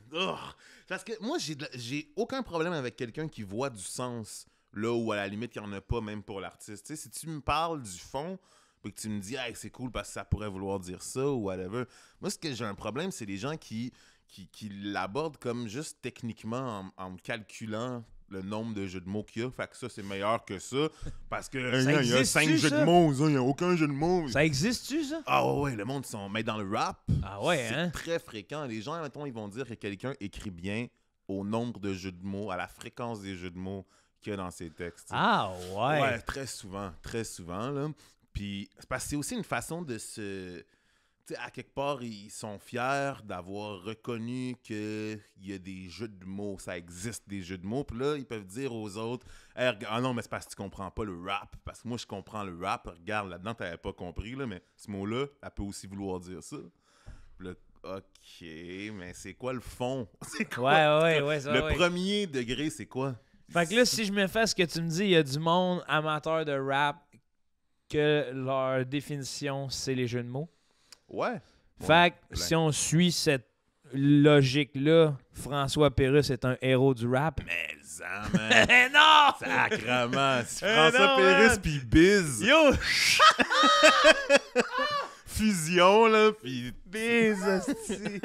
Parce que moi, j'ai aucun problème avec quelqu'un qui voit du sens là où, à la limite, il n'y en a pas même pour l'artiste. Tu sais, si tu me parles du fond et que tu me dis « Hey, c'est cool parce que ça pourrait vouloir dire ça » ou whatever. Moi, ce que j'ai un problème, c'est les gens qui l'abordent comme juste techniquement en calculant le nombre de jeux de mots qu'il y a. Fait que ça, c'est meilleur que ça. Parce que il y a 5 jeux de mots, il n'y a aucun jeu de mots. Ça existe-tu, ça? Ah ouais, le monde sont... Mais dans le rap, c'est très fréquent. Les gens, mettons, ils vont dire que quelqu'un écrit bien au nombre de jeux de mots, à la fréquence des jeux de mots qu'il y a dans ses textes. Ah ouais? Ouais, très souvent, là. Puis, parce que c'est aussi une façon de se... Tu sais, à quelque part, ils sont fiers d'avoir reconnu qu'il y a des jeux de mots, ça existe des jeux de mots. Puis là, ils peuvent dire aux autres hey, « Ah non, mais c'est parce que tu comprends pas le rap. Parce que moi, je comprends le rap. Regarde, là-dedans, t'avais pas compris, là, mais ce mot-là, elle peut aussi vouloir dire ça. » Puis là, OK, mais c'est quoi le fond? C'est quoi? Ouais, le premier degré, c'est quoi? Fait que là, si je me fais ce que tu me dis, il y a du monde amateur de rap que leur définition, c'est les jeux de mots. Ouais. Fait que plein. si on suit cette logique-là, François Pérusse est un héros du rap. Mais man. Non! Sacrement. François non, Pérusse man. pis Biz. Yo! Fusion, là, pis... Biz, hostie.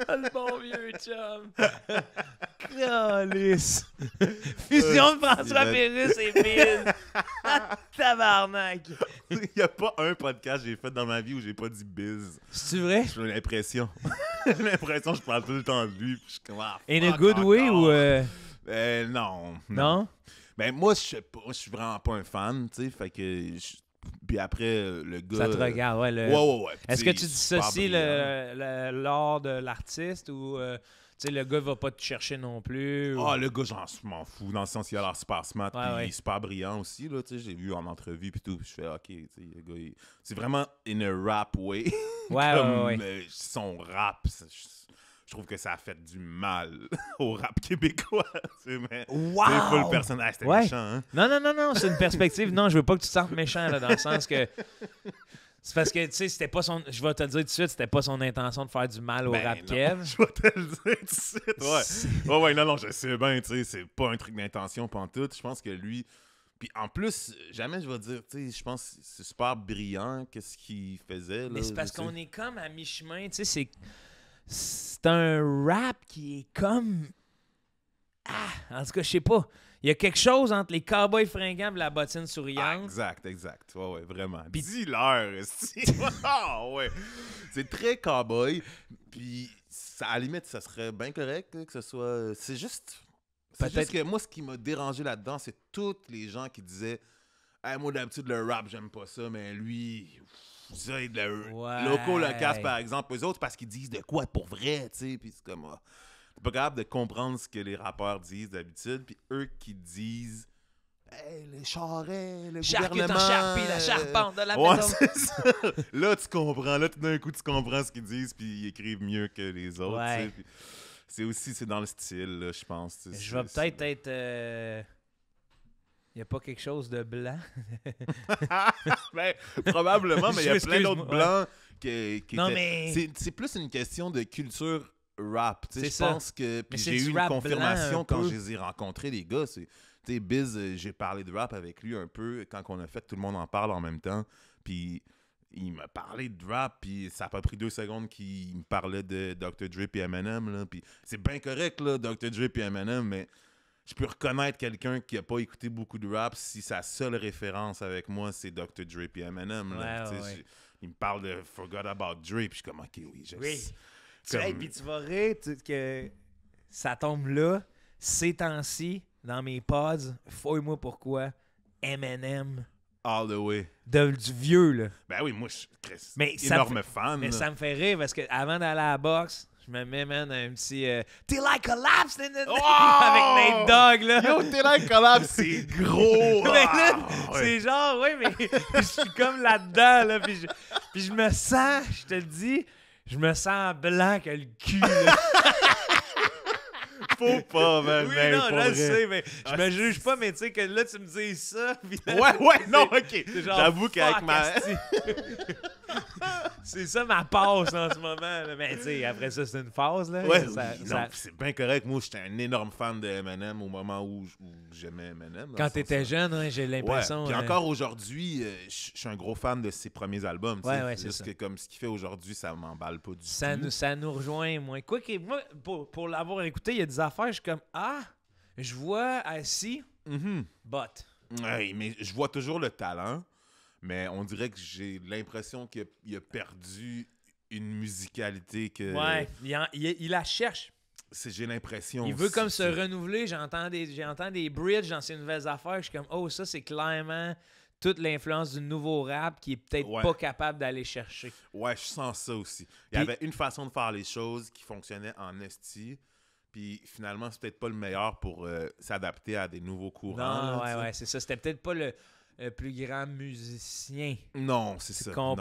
Ah, le bon vieux chum. Calice. Fusion de François Pérusse et Biz. Tabarnak. Il n'y a pas un podcast que j'ai fait dans ma vie où j'ai pas dit Biz. C'est-tu vrai? J'ai l'impression. J'ai l'impression que je parle tout le temps de lui. Puis je suis comme, In a good way ou... Non. Non? Ben moi, je sais pas. Je suis vraiment pas un fan, tu sais. Fait que... Puis après, le gars... Ça te regarde, ouais. Ouais. Est-ce que Puis tu c'est super dissocies brillant. l'art de l'artiste ou tu sais, le gars va pas te chercher non plus? Ou... Ah, le gars, m'en fous. Dans le sens, il a l'air super smart. Ouais, Puis ouais. il est super brillant aussi, là. Tu sais, j'ai vu en entrevue, puis tout. Puis je fais, OK, tu sais, le gars, c'est vraiment in a rap way. Ouais, Comme ouais. son rap, je trouve que ça a fait du mal au rap québécois. Tu sais, mais Wow! c'est pas le personnage, c'était Ouais. méchant, hein? Non, c'est une perspective. Non, je veux pas que tu te sentes méchant, là, dans le sens que... C'est parce que, tu sais, c'était pas son... Je vais te le dire tout de suite, c'était pas son intention de faire du mal au rap non, Kev. je vais te le dire tout de suite, ouais. Non, je sais bien, tu sais, c'est pas un truc d'intention pantoute. Je pense que lui... Puis en plus, jamais je vais dire, tu sais, je pense que c'est super brillant, qu'est-ce qu'il faisait, là. Mais c'est parce je sais. qu'on est comme à mi-chemin, tu sais, c'est un rap qui est comme... Ah, en tout cas, je sais pas. Il y a quelque chose entre les cowboys fringants et la bottine souriante. Exact. Ouais, vraiment. Dis-leur, esti. Ah, ouais. C'est très cowboy. Puis, à la limite, ça serait bien correct là, que ce soit... C'est juste que moi, ce qui m'a dérangé là-dedans, c'est tous les gens qui disaient hey, moi, d'habitude, le rap, j'aime pas ça, mais lui... Ça, Ouais. Loco Locasse, par exemple, eux autres, parce qu'ils disent de quoi pour vrai, tu sais. Puis c'est comme... T'es pas capable de comprendre ce que les rappeurs disent d'habitude, puis eux qui disent hey, les charrets, le gouvernement... ton charpie, la charpente de la ouais, maison. c'est ça. Là, tu comprends. Là, tout d'un coup, tu comprends ce qu'ils disent, puis ils écrivent mieux que les autres. Ouais. Puis c'est dans le style, là, je pense. Je vais peut-être être... Il n'y a pas quelque chose de blanc? Ben, probablement, mais il y a plein d'autres blancs qui non, étaient... mais... C'est plus une question de culture rap. C'est Je ça. pense que... Puis Mais j'ai c'est eu du une rap confirmation blanc, un quand peu. je les ai rencontrés, les gars. Tu sais, Biz, j'ai parlé de rap avec lui un peu quand on a fait Tout le monde en parle en même temps. Puis il m'a parlé de rap, puis ça a pas pris 2 secondes qu'il me parlait de Dr. Dre et Eminem. Là, puis c'est bien correct, là, Dr. Dre et Eminem, mais je peux reconnaître quelqu'un qui a pas écouté beaucoup de rap si sa seule référence avec moi, c'est Dr. Dre et Eminem. Là. Ouais. Il me parle de Forgot About Dre, puis je suis comme, OK, oui, je Oui. sais. Hey, puis tu vas rire que ça tombe là, ces temps-ci, dans mes pods, fouille-moi pourquoi, Eminem, All the way. du vieux, là. Ben oui, moi, je suis Mais ça énorme fan. Mais là. ça me fait rire parce que avant d'aller à la boxe, je me mets, man, un petit... T'es like collapse in the... Oh! avec Nate Dogg, là. Yo, t'es là, collab, c'est gros! Mais là, Ah, ouais. c'est genre, oui, mais je suis comme là-dedans, là, puis je me sens, je te le dis, je me sens blanc que le cul, là. Faut pas, man. Oui, mais non, pour je le vrai. sais, mais je Ah, me juge pas, mais tu sais, que là, tu me dis ça, puis là, Ouais, non, ok. c'est genre, J'avoue qu'avec fuck, ma... asti. C'est ça ma passe en ce moment, là. Mais tu sais, après ça, c'est une phase, là. Ouais, Ça- oui, ça- non, c'est bien correct. Moi, j'étais un énorme fan de Eminem au moment où j'aimais Eminem. dans Quand le t'étais sens- jeune, hein, j'ai Ouais, l'impression... puis encore aujourd'hui, je suis un gros fan de ses premiers albums. tu sais. Ouais, c'est Juste ça. que comme ce qu'il fait aujourd'hui, ça m'emballe pas du Ça tout. nous rejoint, moi. Quoi que moi, pour l'avoir écouté, il y a des affaires, je suis comme, je vois assis, Mhm. but. Ouais, mais je vois toujours le talent, mais on dirait que j'ai l'impression qu'il a perdu une musicalité que... Ouais, il la cherche. J'ai l'impression Il veut aussi, comme se tu sais. renouveler. J'entends des bridges dans ses nouvelles affaires. Je suis comme, oh, ça, c'est clairement toute l'influence du nouveau rap qui est peut-être Ouais. pas capable d'aller chercher. Ouais, je sens ça aussi. Il y avait une façon de faire les choses qui fonctionnait en esti, puis finalement, c'est peut-être pas le meilleur pour s'adapter à des nouveaux courants. Non, là, tu sais. ouais, c'est ça. C'était peut-être pas le plus grand musicien. Non, c'est ça. Non.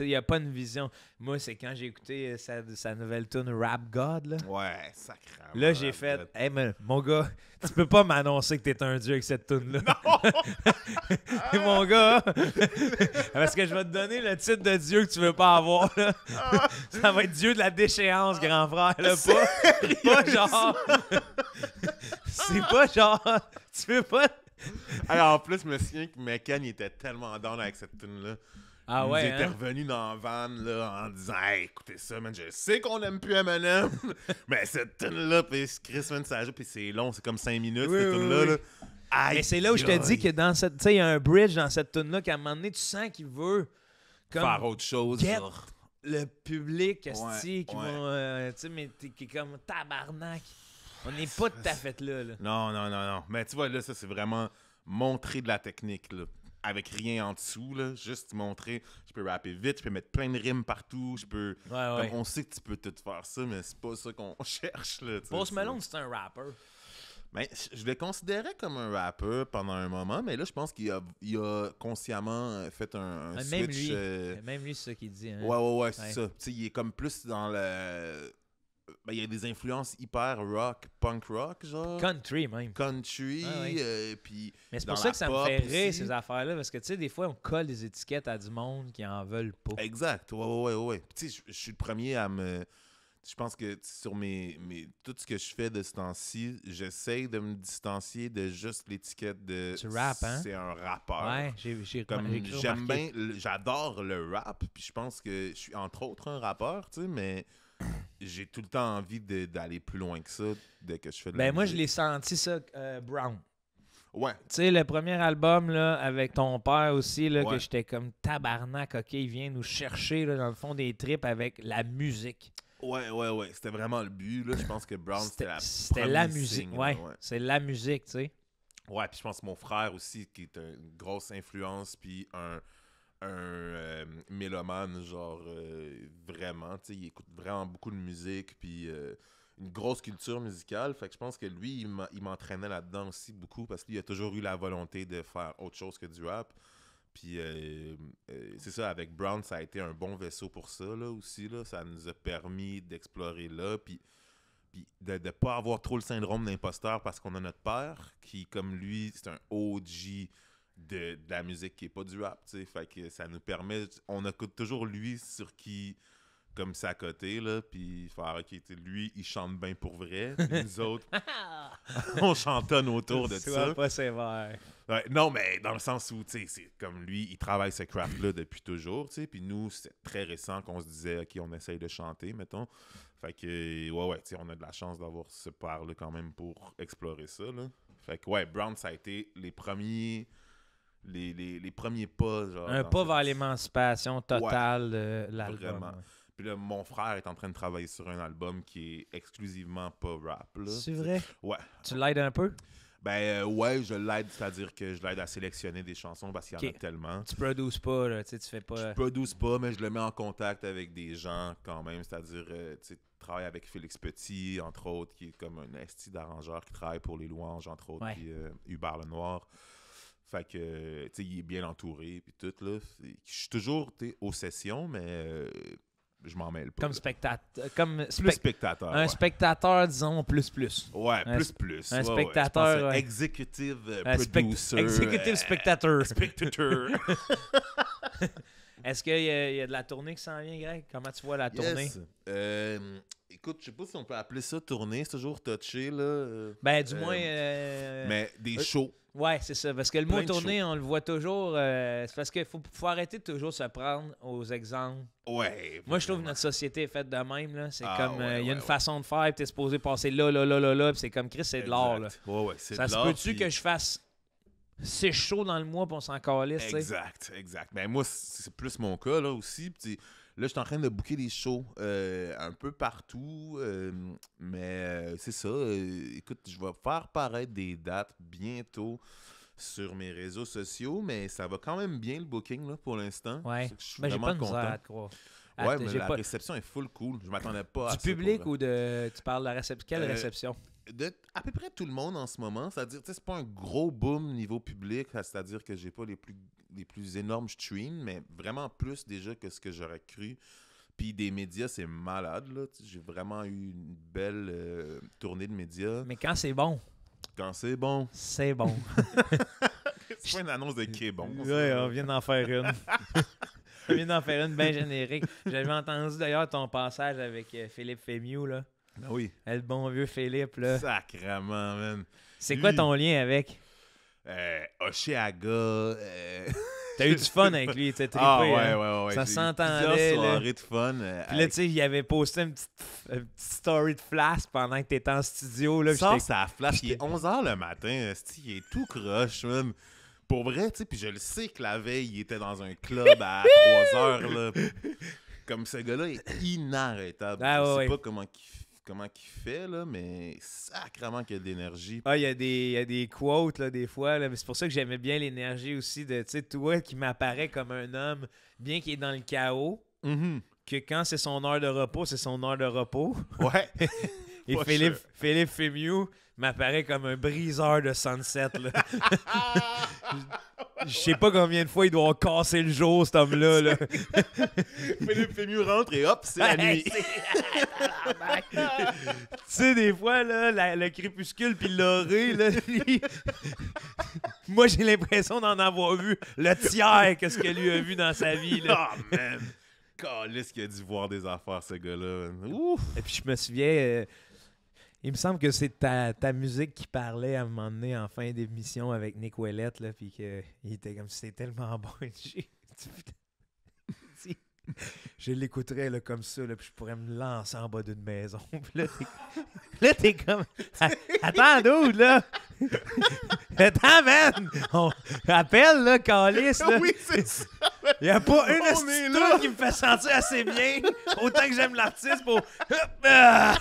Il n'y a pas une vision. Moi, c'est quand j'ai écouté sa nouvelle tune Rap God. Là, Ouais, sacrément. là j'ai fait « Hey, man, mon gars, tu peux pas m'annoncer que t'es un dieu avec cette tune là. Mon gars, parce que je vais te donner le titre de dieu que tu veux pas avoir. Là. Ça va être dieu de la déchéance, grand frère. Là, pas genre... c'est pas genre... Tu veux pas... Alors, en plus, je me souviens que Mekan était tellement down avec cette tune-là. Ah il ouais, était revenu dans la van là, en disant « Hey, écoutez ça, man, je sais qu'on aime plus Eminem, mais cette tune-là, puis Chris, man, ça joue, puis c'est long, c'est comme 5 minutes, Oui, cette oui, tune-là. oui. Là. Aïe, mais c'est là où je te dis que dans cette... Tu sais, il y a un bridge dans cette tune-là qu'à un moment donné, tu sens qu'il veut... Comme faire autre chose. get Genre. le public, esti, qui ouais. vont... tu sais, mais qui est comme tabarnak. On n'est pas tout à fait là. Non. Mais tu vois, là, ça, c'est vraiment montrer de la technique, là. Avec rien en dessous, là. Juste montrer, je peux rapper vite, je peux mettre plein de rimes partout, je peux... Ouais. Comme on sait que tu peux tout faire ça, mais c'est pas ça qu'on cherche, là. Post Malone, c'est un rapper. Ben, je le considérais comme un rappeur pendant un moment, mais là, je pense qu'il a consciemment fait un même switch. Même lui, c'est ça qu'il dit. Hein? Ouais, c'est ça. Tu sais, il est comme plus dans le... Ben, il y a des influences hyper rock, punk rock, genre. Country, même. Country, ouais. puis mais c'est dans pour ça la que ça me pop fait rire, aussi. ces affaires-là, parce que, tu sais, des fois, on colle des étiquettes à du monde qui en veulent pas. Exact, ouais. Puis, tu sais, je suis le premier à me... Je pense que sur tout ce que je fais de ce temps-ci, j'essaye de me distancier de juste l'étiquette de... Tu rap, hein? C'est un rappeur. Ouais, J'aime bien... J'adore le rap, puis je pense que je suis entre autres un rappeur, tu sais, mais... J'ai tout le temps envie d'aller plus loin que ça dès que je fais de la musique. moi, je l'ai senti, ça, Brown. Ouais. Tu sais, le premier album, là, avec ton père aussi, là, Ouais. que j'étais comme tabarnak, OK, il vient nous chercher, là, dans le fond des tripes avec la musique. Ouais. C'était vraiment le but, là. Je pense que Brown, C'était la musique, signe, ouais. C'est la musique, tu sais. Ouais, puis je pense que mon frère aussi, qui est une grosse influence, puis un mélomane, genre, vraiment, tu sais, il écoute vraiment beaucoup de musique, puis une grosse culture musicale, fait que je pense que lui, il m'entraînait là-dedans aussi beaucoup, parce qu'il a toujours eu la volonté de faire autre chose que du rap, puis c'est ça, avec Brown, ça a été un bon vaisseau pour ça, là, aussi, là, ça nous a permis d'explorer là, puis de ne pas avoir trop le syndrome d'imposteur, parce qu'on a notre père, qui, comme lui, c'est un OG de la musique qui est pas du rap, tu sais, fait que ça nous permet, on écoute toujours lui sur qui, comme ça à côté, là, puis faire, ok, lui, il chante bien pour vrai, puis nous autres, on chantonne autour de ça. Sois pas sévère. Ouais, non, mais dans le sens où, tu sais, c'est comme lui, il travaille ce craft-là depuis toujours, tu sais, puis nous, c'est très récent qu'on se disait, ok, on essaye de chanter, mettons. Fait que, ouais, tu sais, on a de la chance d'avoir ce père-là quand même pour explorer ça, là. Fait que, ouais, Brown, ça a été les premiers pas, genre... Un pas vers l'émancipation totale de l'album. Vraiment. Puis là, mon frère est en train de travailler sur un album qui est exclusivement pas rap, là. C'est vrai? Ouais. Tu l'aides un peu? Ben, ouais, je l'aide, c'est-à-dire que je l'aide à sélectionner des chansons parce qu'il y en a tellement. Tu produces pas, là, tu fais pas... Je produce pas, mais je le mets en contact avec des gens quand même, c'est-à-dire, tu sais, travaille avec Félix Petit, entre autres, qui est comme un esti d'arrangeur qui travaille pour Les Louanges, entre autres, puis Hubert Lenoir. Fait que, tu sais, il est bien entouré, puis tout, là. Je suis toujours, tu sais, aux sessions, mais je m'en mêle pas. Comme spectateur. Plus spectateur. Un spectateur, disons, plus. Ouais, plus. Un spectateur. Ouais. Executive producer. Executive spectateur. Spectator. Est-ce qu'il y a de la tournée qui s'en vient, Greg? Comment tu vois la tournée? Écoute, je sais pas si on peut appeler ça tournée, c'est toujours touché, là. Ben, du moins... Mais des shows. Ouais, c'est ça. Parce que le mot tournée, on le voit toujours. C'est parce qu'il faut arrêter de toujours se prendre aux exemples. Ouais. Moi, je trouve que notre société est faite de même. Là. C'est il y a une façon de faire, puis t'es supposé passer là, puis c'est comme Chris, c'est de l'art. Là. Ouais, c'est de l'art. Ça se peut-tu puis... que je fasse 6 shows dans le mois, puis on s'en calisse, Exact. Ben moi, c'est plus mon cas, là, aussi. Puis là, je suis en train de booker des shows un peu partout, mais c'est ça. Écoute, je vais faire paraître des dates bientôt sur mes réseaux sociaux, mais ça va quand même bien le booking là, pour l'instant. Ouais, je suis mais j'ai pas de content. misère à te croire. Ouais, mais la réception est full cool. Je m'attendais pas à ça. Du public ou de... Tu parles de la réception? Quelle réception? de à peu près tout le monde en ce moment. C'est-à-dire, tu sais, c'est pas un gros boom niveau public, c'est-à-dire que j'ai pas les plus énormes streams, mais vraiment plus déjà que ce que j'aurais cru. Puis des médias, c'est malade, là. Tu sais, j'ai vraiment eu une belle tournée de médias. Mais quand c'est bon, Quand c'est bon. c'est bon. C'est pas une annonce de qui est bon. Ouais, on vient d'en faire une. On vient d'en faire une bien générique. J'avais entendu d'ailleurs ton passage avec Philippe Fémieux, là. Ben oui. Le bon vieux Philippe, là. Sacrement, man. C'est quoi ton lien avec? Oshéaga. T'as eu du fun avec lui, t'as trippé. Ah ouais, hein? ouais, ouais. Ça J'ai eu s'entendait, plusieurs là. soirées de fun. Puis là, tu sais, il avait posté une petite story de flash pendant que t'étais en studio. Là, Sors ça flash, il est 11h le matin, esti, il est tout croche, man. Pour vrai, tu sais, puis je le sais que la veille, il était dans un club à 3h, là. Comme ce gars-là est inarrêtable. Ah, je sais ouais. pas comment qu'il fait, là, mais sacrément qu'il y a de l'énergie. Ah, il y a des quotes, là, des fois. Là, mais c'est pour ça que j'aimais bien l'énergie aussi de, tu sais, toi qui m'apparaît comme un homme, bien qu'il est dans le chaos, que quand c'est son heure de repos, c'est son heure de repos. Ouais. Et Pas Philippe Fémieux m'apparaît comme un briseur de sunset, là. Je sais pas combien de fois il doit avoir cassé le jour, cet homme-là. Là. Philippe Fémieux rentre et hop, c'est la nuit. Tu sais, des fois, là, le crépuscule puis l'orée, là, moi, j'ai l'impression d'en avoir vu le tiers que ce que lui a vu dans sa vie. Là. Oh, man. Calisse qu'il a dû voir des affaires, ce gars-là. Ouf. Et puis, je me souviens, il me semble que c'est ta musique qui parlait à un moment donné en fin d'émission avec Nick Ouellette, là, puis qu'il était comme, c'est tellement bon. Je l'écouterais là, comme ça, là, puis je pourrais me lancer en bas d'une maison. Puis là, t'es comme... Attends, dude, là! Attends, man! Appelle, là, Calice, là! Oui, c'est ça! Il n'y a pas une On est là. astuce qui me fait sentir assez bien, autant que j'aime l'artiste pour... Ah!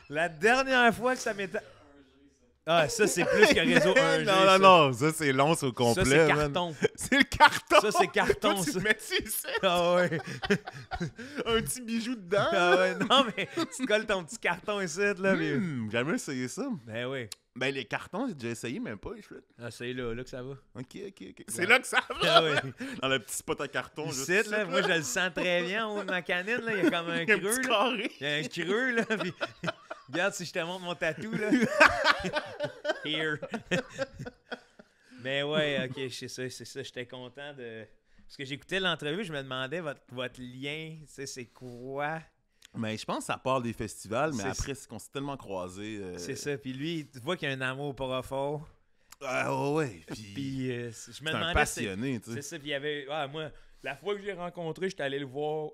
La dernière fois que ça m'était... Ah, ça, c'est plus que réseau 1G. Non, ça, c'est long, c'est au complet. Ça, c'est man. carton. C'est le carton! Ça, c'est carton, Toi, tu ça. mets ici, Ah ouais. un petit bijou dedans. Ah ouais. Non, mais tu colles ton petit carton ici, là. Mais... Jamais essayé ça. Ben oui. Ben, les cartons, j'ai déjà essayé, même pas, les chouettes. Ah, c'est là que ça va. Ok. C'est là que ça va! Ah ouais. Dans le petit spot à carton. Ici, là, moi, je le sens très bien en haut de ma canine, là. Il y a comme un Il y a un creux, petit là. carré. Il y a un creux, là. Puis... Regarde si je te montre mon tatou, là. Here. Mais ouais, ok, c'est ça. J'étais content de... Parce que j'écoutais l'entrevue, je me demandais votre lien, tu sais, c'est quoi? Mais je pense que ça part des festivals, mais C'est après, c'est qu'on s'est tellement croisés. C'est ça. Puis lui, tu vois qu'il y a un amour profond. Ah ouais. Puis je me c'est demandais... un passionné, tu C'est sais. ça, puis il y avait... Ah, moi, la fois que je l'ai rencontré, j'étais allé le voir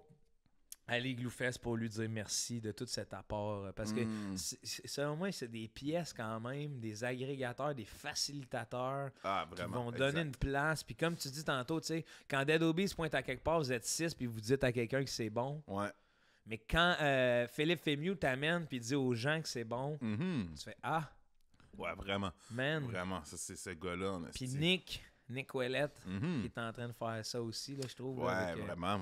à l'Igloofest pour lui dire merci de tout cet apport. Parce que, selon moi, c'est des pièces quand même, des agrégateurs, des facilitateurs Ah, qui vraiment. vont donner une place. Puis comme tu dis tantôt, tu sais, quand Dead Obies pointe à quelque part, vous êtes 6 puis vous dites à quelqu'un que c'est bon. Ouais. Mais quand Philippe Fémieux t'amène puis dit aux gens que c'est bon, tu fais « Ah, Ouais, vraiment. man! » Vraiment, ça, c'est ce gars-là. en Puis esti. Nick Ouellette, Mhm. qui est en train de faire ça aussi, là, je trouve. Ouais, là, avec, vraiment.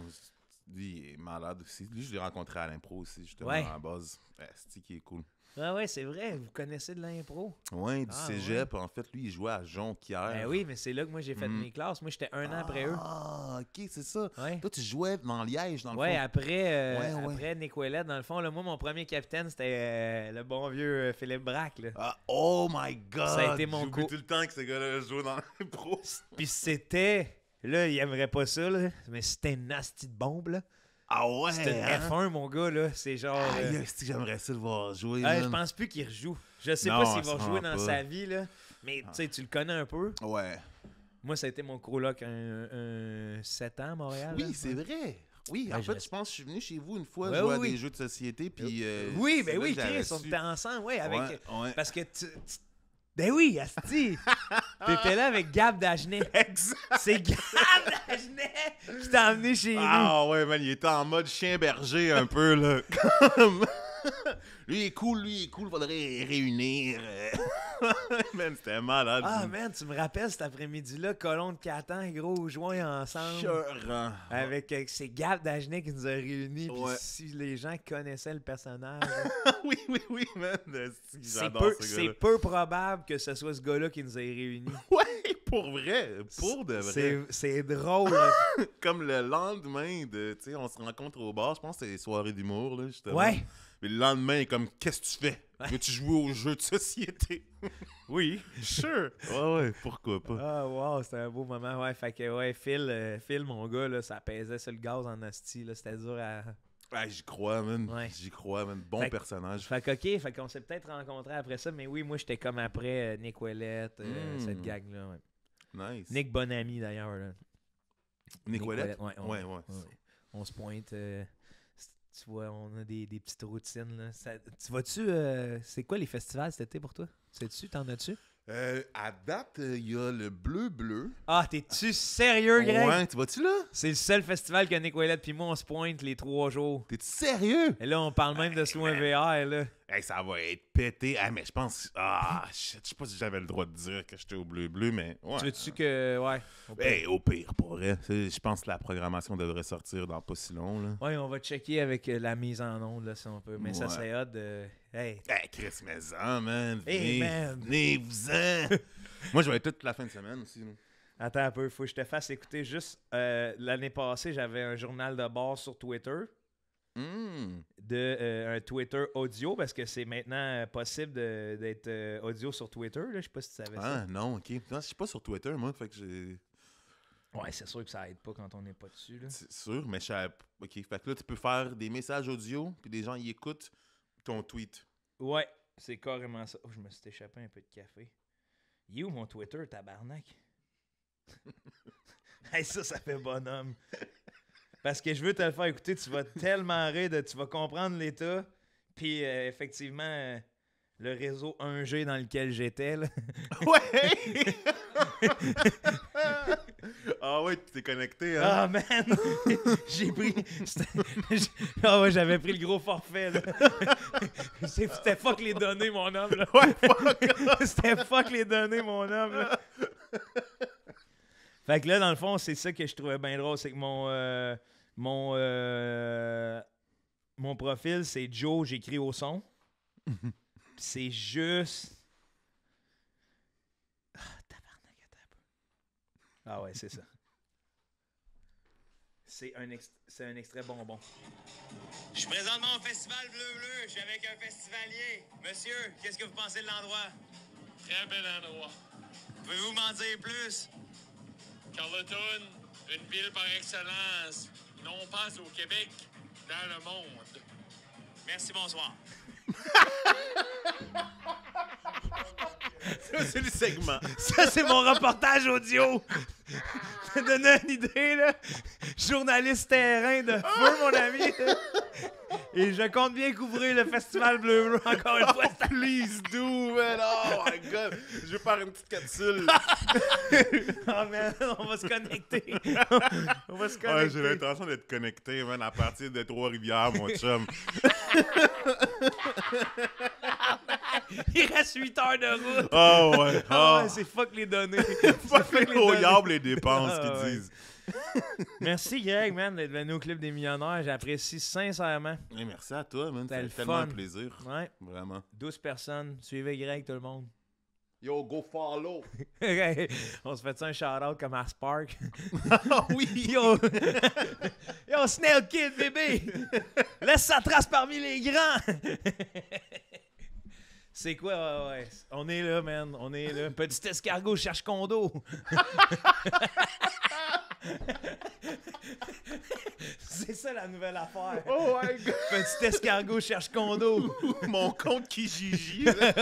Lui, il est malade aussi. Lui, je l'ai rencontré à l'impro aussi, justement, Ouais. à la base. C'est qui est cool. Ah ouais, c'est vrai, vous connaissez de l'impro. Ouais, du Ah, cégep. En fait, lui, il jouait à Jonquière. Ben oui, mais c'est là que moi j'ai fait mes classes. Moi, j'étais un an après eux. Ah, ok, c'est ça. Ouais. Toi, tu jouais dans Liège, dans le Ouais, fond. après, Ouais. après Nick Ouellette, dans le fond, là, moi, mon premier capitaine, c'était le bon vieux Philippe Braque. Là. Ah, oh my God! Ça a été mon J'oublie co- tout le temps que ce gars-là jouait dans l'impro. Puis c'était, là, il aimerait pas ça, là, mais c'était une nasty de bombe, là. Ah ouais! C'était une hein? F1, mon gars, là. C'est genre... Aïe, esti, j'aimerais ça le voir jouer. je man. pense plus qu'il rejoue. Je sais Non, pas s'il va sûrement rejouer dans pas. sa vie, là. Mais, tu sais, tu le connais un peu. Ouais. Moi, ça a été mon coloc un 7 ans à Montréal. Oui, là. c'est vrai. Oui, Ouais, en je fait, je pense que je suis venu chez vous une fois Ouais, jouer à oui. des jeux de société. Puis, Oui, c'est ben là oui, que j'avais Chris, on su. était ensemble, ouais, avec... Ouais. Parce que ben oui, asti! T'étais là avec Gab Dagenet. Exact. C'est Gab Dagenet qui t'a emmené chez nous. Ah ouais, man, il était en mode chien berger un peu, là. Comme... lui, il est cool, faudrait réunir. Man, c'était malade. Ah, man, tu me rappelles cet après-midi-là, Colon de Catan, gros, joint ensemble. Chorant. Avec ces Gab Dagenet qui nous a réunis. Puis Ouais. si les gens connaissaient le personnage, oui, man. c'est J'adore peu, ce c'est gars-là. peu probable que ce soit ce gars-là qui nous ait réunis. Ouais, pour vrai. Pour de vrai. C'est drôle. Là. Comme le lendemain de, tu sais, on se rencontre au bar, je pense que c'est les soirées d'humour, là, justement. Ouais. Mais le lendemain, il est comme, qu'est-ce que tu fais? Veux-tu jouer aux jeux de société? Oui. Sure. Ouais, pourquoi pas. Ah, wow, c'était un beau moment. Ouais, fait que, ouais, Phil, mon gars, là, ça pesait sur le gaz en asti. Là, c'était dur à. Ah, j'y crois, man. Ouais. J'y crois, man. Bon Fait que- personnage. Fait que, OK, fait qu'on s'est peut-être rencontrés après ça, mais oui, moi, j'étais comme après Nick Ouellette, cette gang-là. Ouais. Nice. Nick Bonami, d'ailleurs. Là. Nick Ouellette? Ouais. Ouais. On se pointe. Tu vois, on a des petites routines. Là. Tu vas-tu. C'est quoi les festivals cet été pour toi? Sais-tu? T'en as-tu? À date, il y a le bleu. Ah, t'es-tu sérieux, Greg? Ouais, tu vas-tu là? C'est le seul festival que Nick Ouellette puis moi, on se pointe les 3 jours. T'es-tu sérieux? Et là, on parle même de se louer un VR, là. Hey, ça va être pété. Ah, mais je pense. Ah, shit, je sais pas si j'avais le droit de dire que j'étais au bleu, mais. Ouais. Tu veux-tu que. Ouais. Au pire, pour vrai. Je pense que la programmation devrait sortir dans pas si long, là. Ouais, on va checker avec la mise en onde, là, si on peut. Mais ça Ouais. serait hot de. Hey. Hey, Chris Maison, man. Hey, Venez, man. venez-vous-en. Moi, je vais être toute la fin de semaine aussi, là. Attends un peu, faut que je te fasse écouter juste. L'année passée, j'avais un journal de bord sur Twitter. Un Twitter audio parce que c'est maintenant possible d'être audio sur Twitter. Là. Je sais pas si tu savais ça. Ah, non, ok. Non, je suis pas sur Twitter, moi, fait que j'ai. Ouais, c'est sûr que ça aide pas quand on n'est pas dessus. Là. C'est sûr, mais je savais. Ok, fait que là, tu peux faire des messages audio, puis des gens y écoutent ton tweet. Ouais, c'est carrément ça. Oh, je me suis échappé un peu de café. Il est où mon Twitter, tabarnak? Hey, ça fait bonhomme. Parce que je veux te le faire écouter, tu vas tellement rire, tu vas comprendre l'état. Puis effectivement, le réseau 1G dans lequel j'étais. Là. Ouais! Ah ouais, tu t'es connecté, hein? Ah man! J'ai pris. Ah ouais, j'avais pris le gros forfait. Là. C'était fuck les données, mon homme. Là. Ouais, fuck! C'était fuck les données, mon homme. Là. Fait que là, dans le fond, c'est ça que je trouvais bien drôle. C'est que mon profil, c'est Joe, j'écris au son. C'est juste. Ah, tabarnak, attends un peu. Ah ouais, c'est ça. C'est un extrait bonbon. Je suis présentement au Festival Bleu. Je suis avec un festivalier. Monsieur, qu'est-ce que vous pensez de l'endroit? Très bel endroit. Pouvez-vous m'en dire plus? Carleton, une ville par excellence, non pas au Québec, dans le monde. Merci, bonsoir. Ça, c'est le segment. Ça, c'est mon reportage audio. Je te donner une idée, là. Journaliste terrain de feu, mon ami. Et je compte bien couvrir le Festival Bleu encore une fois. Please do, man. Oh my god. Je vais faire une petite capsule. Oh man, on va se connecter. On va se Ouais, connecter. j'ai l'intention d'être connecté, man, à partir de Trois-Rivières, mon chum. Il reste 8 heures de route. Oh ouais. Ah Oh. ouais, c'est fuck les données. Fuck les données. diable les dépenses Ah, qu'ils ouais. disent. Merci Greg, man, d'être venu au Club des Millionnaires. J'apprécie sincèrement. Hey, merci à toi, man. C'était Ça le fait tellement fun. un plaisir. Ouais, Vraiment. 12 personnes. Suivez Greg, tout le monde. Yo, go follow. On se fait ça un shout-out comme à Spark. Ah oui. Yo, yo, Snail Kid, bébé! Laisse sa trace parmi les grands! C'est quoi? Ouais. On est là, man. On est là. Petit escargot cherche condo. C'est ça la nouvelle affaire. Oh my god. Petit escargot cherche condo. Mon compte Kijiji. là.